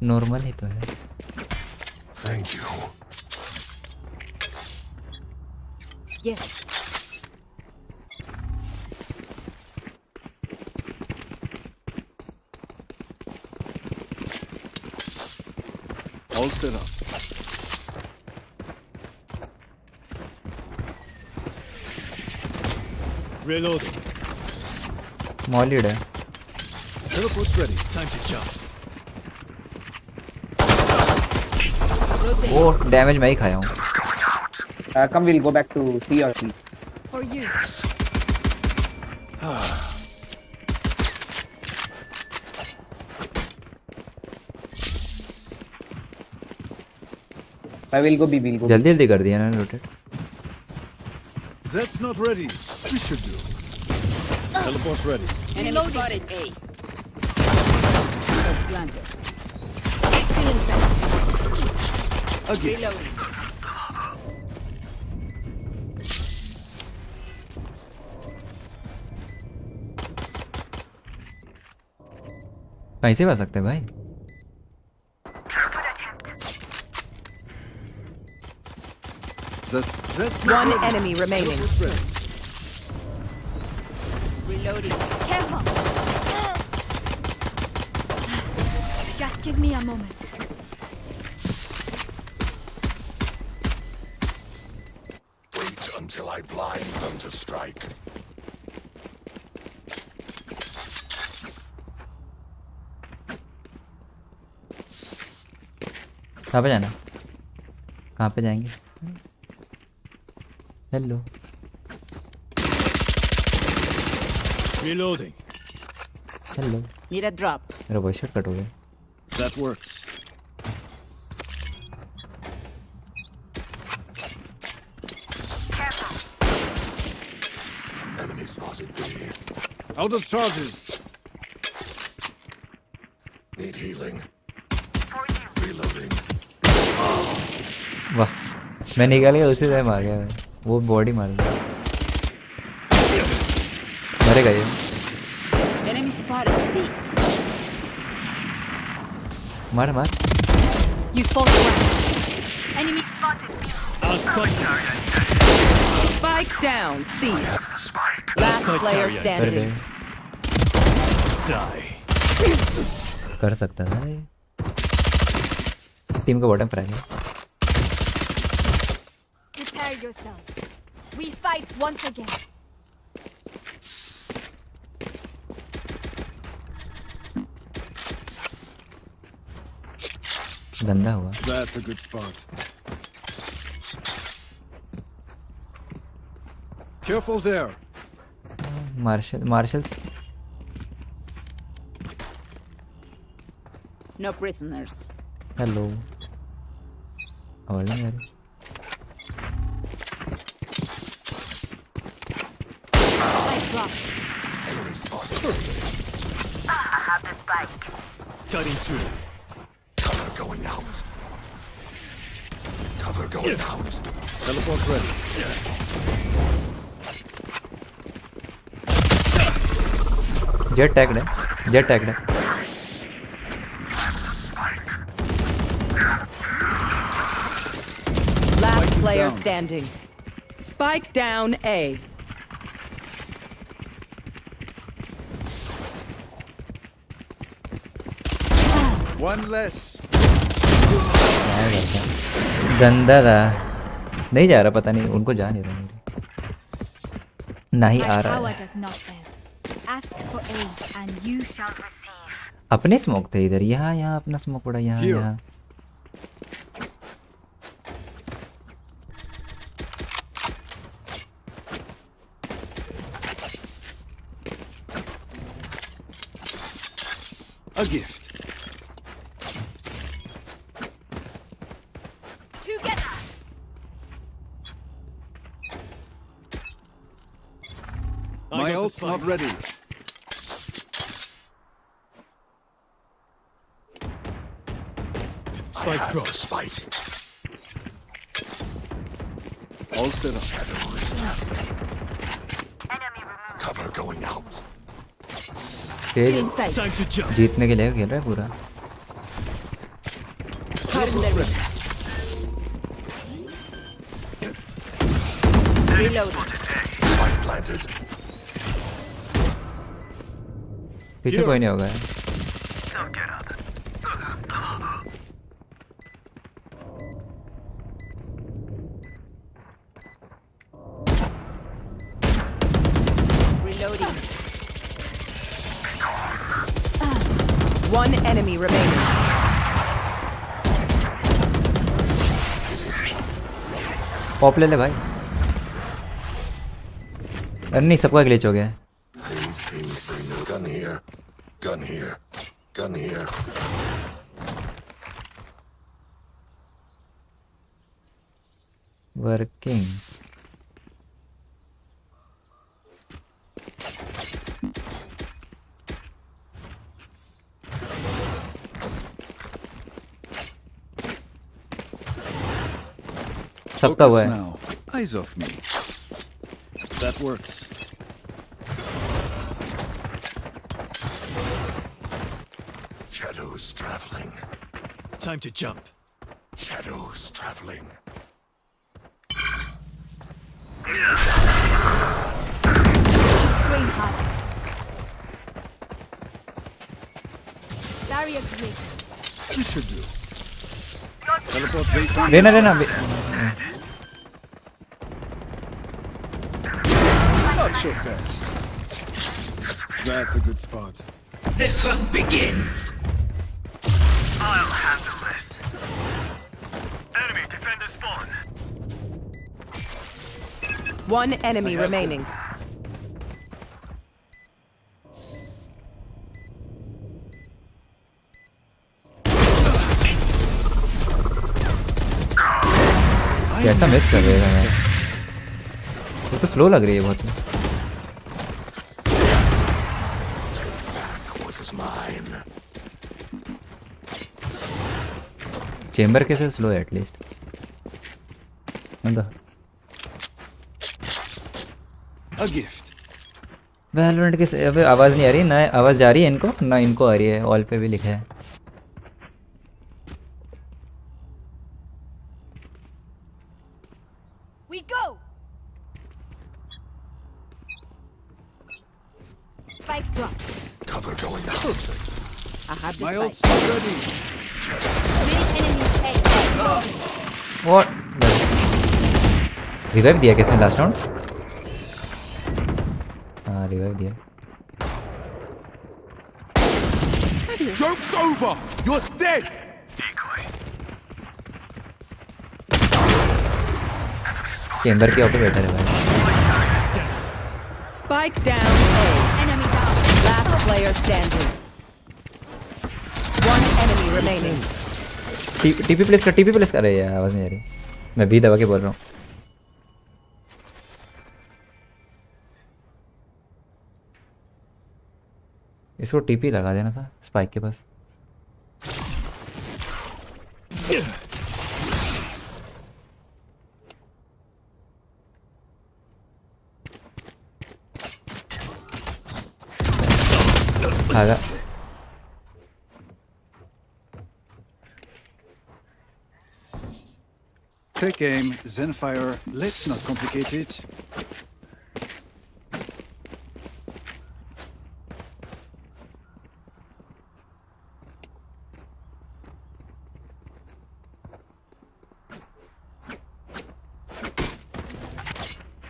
नॉर्मल ही तो है. Thank you. Yes. All set up. Reloading. मॉलिड है. Teleport's ready. Time to jump. Oh damage मैं ही खाया हूँ. Come, we'll go back to C or C. For you. I will go B. We'll go. जल्दी जल्दी कर दिया ना rotate. That's not ready. We should do. Teleport's ready. Enemy spotted A. Planted. Again. Reloading. कहीं से आ सकते हैं भाई. That's One enemy remaining. Reloading. Careful. Just give me a moment. Wait until I blind them to strike. कहाँ पे जाना? कहाँ पे जाएंगे? Hello. Reloading. Hello. Need a drop. मेरा वॉइस शॉट कट हो गया. That works. Enemy spotted B. Out of charges. Need healing. Reloading. वाह. मैं निकल गया उसी टाइम आ गया मैं. वो बॉडी मार दिया. मरेगा ये. Enemy spotted C. मार मार. You fought well. Enemy spotted. Spike down, C. Last player standing. Die. कर सकता था ये. टीम का बॉटम पर आ गया. Prepare yourselves. We fight once again. गंदा हुआ. That's a good spot. Careful there. Marshals. No prisoners. Hello. आवाज़ नहीं आ रही. Enemy spotted. I have the spike. Cutting through. Cover going out. Cover going out. Teleport's ready. Jet tagged है. Jet tagged है. Last player standing. Spike down A. One less. गंदा था. नहीं जा रहा. पता नहीं उनको जा नहीं रहा. नहीं आ रहा है. Ask for aid and you shall receive. अपने स्मोक थे इधर. यहाँ यहाँ अपना स्मोक पड़ा. यहाँ यहाँ. A gift. Together. My ult's not ready. Spike drop. Spike. All set up. Cover going out. Time to jump. जीतने के लिए खेल रहा है पूरा. Reloading. Spike planted. पीछे कोई नहीं होगा. One enemy remaining. पॉप ले ले भाई। अरे नहीं, सबका ग्लिच हो गया। Gun here. Gun here. Gun here. Working. सबका हुआ है। Eyes off me. That works. Shadows traveling. Time to jump. Shadows traveling. Train hard. Barrier created. This should do. Teleport base. लेना लेना। Not so fast. That's a good spot. The hunt begins. I'll handle this. Enemy defender spawn. One enemy remaining. कैसा miss कर रहे हैं? ये तो slow लग रही है बहुत। चेंबर कैसे स्लो है एटलीस्ट? वैलोरेंट के अबे आवाज़ नहीं आ रही, ना आवाज़ जा रही है इनको, ना इनको आ रही है। ऑल पे भी लिखा है। We go. Spike drop. Cover going out. I have the My spike. ult's ready. Many enemies A. What? Revive दिया किसने लास्ट राउंड? हाँ रिवाइव दिया। Joke's over. You're dead. Chamber के ऊपर बैठा है भाई। Spike down A. Enemy down. Last player standing. One enemy remaining. TP place कर रही है। आवाज़ नहीं आ रही। मैं भी दबा के बोल रहा हूँ। इसको टीपी लगा देना था स्पाइक के पास। आगा Take aim, Zenfire. Let's not complicate it.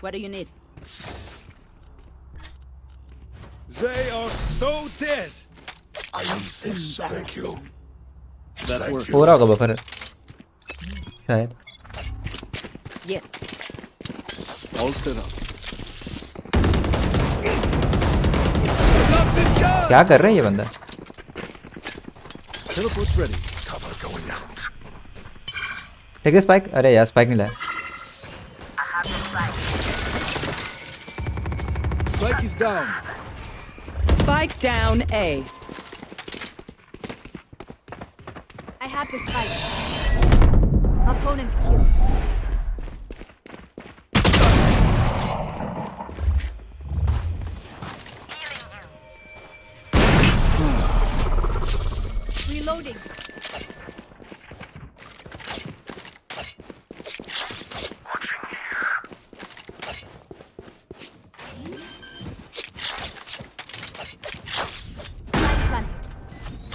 What do you need? They are so dead. I need this. Thank you. That works. हो रहा होगा बफर शायद। Yes. All set up. क्या कर रहा है ये बंदा? Teleport's ready. Cover going out. ठीक है स्पाइक। अरे यार स्पाइक नहीं लाया। Spike is down. Spike down A. I have the spike. Opponent killed. Reloading.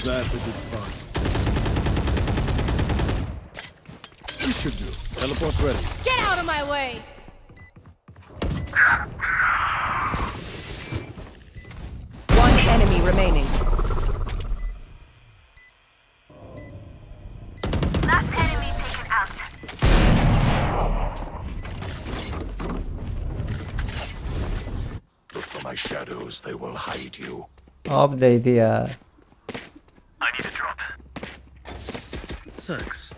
That's a good spot. This should do. Teleport's ready. Get out of my way. One enemy remaining. shadows they will hide you. Off दे दी यार. I need a drop. Thanks.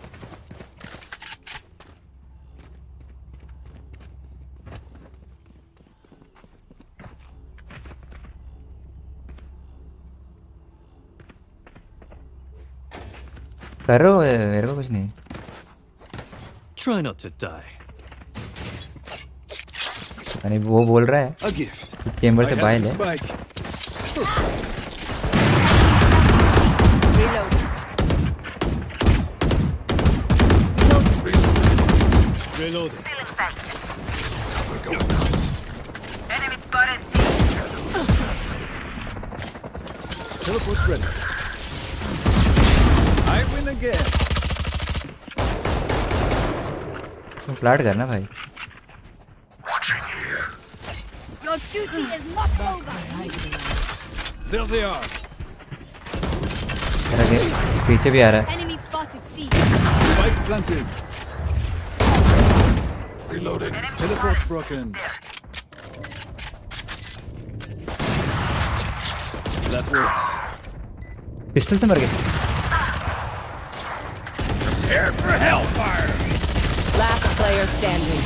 करो, मेरे को कुछ नहीं. Try not to die. यानी वो बोल रहा है चेंबर से बाहर ले. Reload. Enemy spotted C. Teleport's ready. I win again. तुम फ्लैट करना भाई. Your duty is not over. There they are. पीछे भी आ रहा है. Enemy spotted C. Spike planted. Reloading. Teleport's broken. That works. Pistol से मर गए. Prepare for hellfire. Last player standing.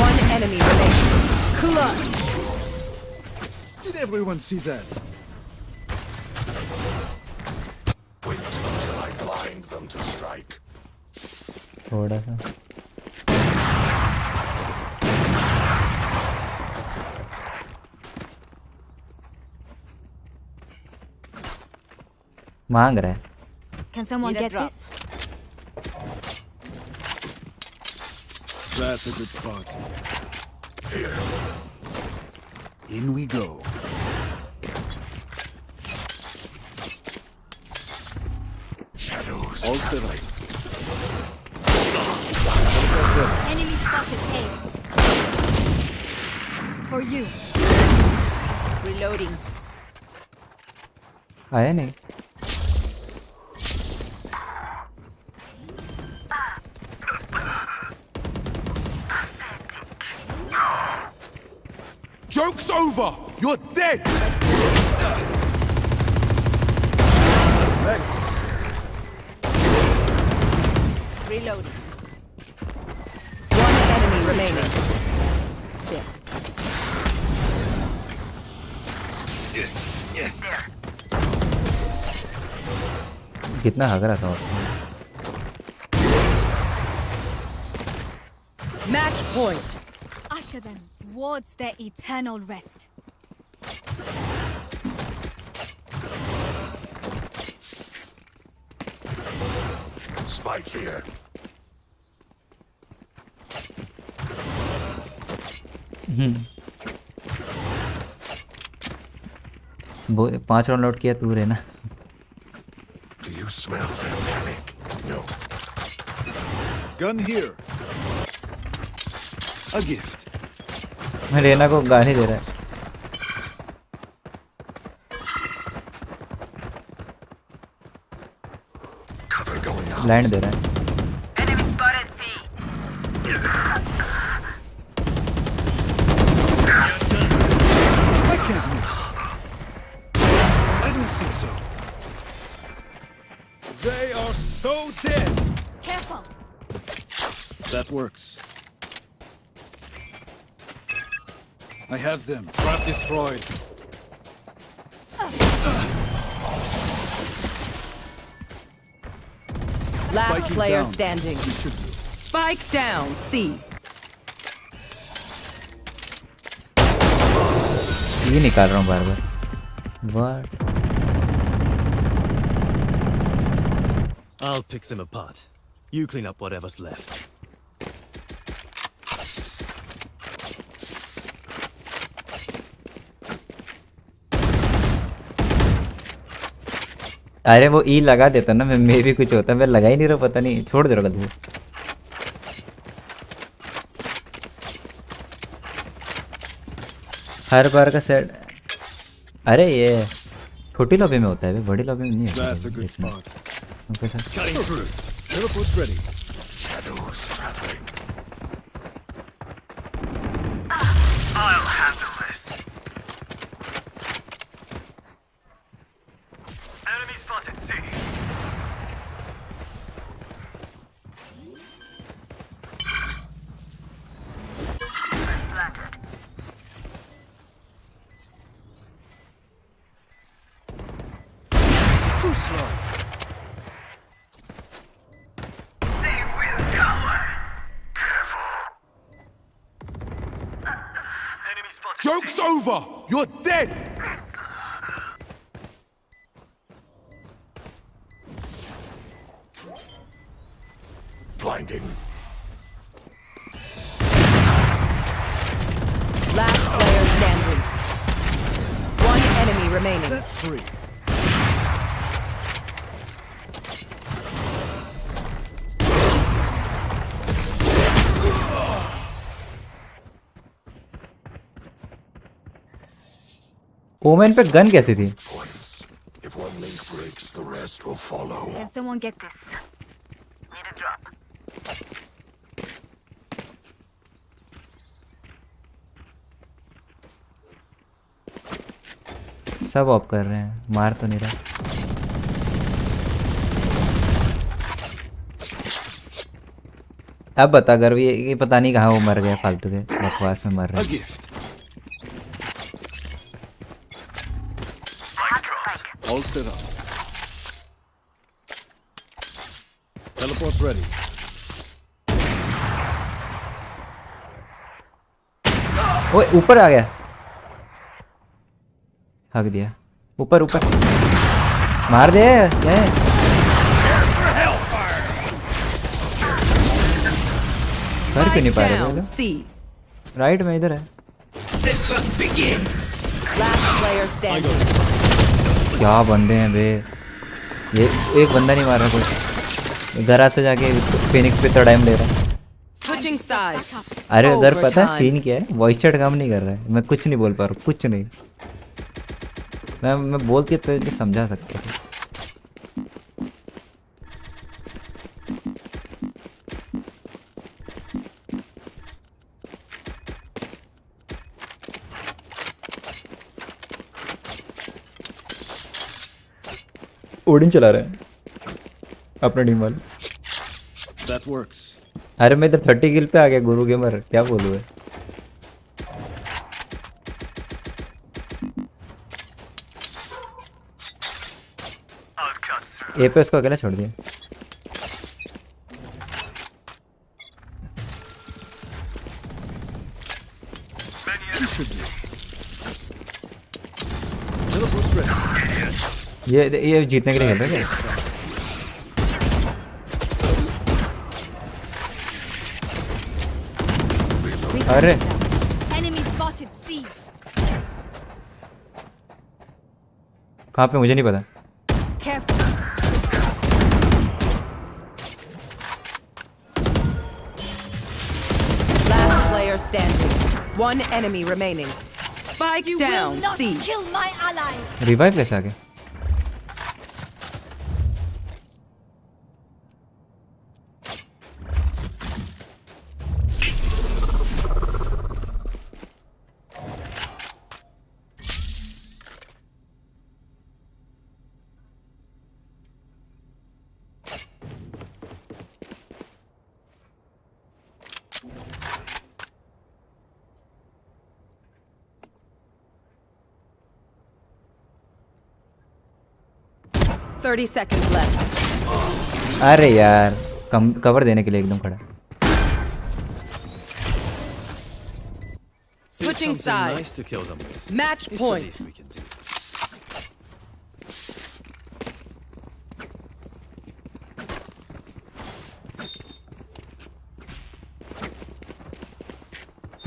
One enemy remaining. Clutch. Did everyone see that? Wait until I blind them to strike. थोड़ा सा. मांग रहा है. Can someone get this? That's a good spot. Here. In we go. Shadows. All set. Enemy spotted A. For you. Reloading. आया नहीं. Joke's over! You're dead! Next. Reloading. One enemy remaining. There. कितना हग रहा था. Match point. Usher them towards their eternal rest. Spike here. वो 5 round out किया तू रे ना. Do you smell their panic? No. Gun here. A gift. मैं रेना को गाने दे रहा है. Cover going out. लैंड दे रहा है. Enemy spotted C. I can't miss. I don't think so. They are so dead. Careful. That works. I have them. Trap destroyed. Last Spike is player down. standing. You should do. Spike down. C. ये निकाल रहा हूँ बार बार. What? I'll pick them apart. You clean up whatever's left. अरे वो ई लगा देता ना, मैं भी कुछ होता. मैं लगा ही नहीं रहा. पता नहीं छोड़ दे रहा था. हर बार का सेट. अरे ये छोटी लॉबी में होता है, बड़ी लॉबी में नहीं होता. That's a good spot. Okay, sir. Cutting through. Teleport's ready. Shadows traveling. slow. Joke's over! You're dead! Blinding. Last player standing. One enemy remaining. That's 3. Women पे गन कैसी थी? If one link breaks, the rest will follow. Can someone get this? Need a drop. सब of कर रहे हैं, मार तो नहीं रहा। अब बता अगर ये पता नहीं कहाँ वो मर गए, फालतू के बकवास में मर रहे हैं। All set up. Teleport's ready. ओए ऊपर आ गया, हक दिया। ऊपर ऊपर मार दे। क्या है? सर क्यों नहीं पा रहे? राइट में इधर है। क्या बंदे हैं बे, ये एक बंदा नहीं मार रहा कोई। घर आते जाके फिनिक्स पे तो टाइम ले रहा है। अरे उधर पता है सीन क्या है, वॉइस चैट काम नहीं कर रहा है, मैं कुछ नहीं बोल पा रहा हूँ, कुछ नहीं। मैं बोल के तो समझा सकता हूँ। ओडिन चला रहे हैं अपना टीम वाले। That works. अरे मैं इधर 30 किल पे आ गया गुरु गेमर, क्या बोलूँ है। ए पे उसको अकेला छोड़ दिया। ये जीतने के लिए खेल रहे हैं। अरे कहाँ पे मुझे नहीं पता। Last player standing. One enemy remaining. Spike down. C. Kill my ally. Revive कैसे आ गया? Thirty seconds left. अरे यार कवर देने के लिए एकदम खड़ा। Switching sides. Nice to kill them with. Match It's the point. least we can do.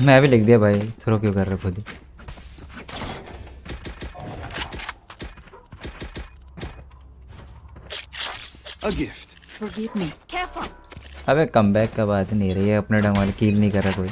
मैं भी लिख दिया भाई, थ्रो क्यों कर रहे खुद ही। A gift. Forgive me. Careful. अबे कमबैक का बात नहीं रही है, अपने ढंग वाले कील नहीं कर रहा कोई।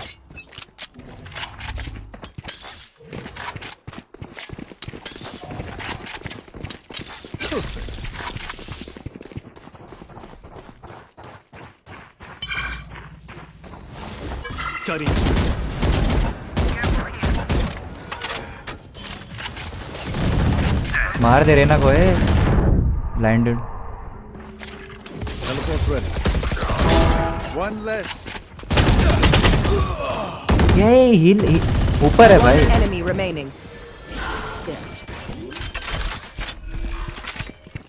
मार दे रहे ना कोई, blinded. Teleport's ready. One less. ये हिल ऊपर है भाई। One enemy remaining.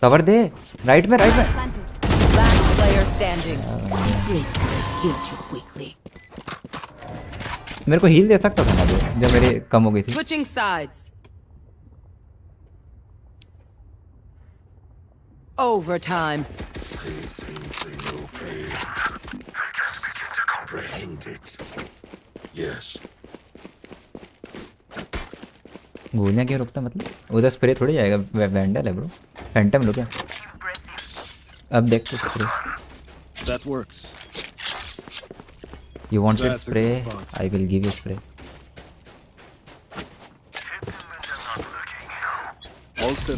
कवर दे, राइट में Last player standing. मेरे को हील दे सकता था ना जब मेरी कम हो गई थी. Switching sides. Overtime. गोलियां क्यों रुकता मतलब? उधर स्प्रे थोड़ी जाएगा, वैंडल है ब्रो. फैंटम लो क्या? अब देख तो spray. That works. You want your spray? I will give you spray.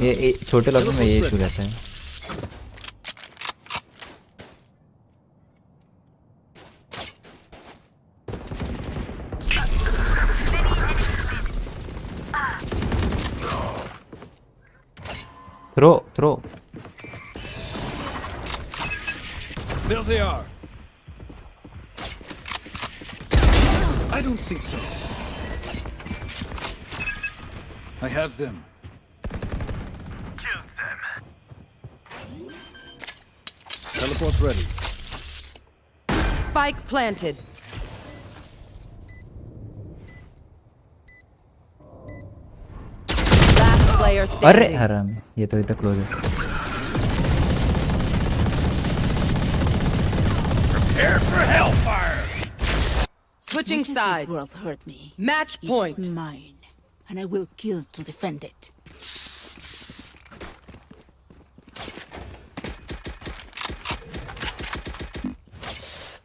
ये छोटे लॉबी में ये इशू रहता है. Throw. There they are. I don't think so. I have them. Kill them. Teleport ready. Spike planted. Last player standing. अरे हराम, ये तो इतना क्लोज है. Prepare for hellfire. Switching sides. This world hurt me. Match point. It's mine, and I will kill to defend it.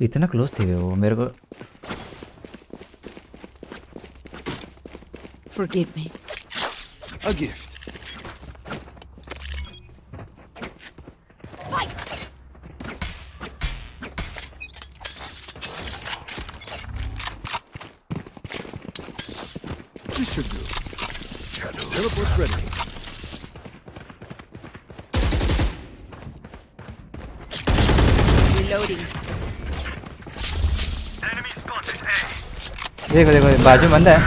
इतना close थे वो मेरे को. Forgive me. A gift. This should do. Teleport's ready. Reloading. Enemy spotted A. देखो बाजू बंदा है.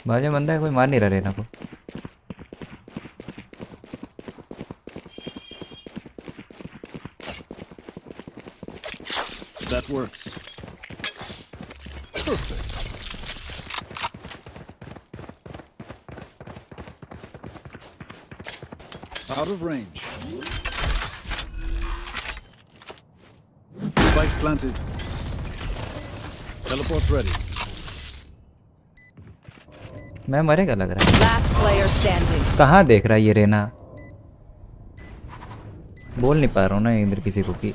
बाजू बंदा है, कोई मार नहीं रहा रेना को. That works. Perfect. Out of range. Spike planted. Teleport ready. मैं मरेगा लग रहा है. Last player standing. कहाँ देख रहा है ये रेना? बोल नहीं पा रहा हूँ ना इधर किसी को कि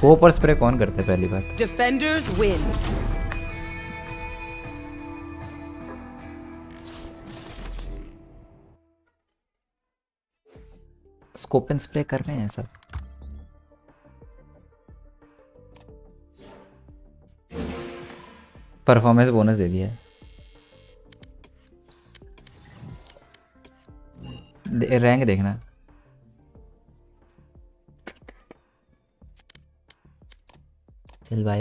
को पर स्प्रे कौन करता है पहली बात. Defenders win. Scope and spray कर रहे हैं सब. परफॉर्मेंस बोनस दे दिया है. रैंक देखना. चल भाई.